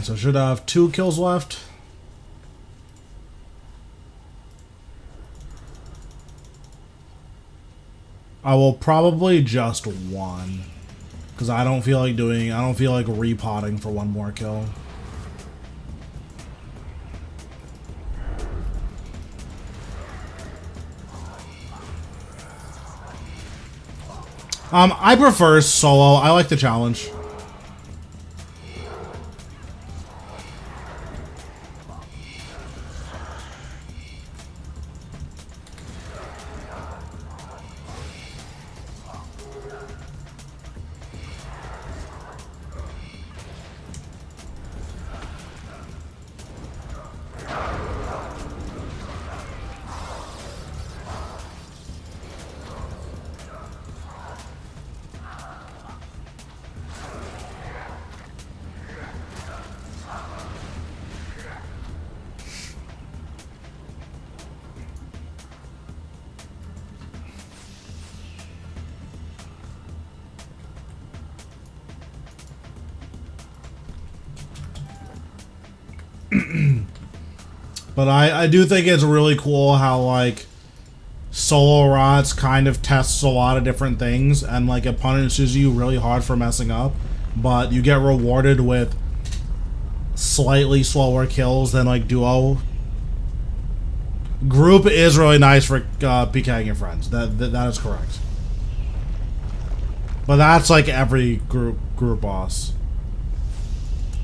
Speaker 1: So should have 2 kills left. I will probably just 1. Because I don't feel like repotting for 1 more kill. I prefer solo. I like the challenge. But I do think it's really cool how, like, Solo Rots kind of tests a lot of different things, and, like, it punishes you really hard for messing up, but you get rewarded with slightly slower kills than, like, Duo. Group is really nice for PKing your friends. That is correct. But that's, like, every group boss.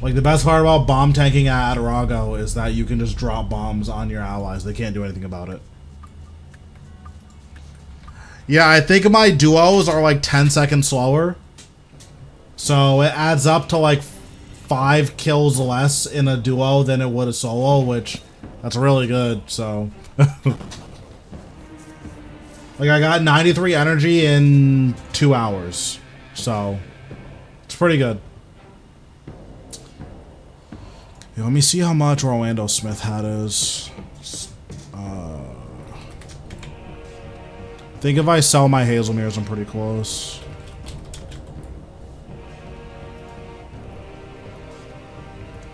Speaker 1: Like, the best part about bomb tanking at Arago is that you can just drop bombs on your allies. They can't do anything about it. Yeah, I think my duos are like 10 seconds slower. So it adds up to like 5 kills less in a duo than it would a solo, which that's really good, so. Like, I got 93 energy in 2 hours. So, it's pretty good. Yeah, let me see how much Orlando Smith had is. I think if I sell my Hazelmeres, I'm pretty close.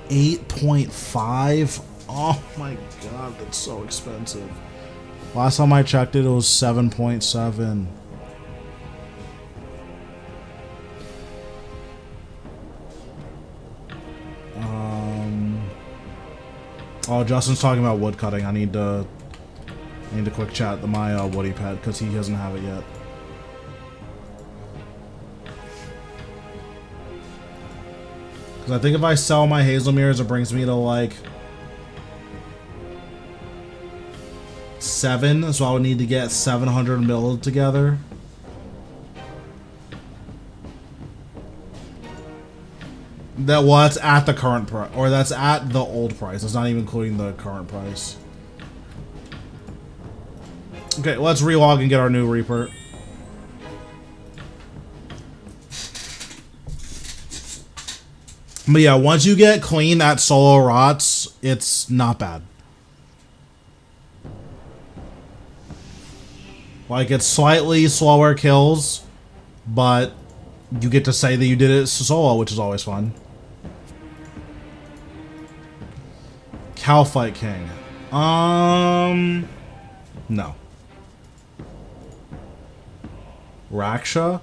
Speaker 1: $8.5? Oh my god, that's so expensive. Last time I checked it, it was 7.7. Oh, Justin's talking about wood cutting. I need to quick chat my woody pet because he doesn't have it yet. Because I think if I sell my Hazelmeres, it brings me to like 7, so I would need to get 700 mil together. That's at the current price, or that's at the old price. It's not even including the current price. Okay, let's relog and get our new Reaper. But yeah, once you get clean at solo rots, it's not bad. Like, it's slightly slower kills, but you get to say that you did it solo, which is always fun. Cowfight King. No. Raksha?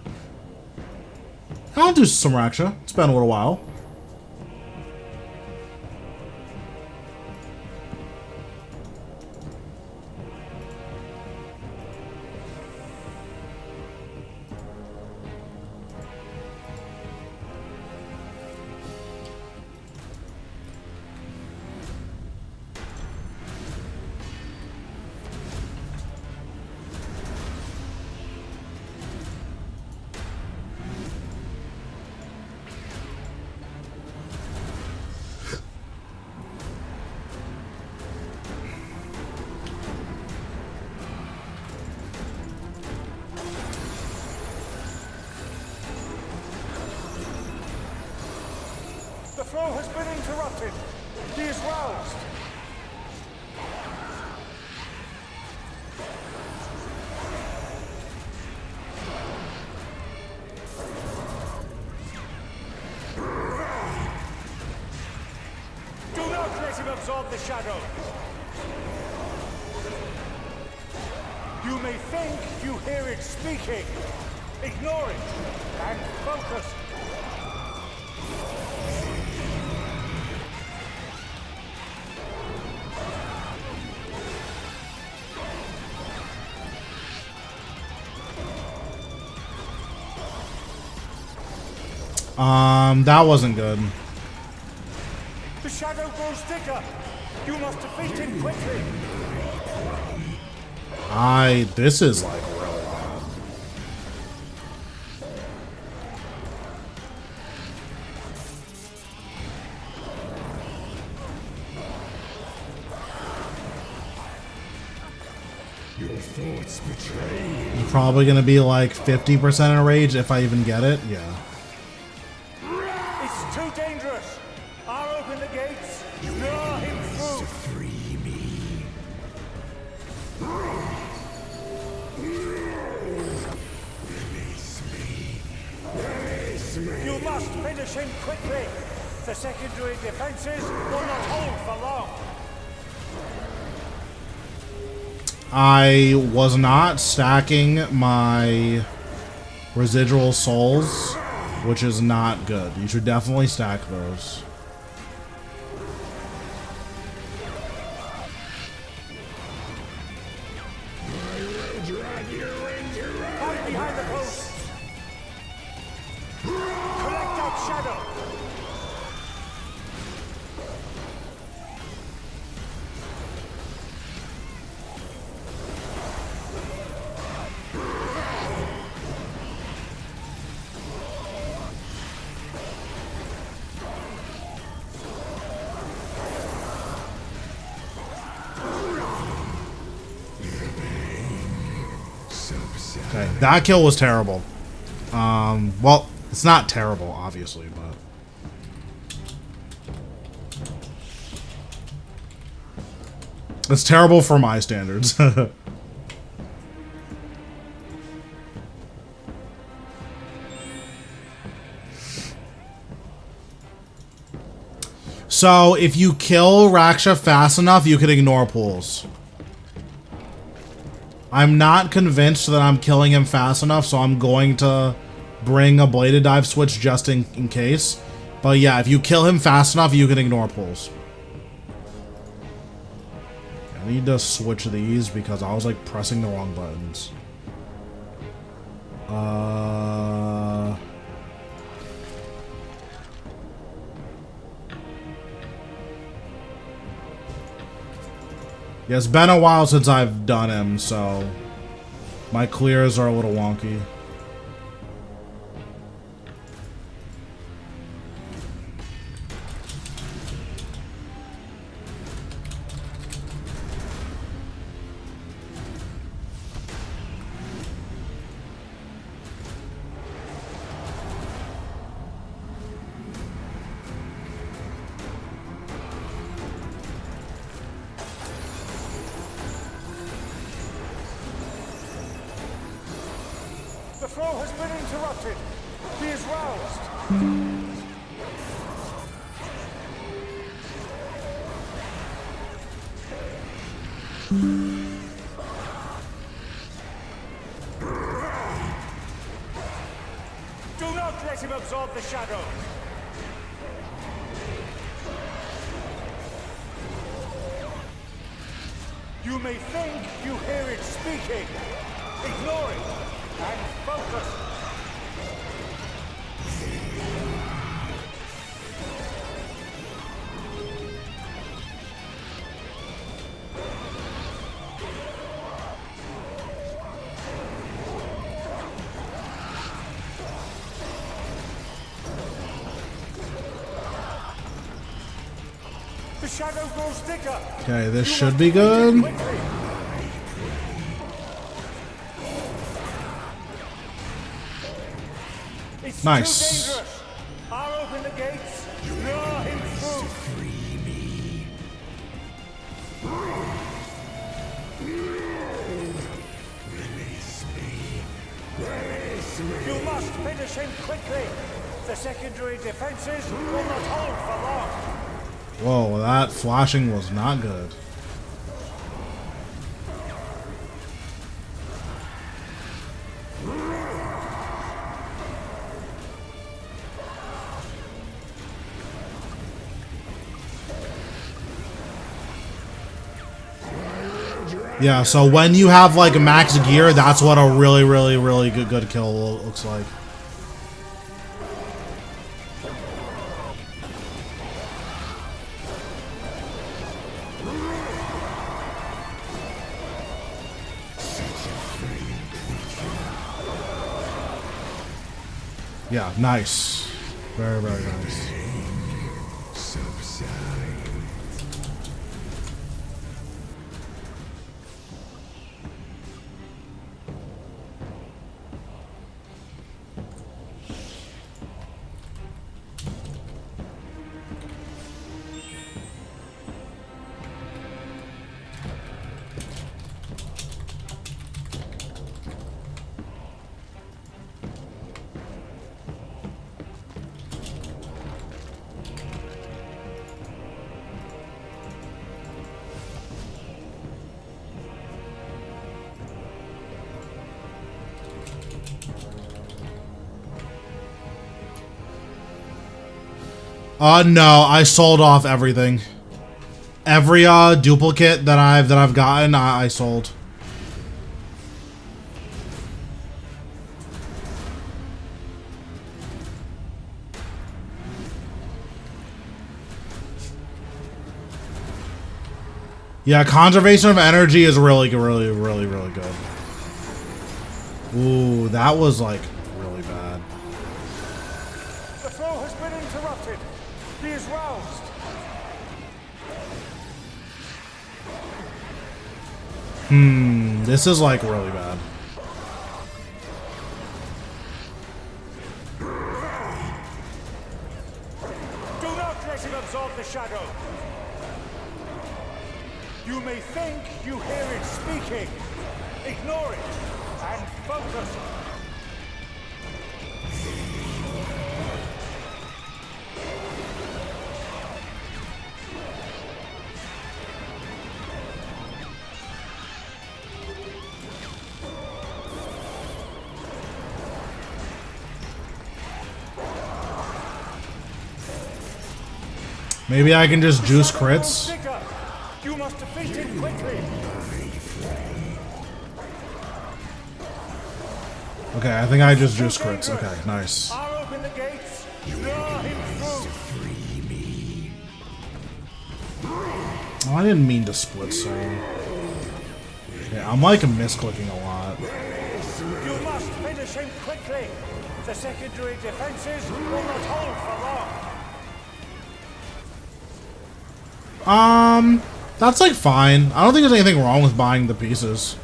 Speaker 1: I'll do some Raksha. It's been a little while.
Speaker 3: The flow has been interrupted. He is roused. Do not let him absorb the shadow. You may think you hear it speaking. Ignore it and focus.
Speaker 1: That wasn't good.
Speaker 3: The shadow grows thicker. You must defeat him quickly.
Speaker 1: This is like really bad.
Speaker 3: Your thoughts betray.
Speaker 1: You're probably gonna be like 50% in rage if I even get it. Yeah.
Speaker 3: It's too dangerous. I'll open the gates. Lure him through. Free me. Release me. Release me. You must finish him quickly. The secondary defenses will not hold for long.
Speaker 1: I was not stacking my residual souls, which is not good. You should definitely stack those.
Speaker 3: Hide behind the posts. Collect that shadow.
Speaker 1: That kill was terrible. Well, it's not terrible, obviously, but... It's terrible for my standards. So, if you kill Raksha fast enough, you can ignore pools. I'm not convinced that I'm killing him fast enough, so I'm going to bring a bladed dive switch just in case. But yeah, if you kill him fast enough, you can ignore pulls. I need to switch these because I was like pressing the wrong buttons. Yeah, it's been a while since I've done him, so my clears are a little wonky.
Speaker 3: The flow has been interrupted. He is roused. Do not let him absorb the shadow. You may think you hear it speaking. Ignore it and focus. The shadow grows thicker.
Speaker 1: Okay, this should be good.
Speaker 3: It's
Speaker 1: Nice.
Speaker 3: too dangerous. I'll open the gates. Lure him through.
Speaker 2: Free me. Release me. Release me.
Speaker 3: You must finish him quickly. The secondary defenses will not hold for long.
Speaker 1: Whoa, that flashing was not good. Yeah, so when you have like max gear, that's what a really good kill looks like. Yeah, nice. Very nice. No, I sold off everything. Every duplicate that I've gotten, I sold. Yeah, conservation of energy is really good. Ooh, that was like really bad.
Speaker 3: The flow has been interrupted. He is roused.
Speaker 1: This is like really bad.
Speaker 3: him absorb the shadow. You may think you hear it speaking. Ignore it and focus.
Speaker 1: Maybe I can just juice crits.
Speaker 3: You must defeat him quickly.
Speaker 1: Okay, I think I just juice crits. Okay, nice.
Speaker 3: I'll open the gates. Draw him through.
Speaker 1: Oh, I didn't mean to split so. Yeah, I'm like misclicking a lot.
Speaker 3: You must finish him quickly. The secondary defenses will not hold for long.
Speaker 1: That's like fine. I don't think there's anything wrong with buying the pieces.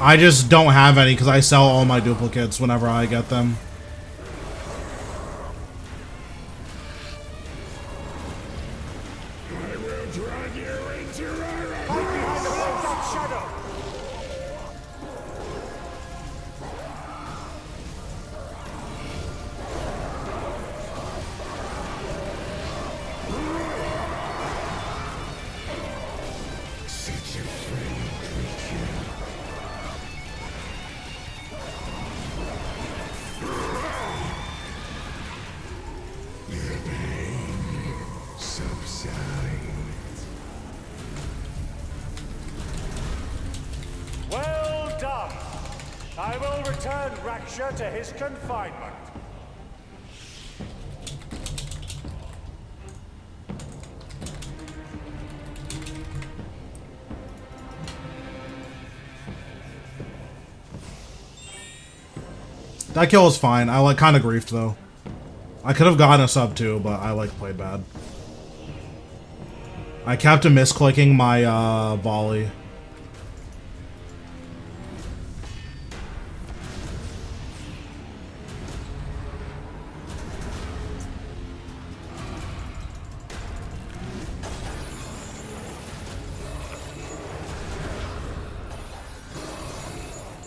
Speaker 1: I just don't have any because I sell all my duplicates whenever I get them.
Speaker 2: I will drag you into
Speaker 3: Hide behind the black shadow.
Speaker 2: such a frail creature. The pain subsides.
Speaker 3: Well done. I will return Raksha to his confinement.
Speaker 1: That kill was fine. I like kind of griefed though. I could have gotten a sub too, but I like played bad. I kept misclicking my volley.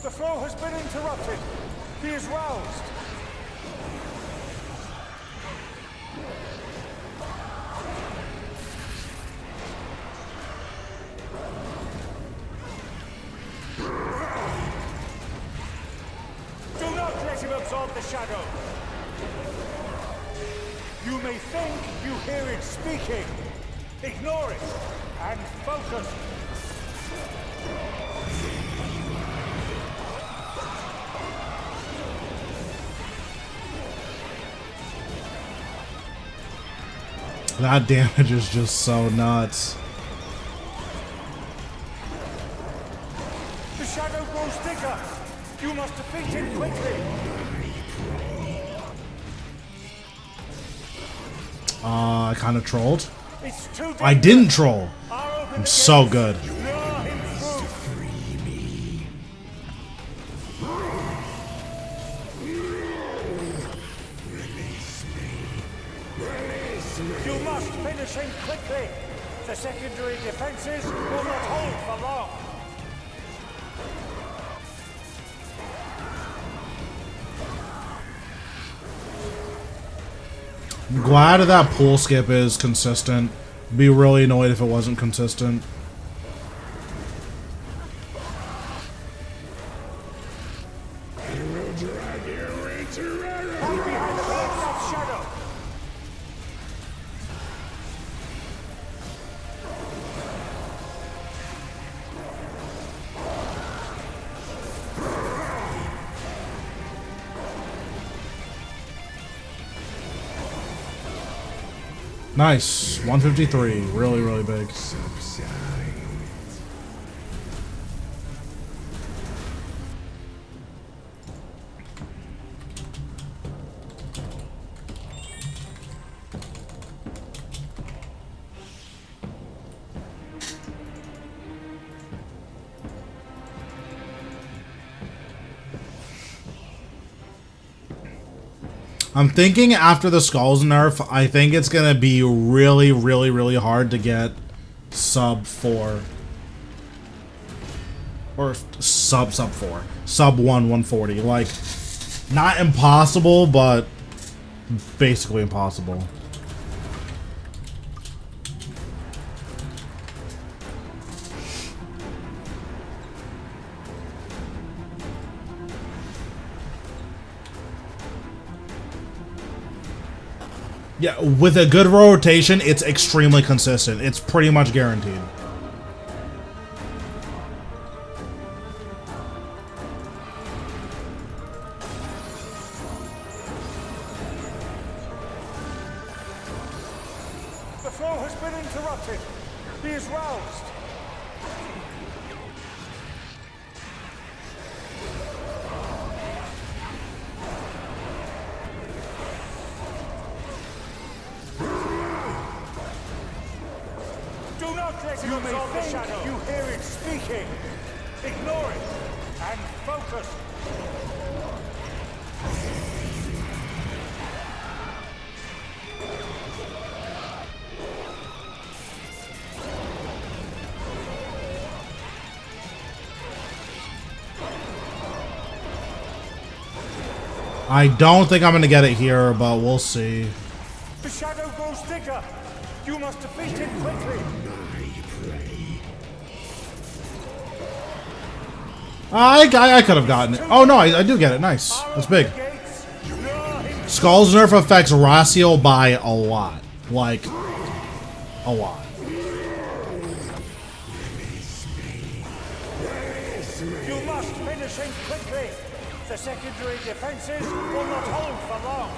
Speaker 3: The flow has been interrupted. He is roused. Do not let him absorb the shadow. You may think you hear it speaking. Ignore it and focus.
Speaker 1: That damage is just so nuts.
Speaker 3: The shadow grows thicker. You must defeat him quickly.
Speaker 1: I kind of trolled.
Speaker 3: It's too dangerous.
Speaker 1: I didn't troll.
Speaker 3: I'll open
Speaker 1: I'm
Speaker 3: the
Speaker 1: so
Speaker 3: gates.
Speaker 1: good.
Speaker 3: Draw him through.
Speaker 2: Free me. Release me. Release me.
Speaker 3: You must finish him quickly. The secondary defenses will not hold for long.
Speaker 1: I'm glad that pool skip is consistent. Be really annoyed if it wasn't consistent.
Speaker 2: I will drag you into
Speaker 3: Hide behind the black shadow.
Speaker 1: Nice. 153. Really, really big.
Speaker 2: subside.
Speaker 1: I'm thinking after the Skulls nerf, I think it's gonna be really, really, really hard to get sub 4. Or sub 4. Sub 140. Like, not impossible, but basically impossible. Yeah, with a good rotation, it's extremely consistent. It's pretty much guaranteed.
Speaker 3: The flow has been interrupted. He is roused. Do not let him absorb the shadow. You hear it speaking. Ignore it and focus.
Speaker 1: I don't think I'm gonna get it here, but we'll see.
Speaker 3: The shadow grows thicker. You must defeat it quickly.
Speaker 1: I could have gotten it. Oh no, I do get it. Nice. That's big. Skull's nerf affects Rasial by a lot. Like, a lot.
Speaker 3: You must finish him quickly. The secondary defenses will not hold for long.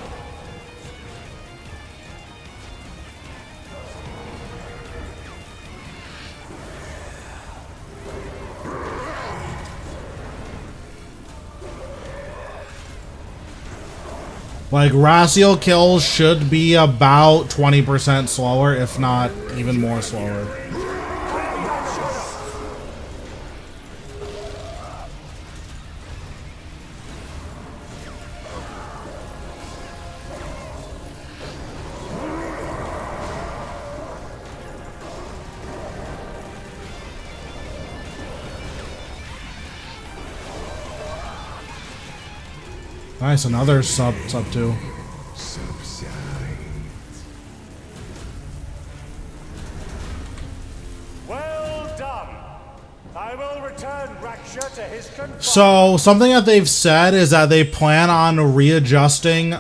Speaker 1: Like, Rasial kills should be about 20% slower, if not even more slower. Nice, another sub 2.
Speaker 3: Well done. I will return Raksha to his control.
Speaker 1: So, something that they've said is that they plan on readjusting,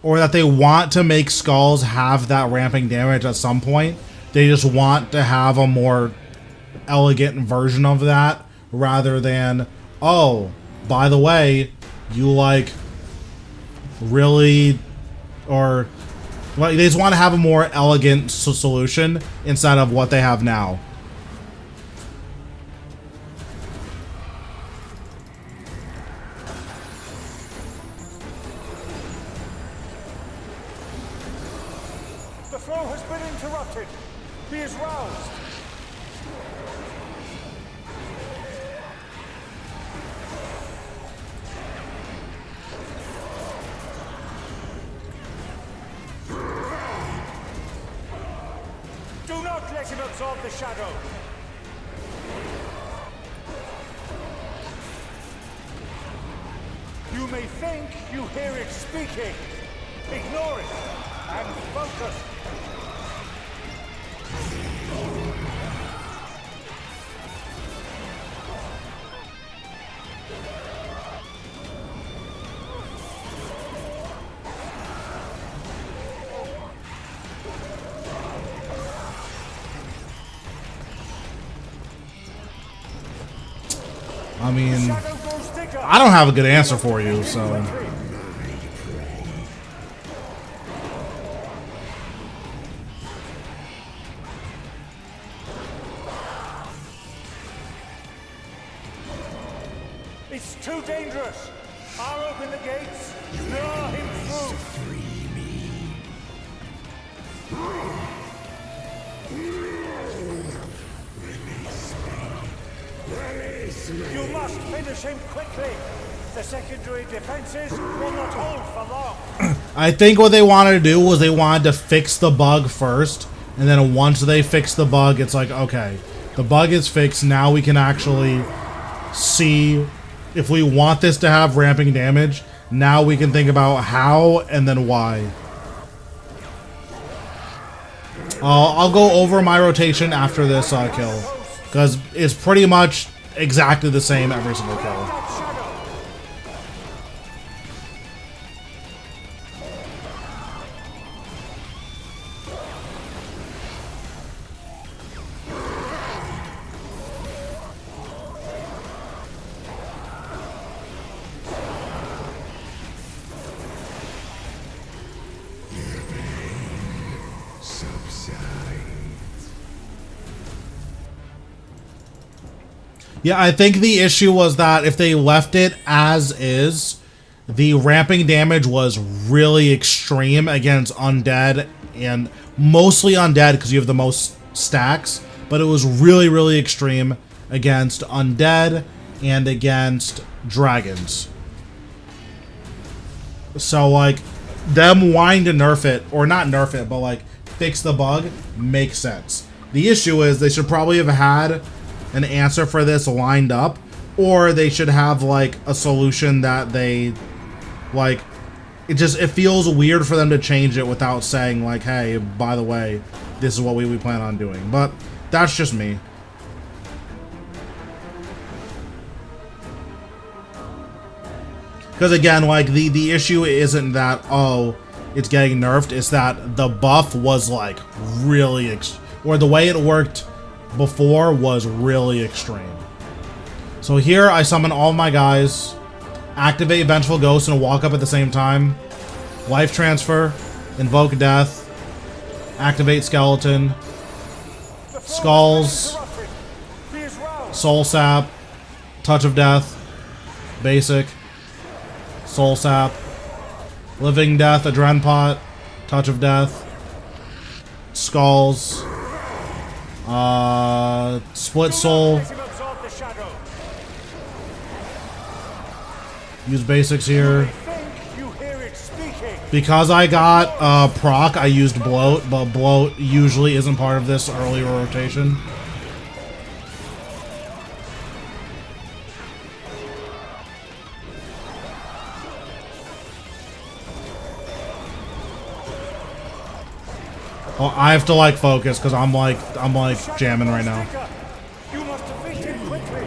Speaker 1: or that they want to make Skulls have that ramping damage at some point. They just want to have a more elegant version of that, rather than, oh, by the way, you like really, or like they just want to have a more elegant solution instead of what they have now.
Speaker 3: The flow has been interrupted. He is roused. Do not let him absorb the shadow. You may think you hear it speaking. Ignore it and focus.
Speaker 1: I mean, I don't have a good answer for you, so.
Speaker 3: It's too dangerous. I'll open the gates. Lure him through. You must finish him quickly. The secondary defenses will not hold for long.
Speaker 1: I think what they wanted to do was they wanted to fix the bug first, and then once they fix the bug, it's like, okay, the bug is fixed, now we can actually see if we want this to have ramping damage. Now we can think about how and then why. I'll go over my rotation after this kill, because it's pretty much exactly the same every single kill. Yeah, I think the issue was that if they left it as is, the ramping damage was really extreme against undead, and mostly undead because you have the most stacks, but it was really, really extreme against undead and against dragons. So, like, them wanting to nerf it, or not nerf it, but, like, fix the bug, makes sense. The issue is they should probably have had an answer for this lined up, or they should have like a solution that they like. It feels weird for them to change it without saying like, hey, by the way, this is what we plan on doing. But that's just me. Because again, like the issue isn't that, oh, it's getting nerfed, it's that the buff was like really or the way it worked before was really extreme. So here I summon all my guys, activate Vengeful Ghost and walk up at the same time, life transfer, invoke death, activate skeleton, skulls, soul sap, touch of death, basic, soul sap, living death, adren pot, touch of death, skulls, split soul. Use basics here. Because I got proc, I used bloat, but bloat usually isn't part of this earlier rotation. Oh, I have to like focus because I'm like jamming right now.
Speaker 3: You must defeat him quickly.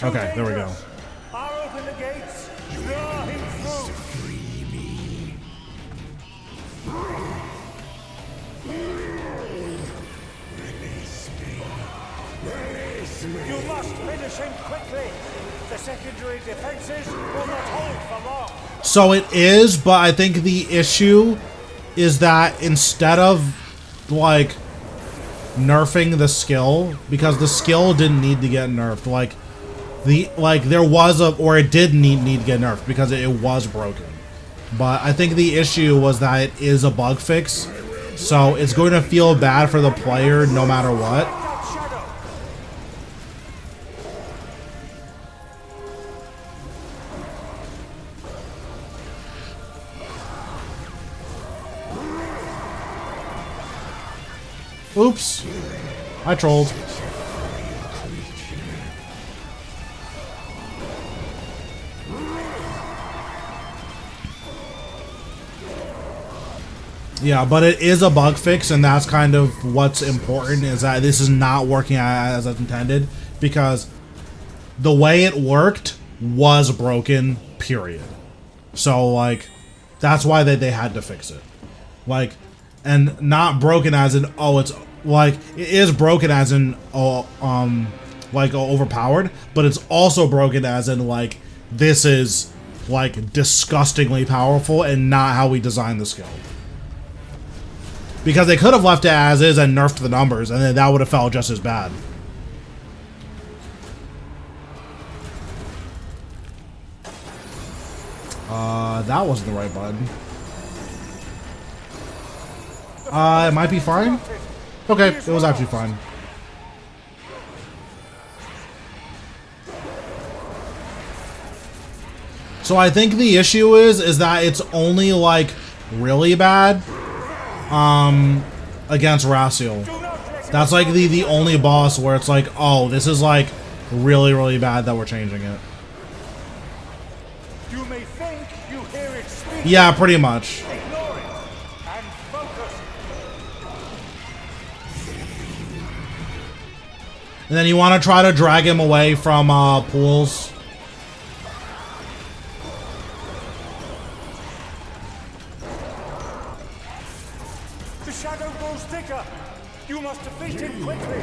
Speaker 1: Okay, there we go.
Speaker 3: I'll open the gates. Draw him through.
Speaker 2: Free me. Release me. Release me.
Speaker 3: You must finish him quickly. The secondary defenses will not hold for long.
Speaker 1: So it is, but I think the issue is that instead of like nerfing the skill, because the skill didn't need to get nerfed, there was or it did need to get nerfed because it was broken. But I think the issue was that it is a bug fix, so it's going to feel bad for the player no matter what. Oops. I trolled. Yeah, but it is a bug fix, and that's kind of what's important, is that this is not working as intended, because the way it worked was broken, period. So, like, that's why they had to fix it. Like, and not broken as in, oh, it's, like, it is broken as in, like, overpowered, but it's also broken as in, like, this is, like, disgustingly powerful and not how we designed the skill. Because they could have left it as is and nerfed the numbers, and then that would have felt just as bad. That wasn't the right button. It might be fine. Okay, it was actually fine. So I think the issue is that it's only like really bad against Rasial. That's like the only boss where it's like, oh, this is like really, really bad that we're changing it.
Speaker 3: You may think you hear it speak.
Speaker 1: Yeah, pretty much.
Speaker 3: Ignore it and focus.
Speaker 1: And then you want to try to drag him away from pools.
Speaker 3: The shadow grows thicker. You must defeat him quickly.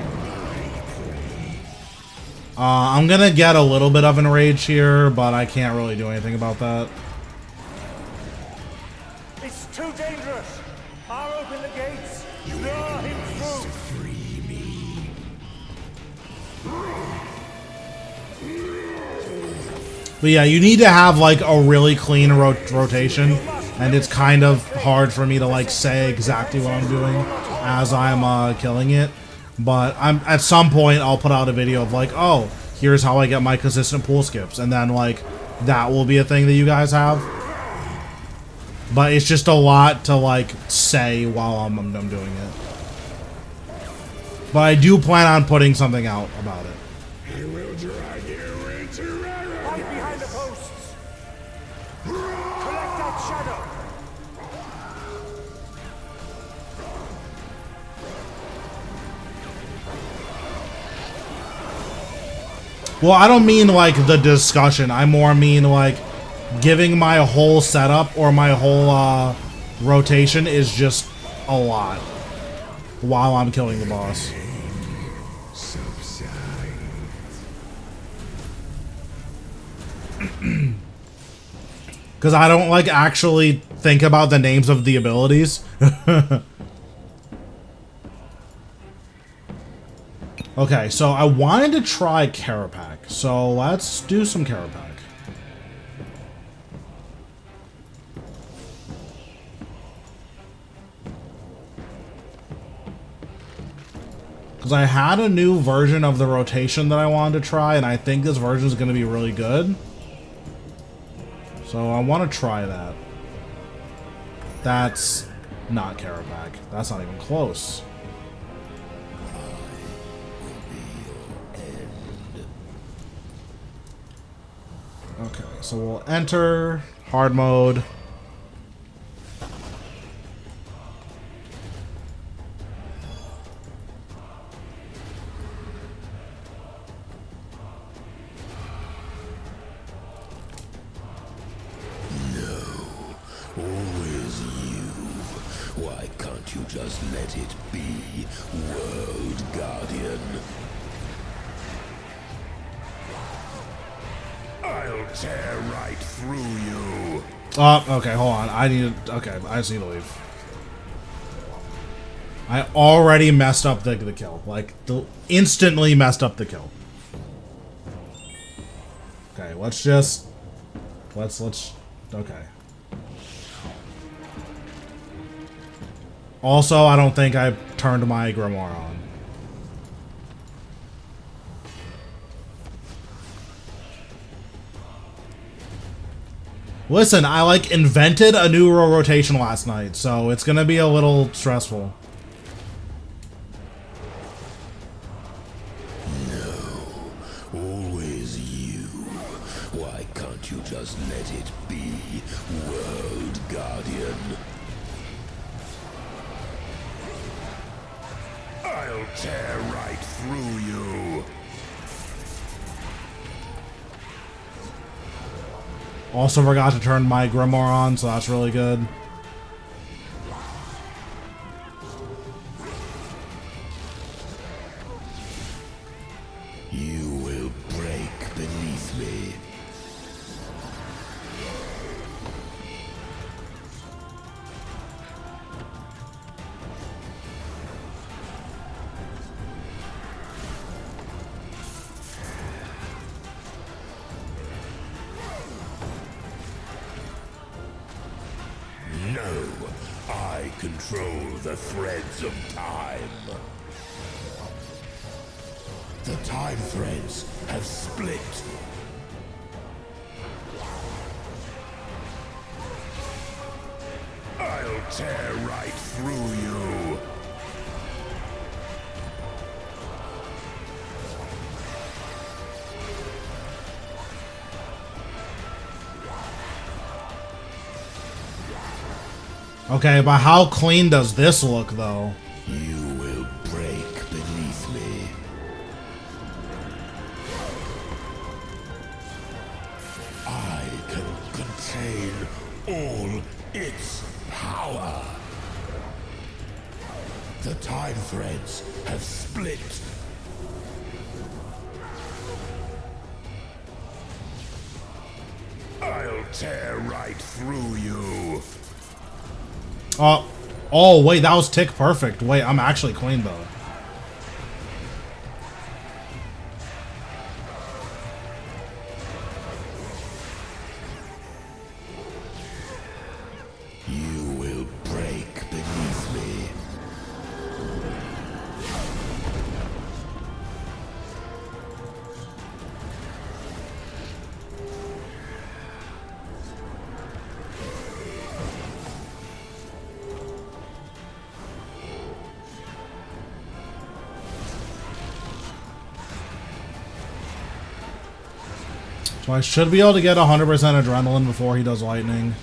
Speaker 1: I'm gonna get a little bit of enrage here, but I can't really do anything about that.
Speaker 3: It's too dangerous. I'll open the gates. Lure him through.
Speaker 2: Free me.
Speaker 1: But yeah, you need to have like a really clean rotation, and it's kind of hard for me to like say exactly what I'm doing as I'm killing it. But I'm at some point I'll put out a video of like, oh, here's how I get my consistent pool skips, and then like that will be a thing that you guys have. But it's just a lot to like say while I'm doing it. But I do plan on putting something out about it.
Speaker 2: I will drag you into error.
Speaker 3: Hide behind the posts. Collect that shadow.
Speaker 1: Well, I don't mean like the discussion. I more mean like giving my whole setup or my whole rotation is just a lot while I'm killing the boss.
Speaker 2: Subside.
Speaker 1: Because I don't like actually think about the names of the abilities. Okay, so I wanted to try Carapac, so let's do some Carapac. Because I had a new version of the rotation that I wanted to try, and I think this version is going to be really good. So I want to try that. That's not Carapac. That's not even close. Okay, so we'll enter hard mode.
Speaker 2: Always you. Why can't you just let it be, World Guardian? I'll tear right through you.
Speaker 1: Oh, okay, hold on. I need to... Okay, I just need to leave. I already messed up the kill. Like, instantly messed up the kill. Okay, let's just... Let's... Okay. Also, I don't think I turned my grimoire on. Listen, I like invented a new rotation last night, so it's gonna be a little stressful.
Speaker 2: Always you. Why can't you just let it be, World Guardian? I'll tear right through you.
Speaker 1: Also forgot to turn my grimoire on, so that's really good.
Speaker 2: You will break beneath me. No, I control the threads of time. The time threads have split. tear right through you.
Speaker 1: Okay, but how clean does this look, though?
Speaker 2: You will break beneath me. I can contain all its power. The time threads have split. I'll tear right through you.
Speaker 1: Oh, wait, that was tick perfect. Wait, I'm actually clean, though.
Speaker 2: You will break beneath me.
Speaker 1: So I should be able to get 100% adrenaline before he does lightning.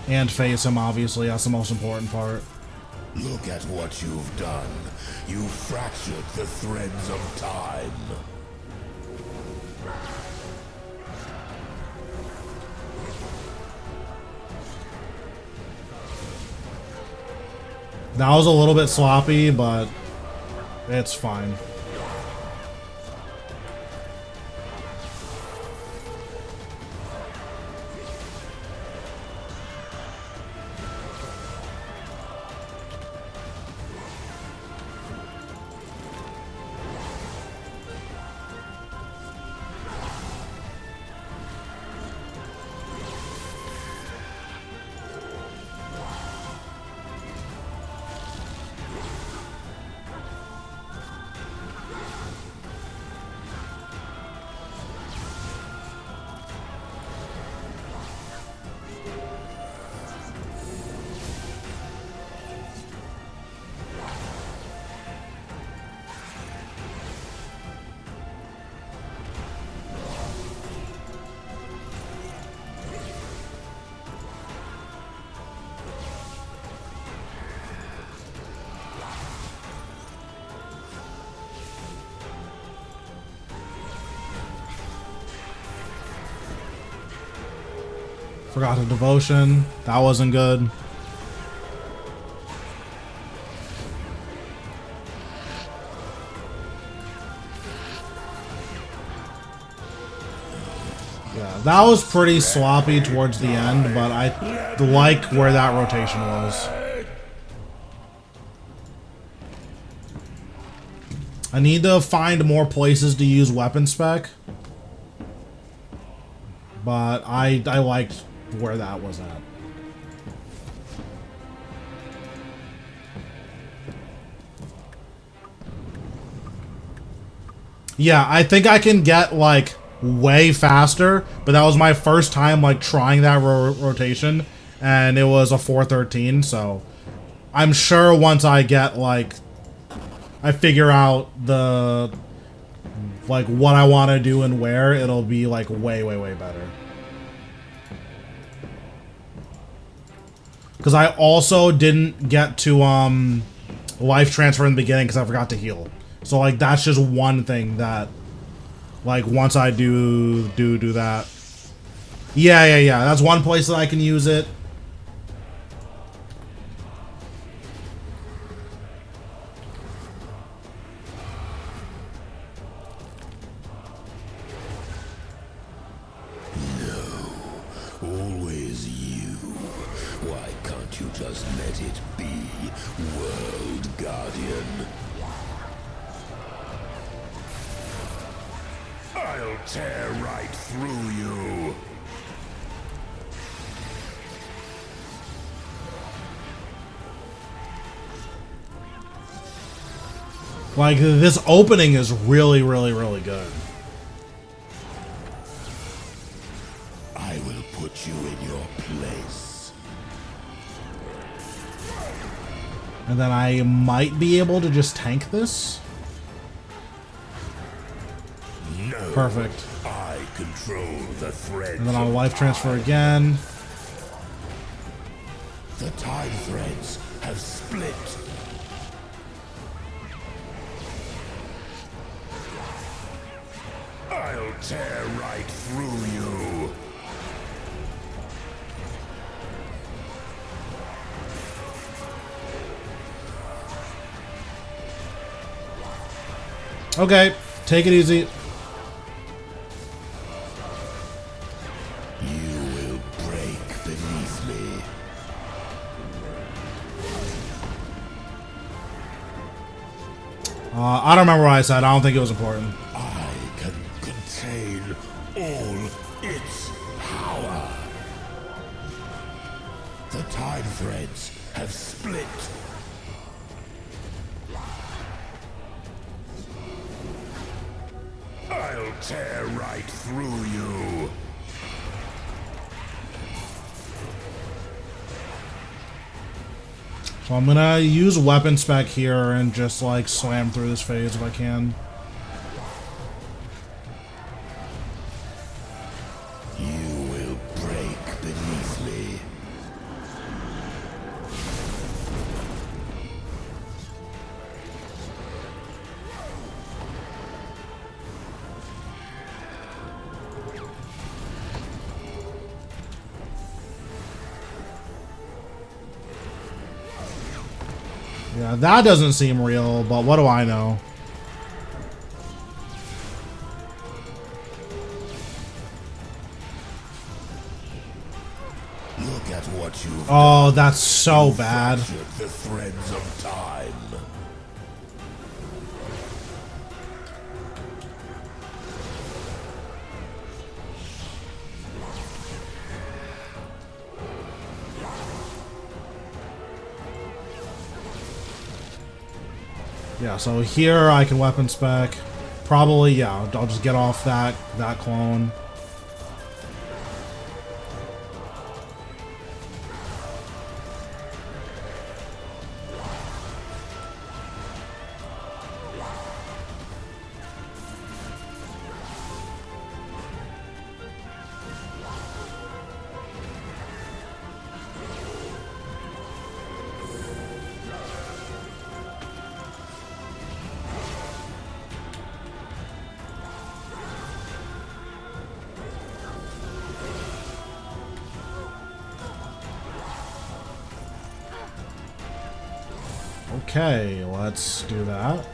Speaker 1: And face him, obviously. That's the most important part.
Speaker 2: Look at what you've done. You fractured the threads of time.
Speaker 1: That was a little bit sloppy, but it's fine. Forgot a devotion. That wasn't good. Yeah, that was pretty sloppy towards the end, but I like where that rotation was. I need to find more places to use weapon spec, but I liked where that was at. Yeah, I think I can get like way faster, but that was my first time like trying that rotation, and it was a 413, so I'm sure once I get like I figure out the like what I want to do and where, it'll be like way better. Because I also didn't get to life transfer in the beginning because I forgot to heal. So like that's just one thing that like once I do that. Yeah. That's one place that I can use it.
Speaker 2: Always you. Why can't you just let it be, World Guardian? I'll tear right through you.
Speaker 1: Like this opening is really good.
Speaker 2: I will put you in your place.
Speaker 1: And then I might be able to just tank this.
Speaker 2: No,
Speaker 1: Perfect.
Speaker 2: I control the threads.
Speaker 1: And then I'll
Speaker 2: of
Speaker 1: life transfer
Speaker 2: time.
Speaker 1: again.
Speaker 2: The time threads have split. I'll tear right through you.
Speaker 1: Okay, take it easy.
Speaker 2: You will break beneath me.
Speaker 1: I don't remember what I said. I don't think it was important.
Speaker 2: I can contain all its power. The time threads have split. I'll tear right through you.
Speaker 1: So I'm gonna use weapon spec here and just like slam through this phase if I can.
Speaker 2: You will break beneath me.
Speaker 1: Yeah, that doesn't seem real, but what do I know?
Speaker 2: Look at what you've
Speaker 1: Oh, that's so bad.
Speaker 2: fractured the threads of time.
Speaker 1: Yeah, so here I can weapon spec. Probably, yeah, I'll just get off that clone. Okay, let's do that.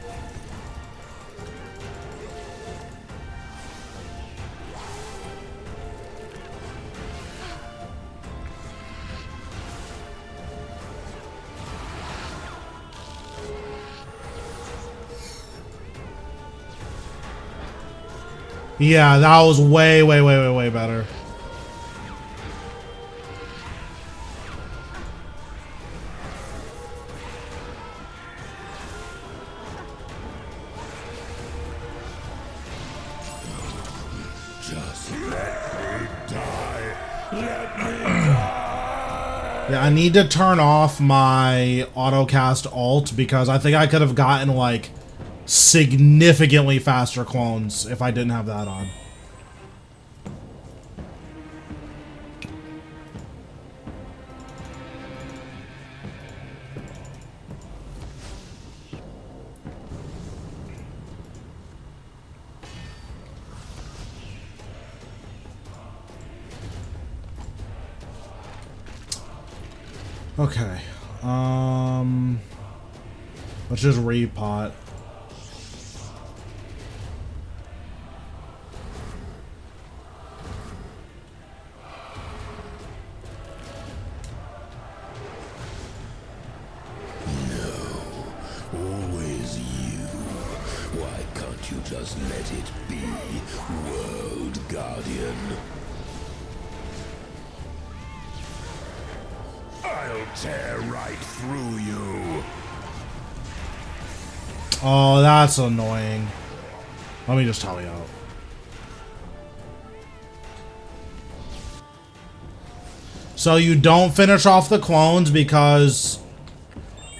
Speaker 1: Yeah, that was way better.
Speaker 2: Just let me die. Let me die.
Speaker 1: Yeah, I need to turn off my autocast alt because I think I could have gotten like significantly faster clones if I didn't have that on. Okay. Let's just repot.
Speaker 2: Always you. Why can't you just let it be, World Guardian? I'll tear right through you.
Speaker 1: Oh, that's annoying. Let me just tell you out. So you don't finish off the clones because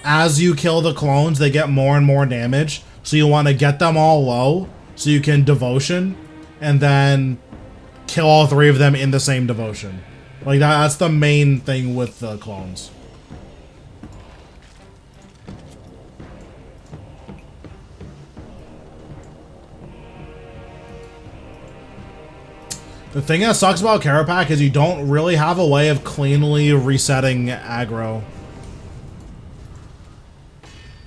Speaker 1: as you kill the clones, they get more and more damage. So you want to get them all low so you can devotion and then kill all 3 of them in the same devotion. Like that's the main thing with the clones. The thing that sucks about Carapac is you don't really have a way of cleanly resetting aggro,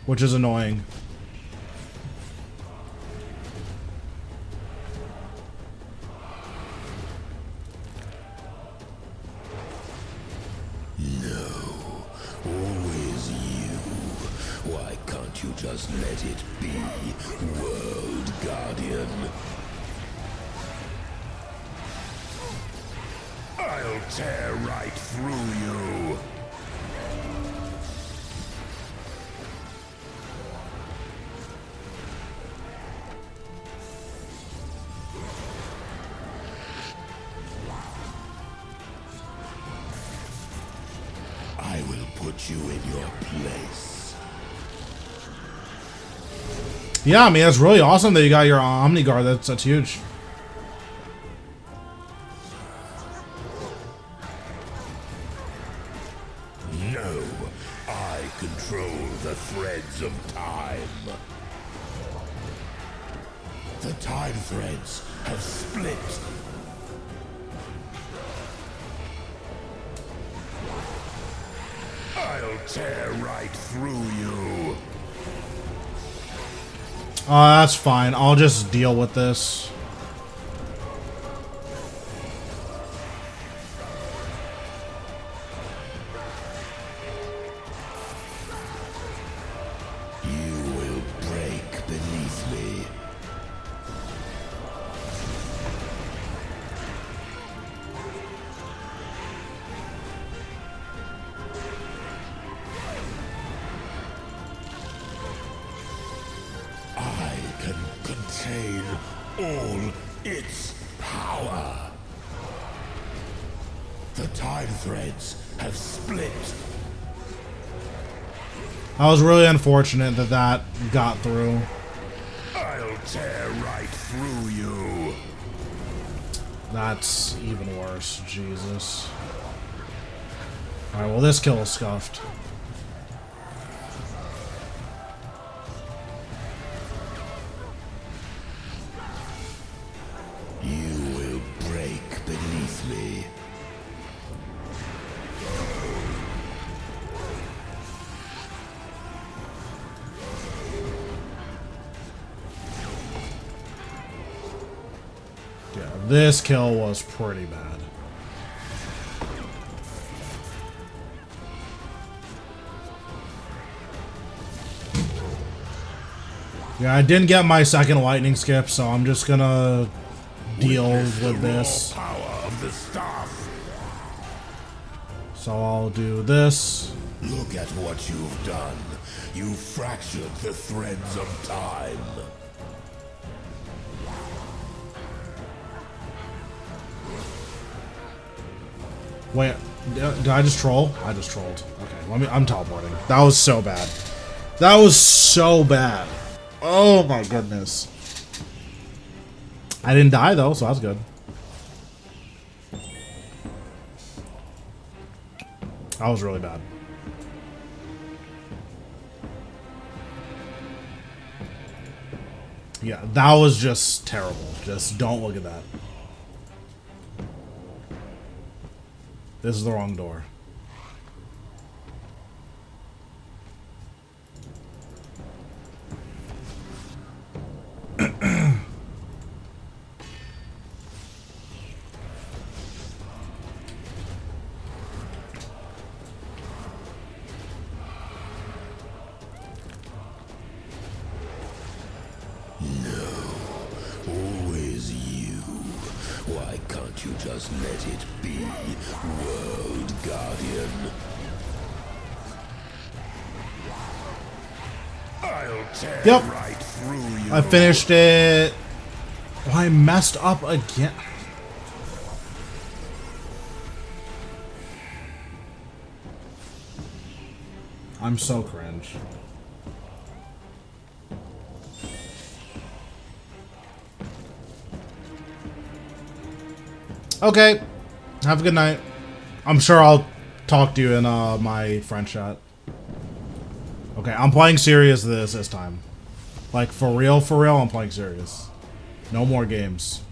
Speaker 1: which is annoying.
Speaker 2: Always you. Why can't you just let it be, World Guardian? I'll tear right through you. I will put you in your place.
Speaker 1: Yeah, I mean, it's really awesome that you got your Omni Guard. That's huge.
Speaker 2: No, I control the threads of time. The time threads have split. I'll tear right through you.
Speaker 1: That's fine. I'll just deal with this.
Speaker 2: You will break beneath me. I can contain all its power. The time threads have split.
Speaker 1: That was really unfortunate that that got through.
Speaker 2: I'll tear right through you.
Speaker 1: That's even worse. Jesus. Alright, well, this kill is scuffed.
Speaker 2: You will break beneath me.
Speaker 1: Yeah, this kill was pretty bad. Yeah, I didn't get my second lightning skip, so I'm just gonna deal with this.
Speaker 2: Power of the staff.
Speaker 1: So I'll do this.
Speaker 2: Look at what you've done. You fractured the threads of time.
Speaker 1: Wait, did I just troll? I just trolled. Okay, I'm teleporting. That was so bad. That was so bad. Oh my goodness. I didn't die though, so that's good. That was really bad. Yeah, that was just terrible. Just don't look at that. This is the wrong door.
Speaker 2: Always you. Why can't you just let it be, World Guardian? I'll tear
Speaker 1: Yep.
Speaker 2: right through you.
Speaker 1: I finished it. Oh, I messed up again. I'm so cringe. Okay. Have a good night. I'm sure I'll talk to you in my friend chat. Okay, I'm playing serious this time. Like, for real, I'm playing serious. No more games.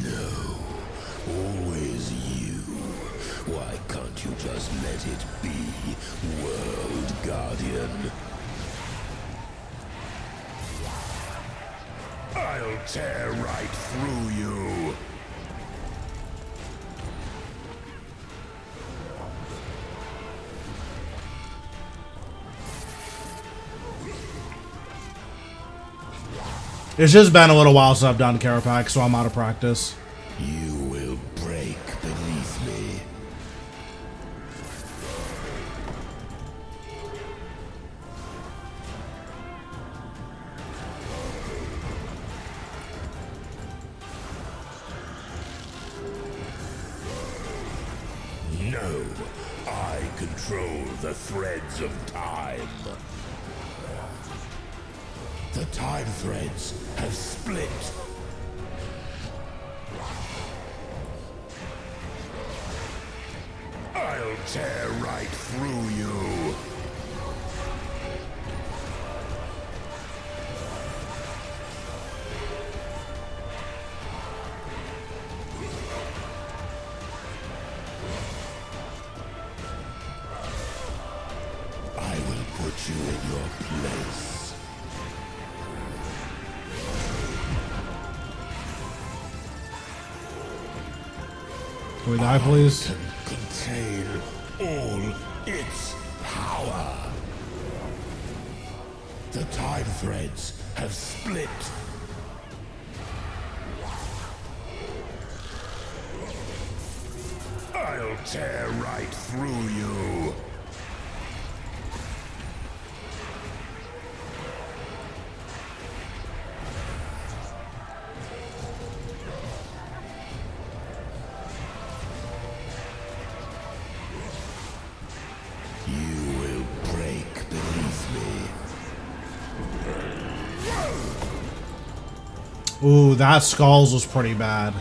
Speaker 2: No, always you. Why can't you just let it be, World Guardian? I'll tear right through you.
Speaker 1: It's just been a little while since I've done Carapax, so I'm out of practice.
Speaker 2: You will break beneath me. No, I control the threads of time. The time threads have split. I'll tear right through you. I will put you in your place.
Speaker 1: Can we die, please?
Speaker 2: Can contain all its power. The time threads have split. I'll tear right through you. You will break beneath me.
Speaker 1: Ooh, that Skulls was pretty bad.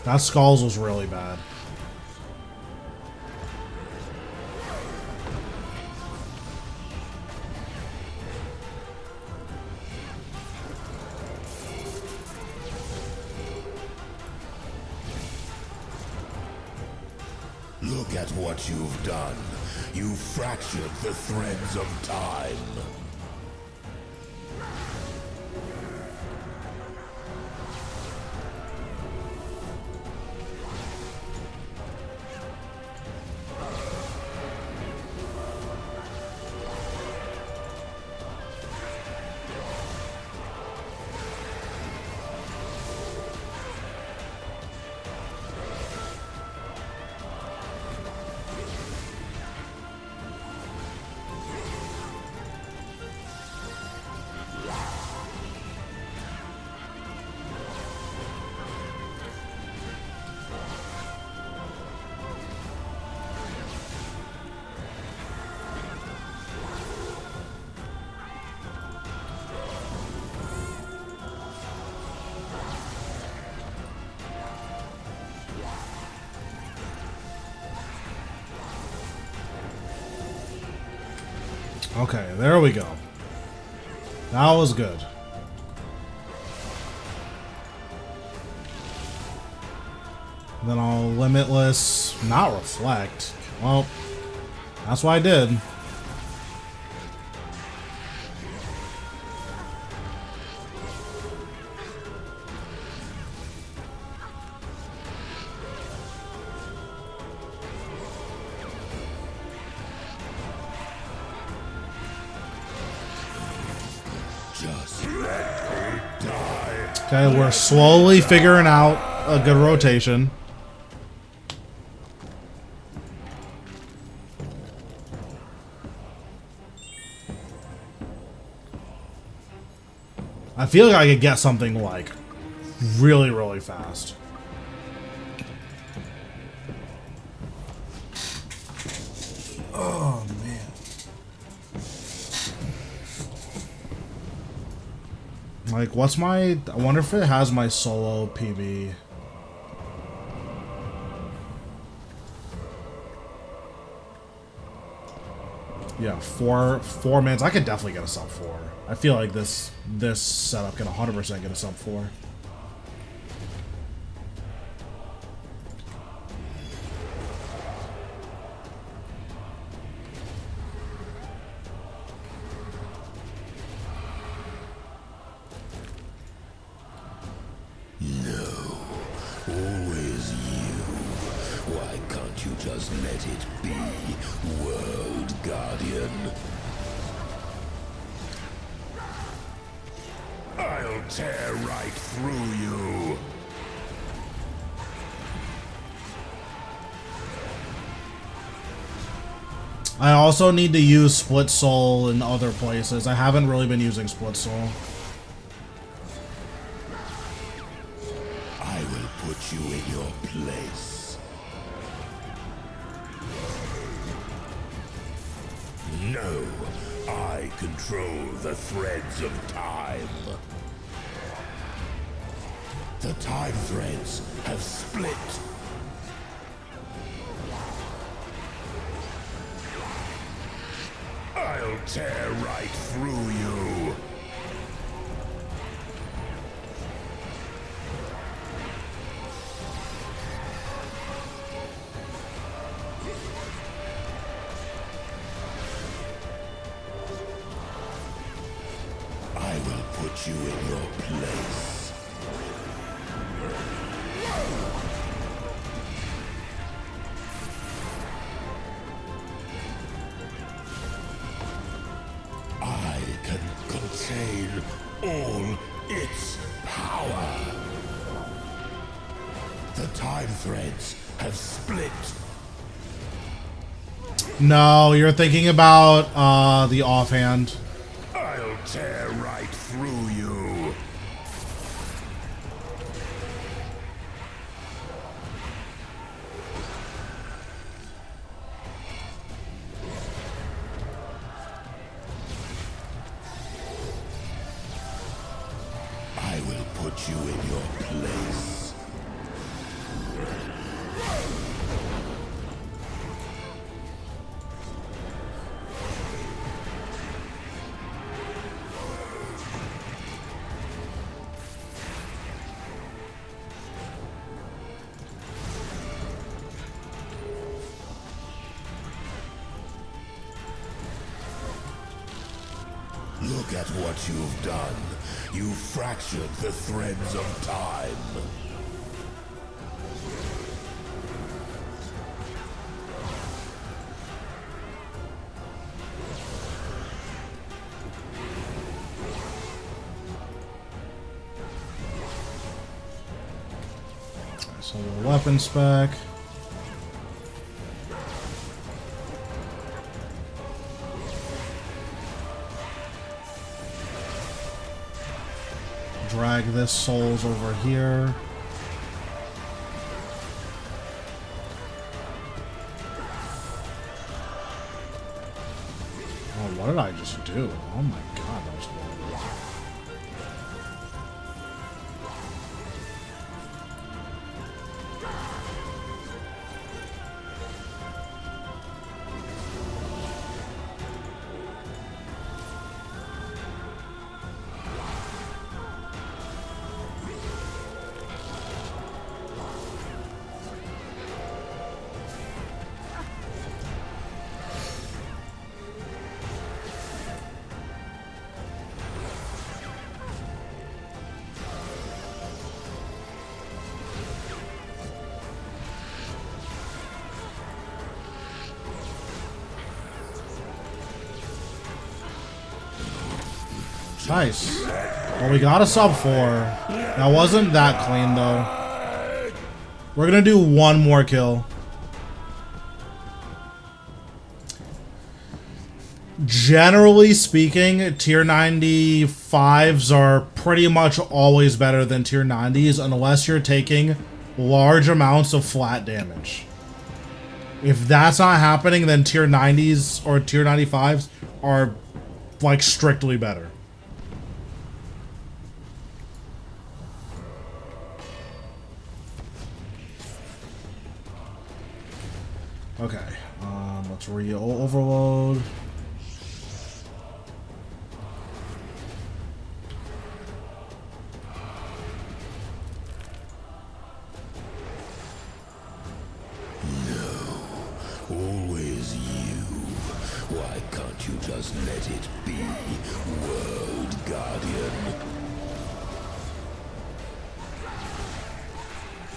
Speaker 1: That Skulls was really bad.
Speaker 2: Look at what you've done. You fractured the threads of time.
Speaker 1: Okay, there we go. That was good. Then I'll Limitless, not Reflect. Well, that's what I did.
Speaker 2: Just let me die.
Speaker 1: Okay, we're slowly figuring out a good rotation. feel like I could get something like really, really fast. Oh man. Like, what's my... I wonder if it has my solo PB. Yeah, four minutes. I could definitely get a sub 4. I feel like this setup can 100% get a sub 4.
Speaker 2: No, always you. Why can't you just let it be, World Guardian? I'll tear right through you.
Speaker 1: I also need to use Split Soul in other places. I haven't really been using Split Soul.
Speaker 2: I will put you in your place. No, I control the threads of time. The time threads have split. I'll tear right through you. I will put you in your place. I can contain all its power. The time threads have split.
Speaker 1: No, you're thinking about the offhand.
Speaker 2: I'll tear right through you. I will put you in your place. Look at what you've done. You fractured the threads of time.
Speaker 1: So the weapon spec. Drag this souls over here. Oh, what did I just do? Oh my god, that was horrible. Nice. Well, we got a sub 4. That wasn't that clean, though. We're gonna do one more kill. Generally speaking, tier 95s are pretty much always better than tier 90s unless you're taking large amounts of flat damage. If that's not happening, then tier 90s or tier 95s are like strictly better. Okay, let's re-overload.
Speaker 2: Always you. Why can't you just let it be, World Guardian?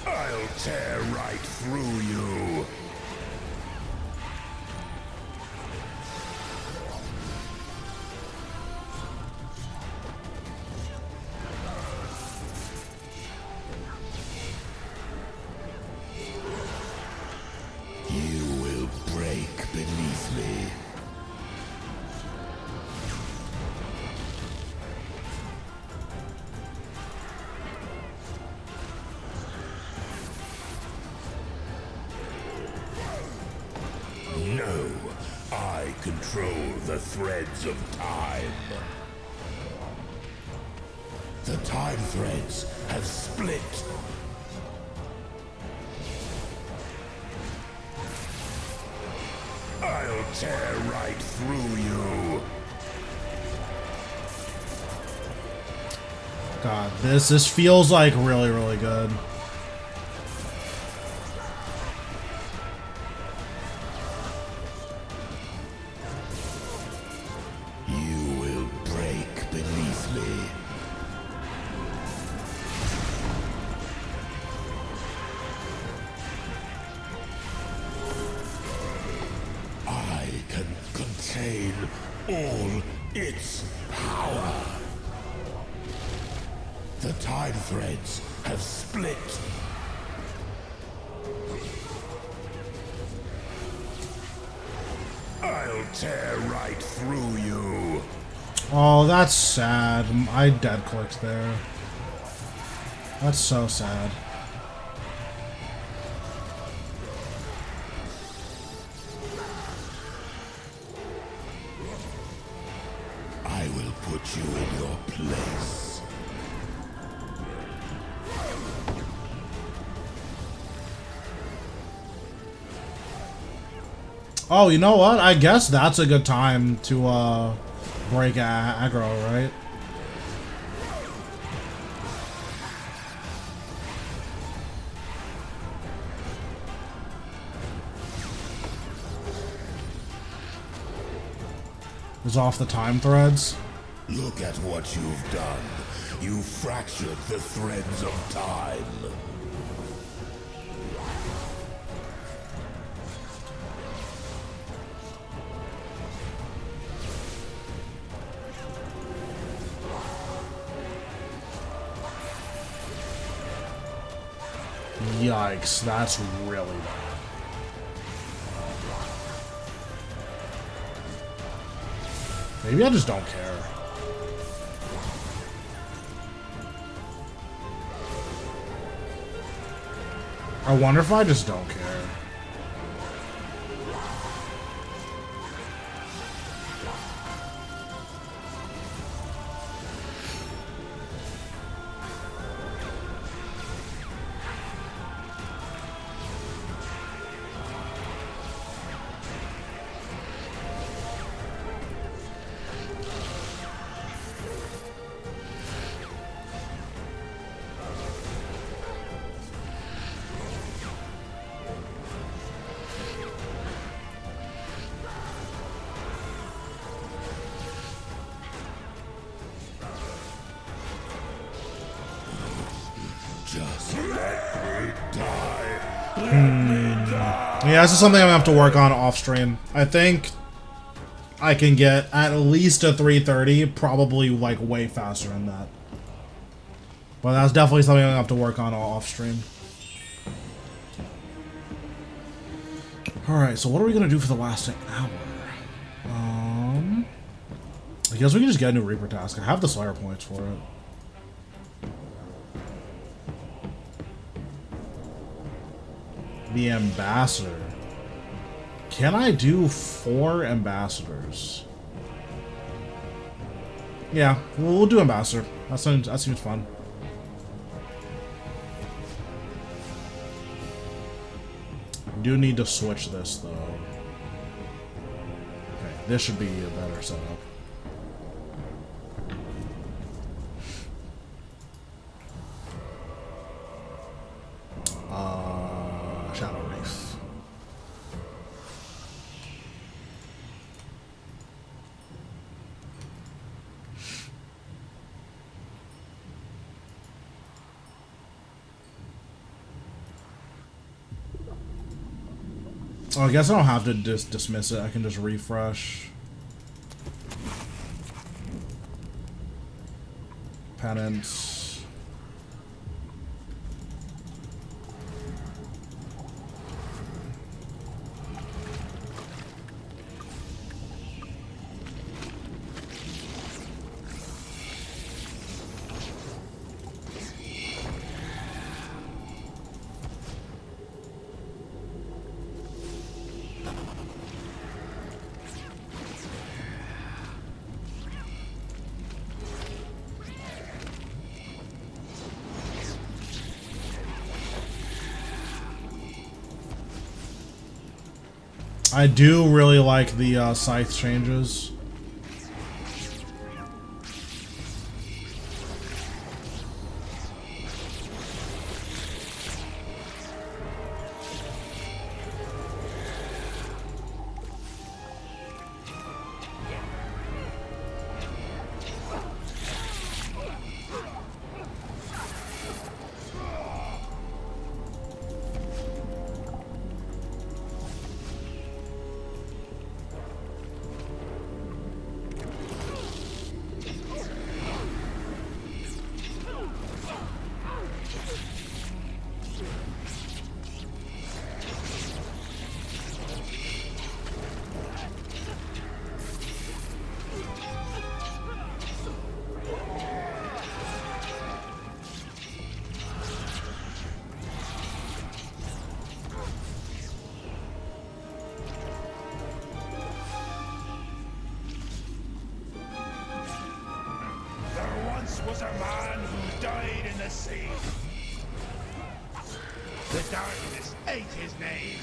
Speaker 2: I'll tear right through you. You will break beneath me. No, I control the threads of time. The time threads have split. I'll tear right through you.
Speaker 1: God, this feels like really, really good.
Speaker 2: You will break beneath me. I can contain all its power. The time threads have split. I'll tear right through you.
Speaker 1: Oh, that's sad. I dead clicked there. That's so sad.
Speaker 2: I will put you in your place.
Speaker 1: Oh, you know what? I guess that's a good time to break aggro, right? Is off the time threads.
Speaker 2: Look at what you've done. You fractured the threads of time.
Speaker 1: Yikes, that's really bad. Maybe I just don't care. I wonder if I just don't care.
Speaker 2: Just let me die.
Speaker 1: Yeah, this is something I'm gonna have to work on off stream. I think I can get at least a 330, probably like way faster than that. But that's definitely something I'm gonna have to work on off stream. Alright, so what are we gonna do for the last hour? I guess we can just get a new Reaper task. I have the Slayer points for it. The Ambassador. Can I do 4 ambassadors? Yeah, we'll do Ambassador. That seems fun. Do need to switch this though. Okay, this should be a better setup. Shadow Wraith. Oh, I guess I don't have to dismiss it. I can just refresh. Penance. I do really like the scythe changes.
Speaker 3: Was a man who died in the sea. The darkness ate his name.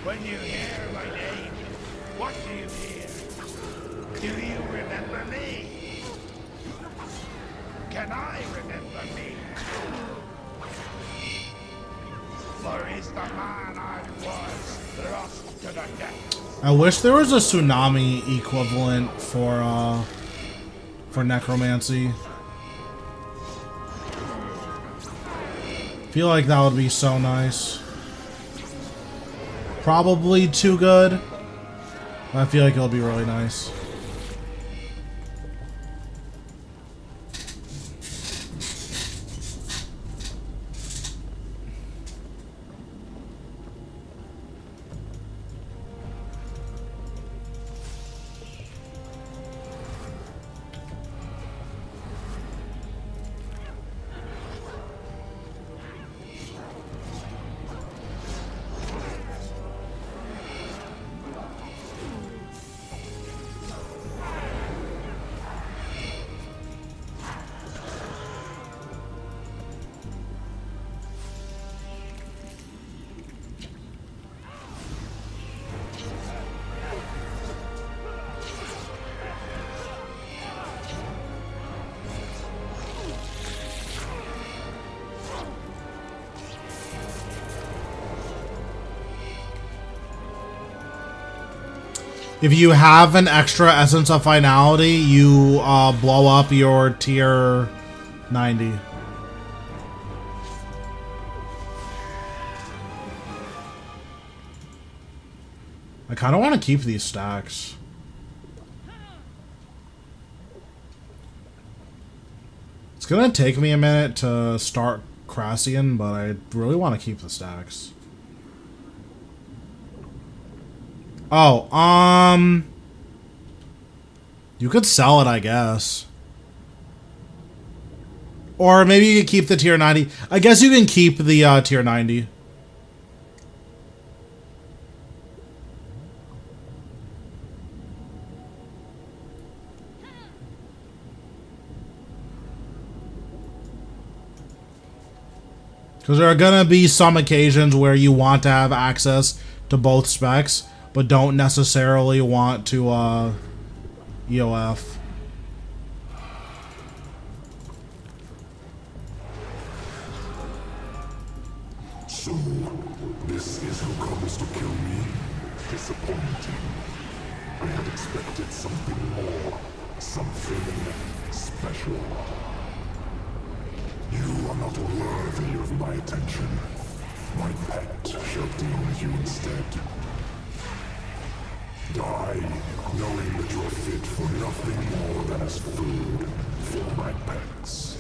Speaker 3: When you hear my name, what do you hear? Do you remember me? Can I remember me? For is the man I was lost to the depths?
Speaker 1: I wish there was a tsunami equivalent for necromancy. Feel like that would be so nice. Probably too good. But I feel like it'll be really nice. If you have an extra Essence of Finality, you blow up your tier 90. I kind of want to keep these stacks. It's going to take me a minute to start Rasial, but I really want to keep the stacks. Oh, You could sell it, I guess. Or maybe you could keep the tier 90. I guess you can keep the tier 90. Because there are going to be some occasions where you want to have access to both specs, but don't necessarily want to EOF.
Speaker 2: So, this is who comes to kill me? Disappointing. I had expected something more. Something special. You are not worthy of my attention. My pet shall deal with you instead. Die, knowing that you're fit for nothing more than as food for my pets.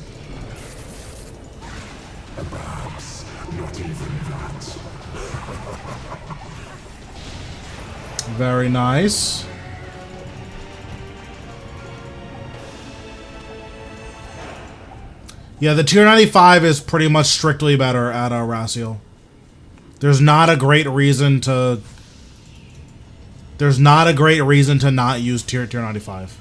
Speaker 2: And perhaps not even that.
Speaker 1: Very nice. Yeah, the tier 95 is pretty much strictly better at Rasial. There's not a great reason to... There's not a great reason to not use tier 95.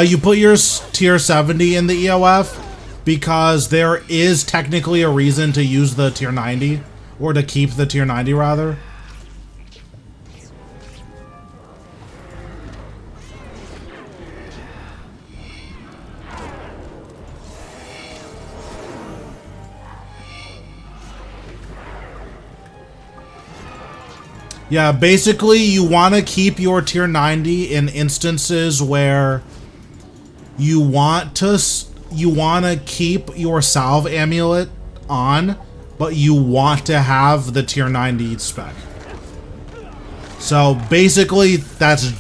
Speaker 1: You put your tier 70 in the EOF because there is technically a reason to use the tier 90, or to keep the tier 90 rather. Yeah, basically you want to keep your tier 90 in instances where you want to keep your salve amulet on, but you want to have the tier 90 spec. So basically that's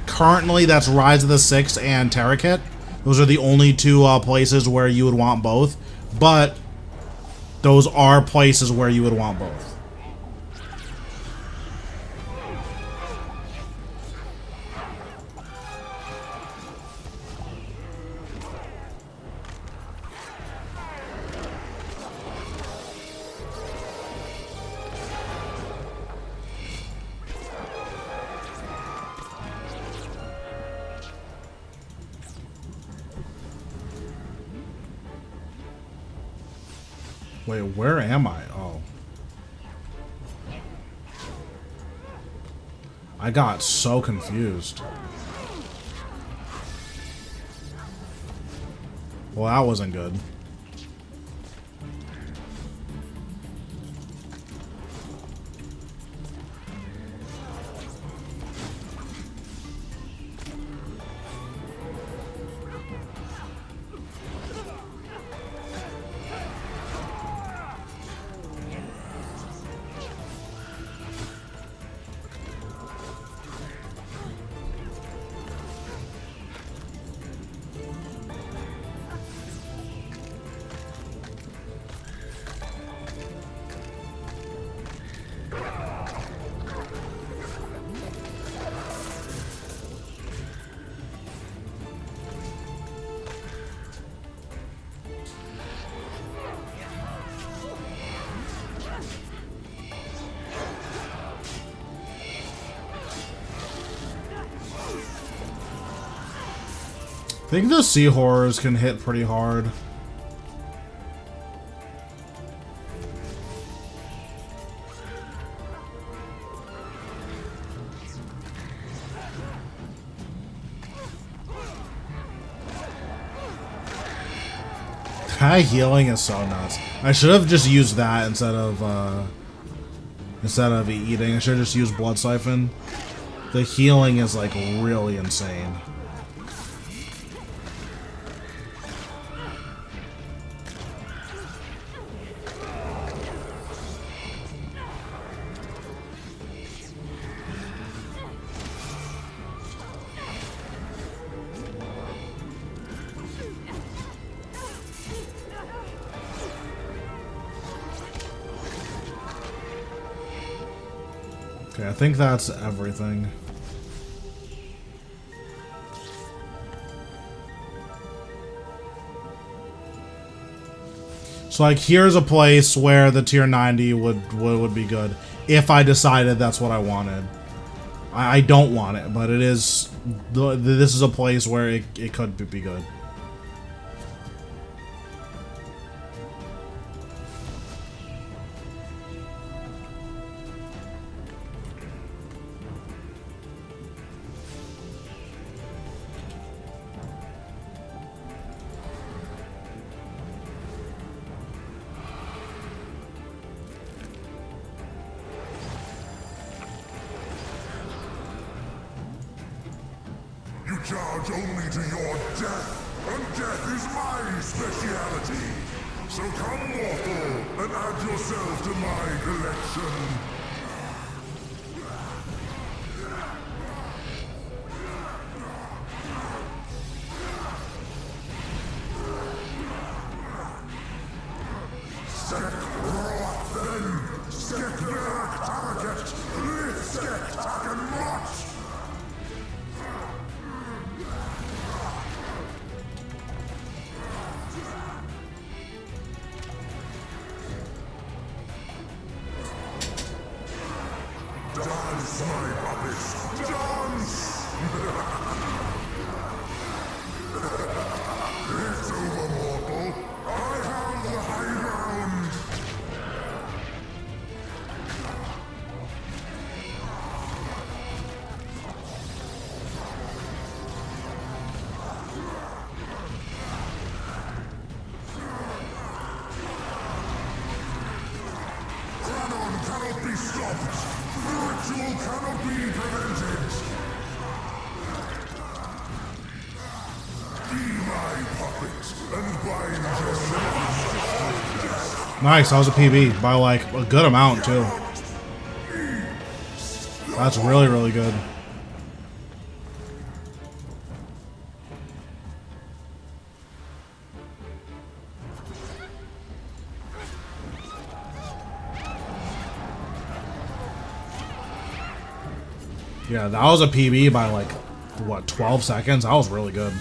Speaker 1: Rise of the Sixth and Terra Kit. Those are the only two places where you would want both, but those are places where you would want both. Wait, where am I? Oh. I got so confused. Well, that wasn't good. I think the sea horrors can hit pretty hard. That healing is so nuts. I should have just used that instead of eating. I should have just used Blood Siphon. The healing is like really insane. Okay, I think that's everything. So like here's a place where the tier 90 would be good if I decided that's what I wanted. I don't want it, but it is. This is a place where it could be good.
Speaker 4: Charge only to your death, and death is my speciality. So come, mortal, and add yourself to my collection. Dance, my puppets, dance! It's over, mortal. I have the high ground. Canon cannot be stopped. The ritual cannot be prevented. Be my puppet and bind yourself.
Speaker 1: Nice, that was a PB by like a good amount too. That's really, really good. Yeah, that was a PB by like, what, 12 seconds? That was really good.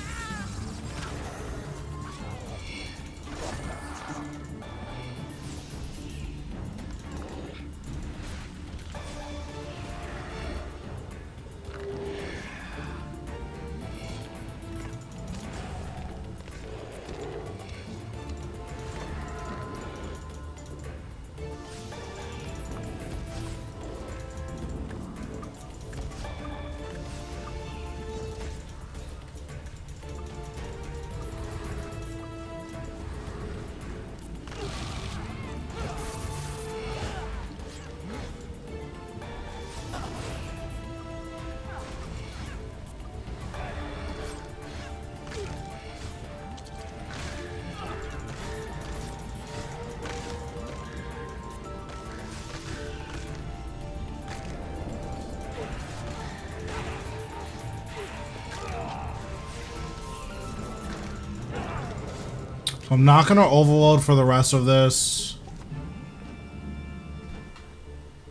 Speaker 1: I'm not gonna overload for the rest of this.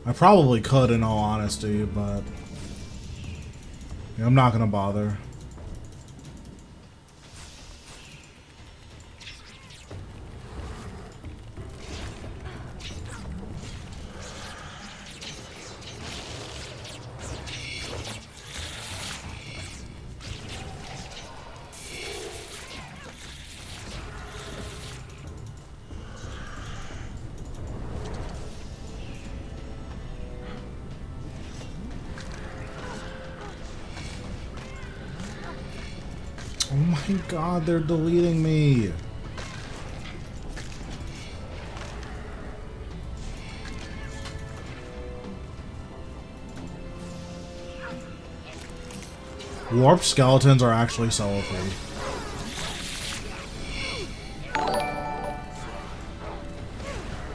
Speaker 1: I probably could in all honesty, but yeah, I'm not gonna bother. Oh my god, they're deleting me. Warped skeletons are actually so OP.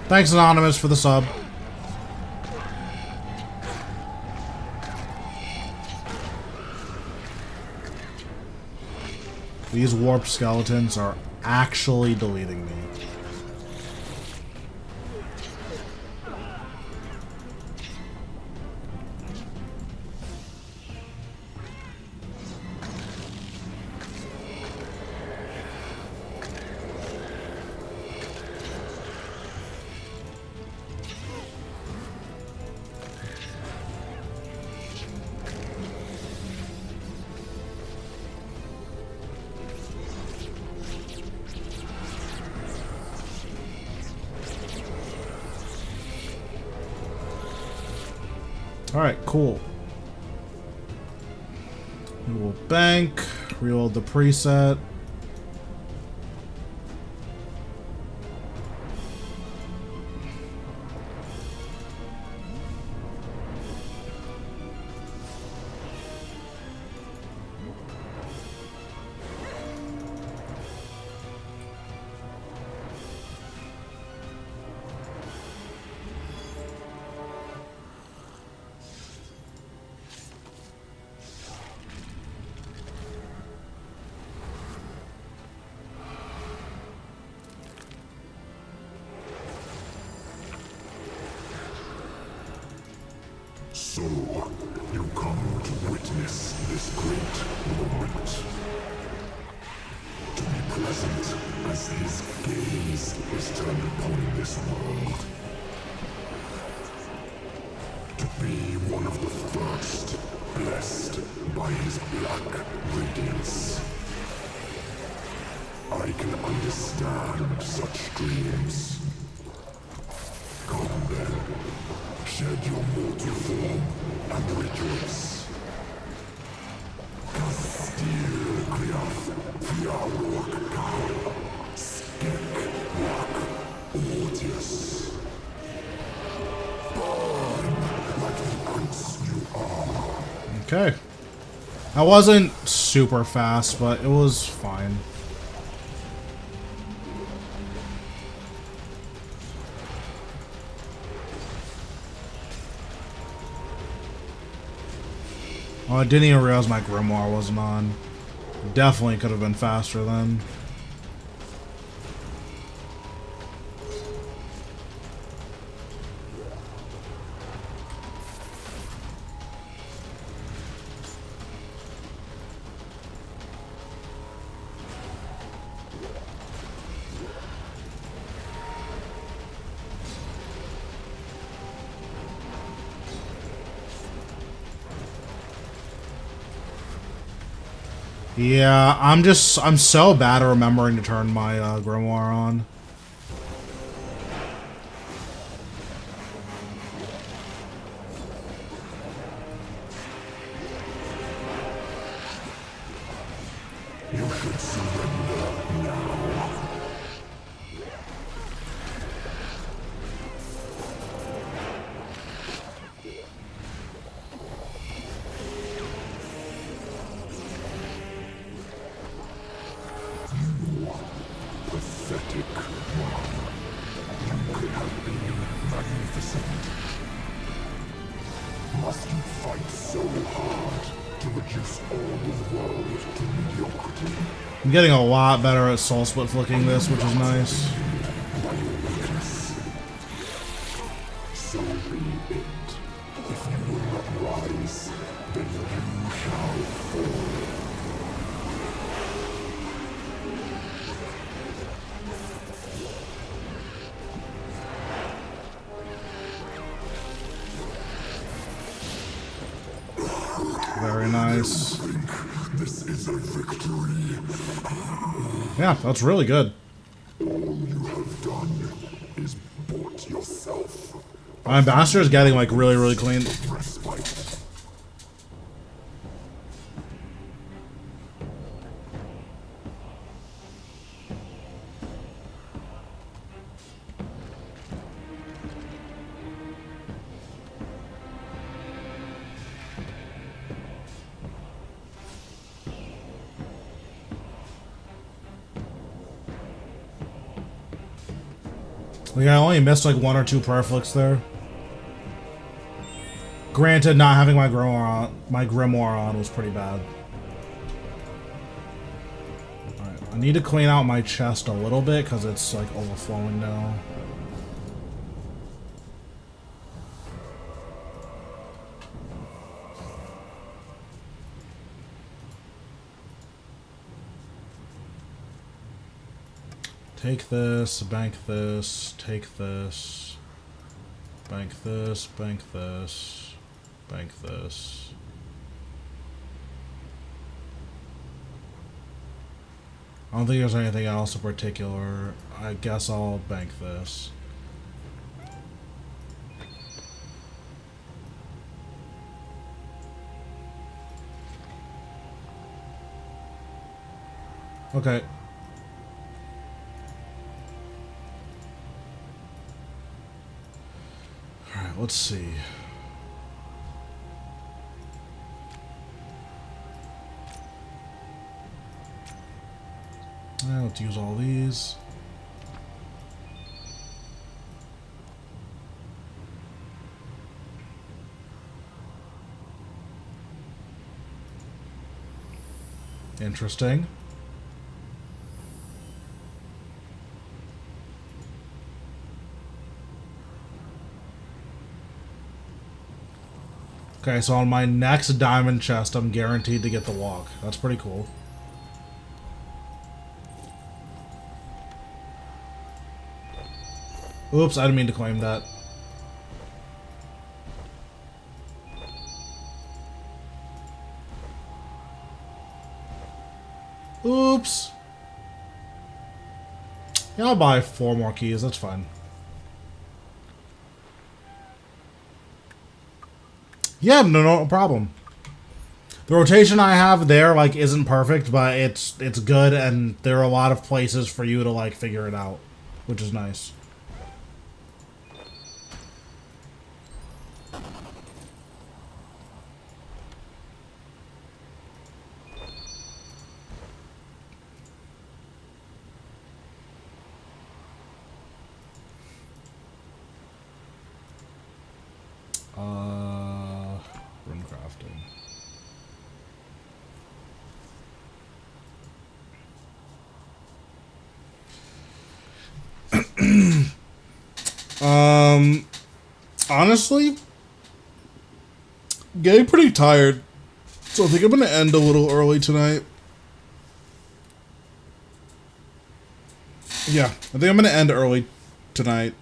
Speaker 1: Thanks, Anonymous, for the sub. These warped skeletons are actually deleting me. Alright, cool. We will bank, reload the preset.
Speaker 4: So, you come to witness this great moment. To be present as his gaze is turned upon this world. To be one of the first, blessed by his black radiance. I can understand such dreams. Come then, shed your mortal form and rejoice. Castil Griaf, Fiarok Kal, Skek Wak, Ortius. Burn like the ice you are.
Speaker 1: Okay. I wasn't super fast, but it was fine. Oh, I didn't even realize my grimoire wasn't on. Definitely could have been faster then. Yeah, I'm so bad at remembering to turn my grimoire on.
Speaker 4: You should surrender now. Pathetic one. You could have been magnificent. Must you fight so hard to reduce all the world to mediocrity?
Speaker 1: I'm getting a lot better at soul split flicking this, which is nice.
Speaker 4: By your weakness. So be it. If you will not rise, then you shall fall.
Speaker 1: Very nice.
Speaker 4: This is a victory.
Speaker 1: Yeah, that's really good.
Speaker 4: All you have done is bought yourself
Speaker 1: My ambassador is getting like really clean.
Speaker 4: respite.
Speaker 1: Like, I only missed like 1 or 2 perflicts there. Granted, not having my grimoire on was pretty bad. Alright, I need to clean out my chest a little bit because it's like overflowing now. Take this, bank this, take this, bank this, bank this, bank this. I don't think there's anything else in particular. I guess I'll bank this. Okay. Alright, let's see. Let's use all these. Interesting. Okay, so on my next diamond chest, I'm guaranteed to get the walk. That's pretty cool. Oops, I didn't mean to claim that. Oops. Yeah, I'll buy 4 more keys. That's fine. Yeah, no problem. The rotation I have there, like, isn't perfect, but it's good, and there are a lot of places for you to, like, figure it out, which is nice. Rune crafting. Honestly, getting pretty tired, so I think I'm gonna end a little early tonight. Yeah, I think I'm gonna end early tonight.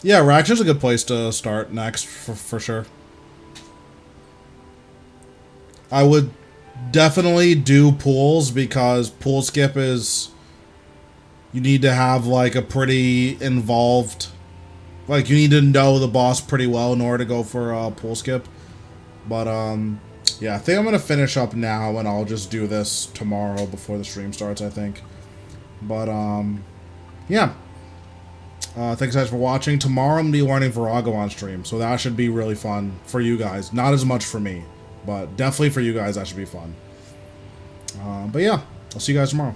Speaker 1: Yeah, Reaction's a good place to start next, for sure. I would definitely do pools, because pool skip is... You need to have, like, a pretty involved... Like, you need to know the boss pretty well in order to go for a pool skip. But, yeah, I think I'm gonna finish up now, and I'll just do this tomorrow before the stream starts, I think. But, yeah. Thanks guys for watching. Tomorrow I'm going to be learning Virago on stream, so that should be really fun for you guys. Not as much for me, but definitely for you guys that should be fun. But yeah, I'll see you guys tomorrow.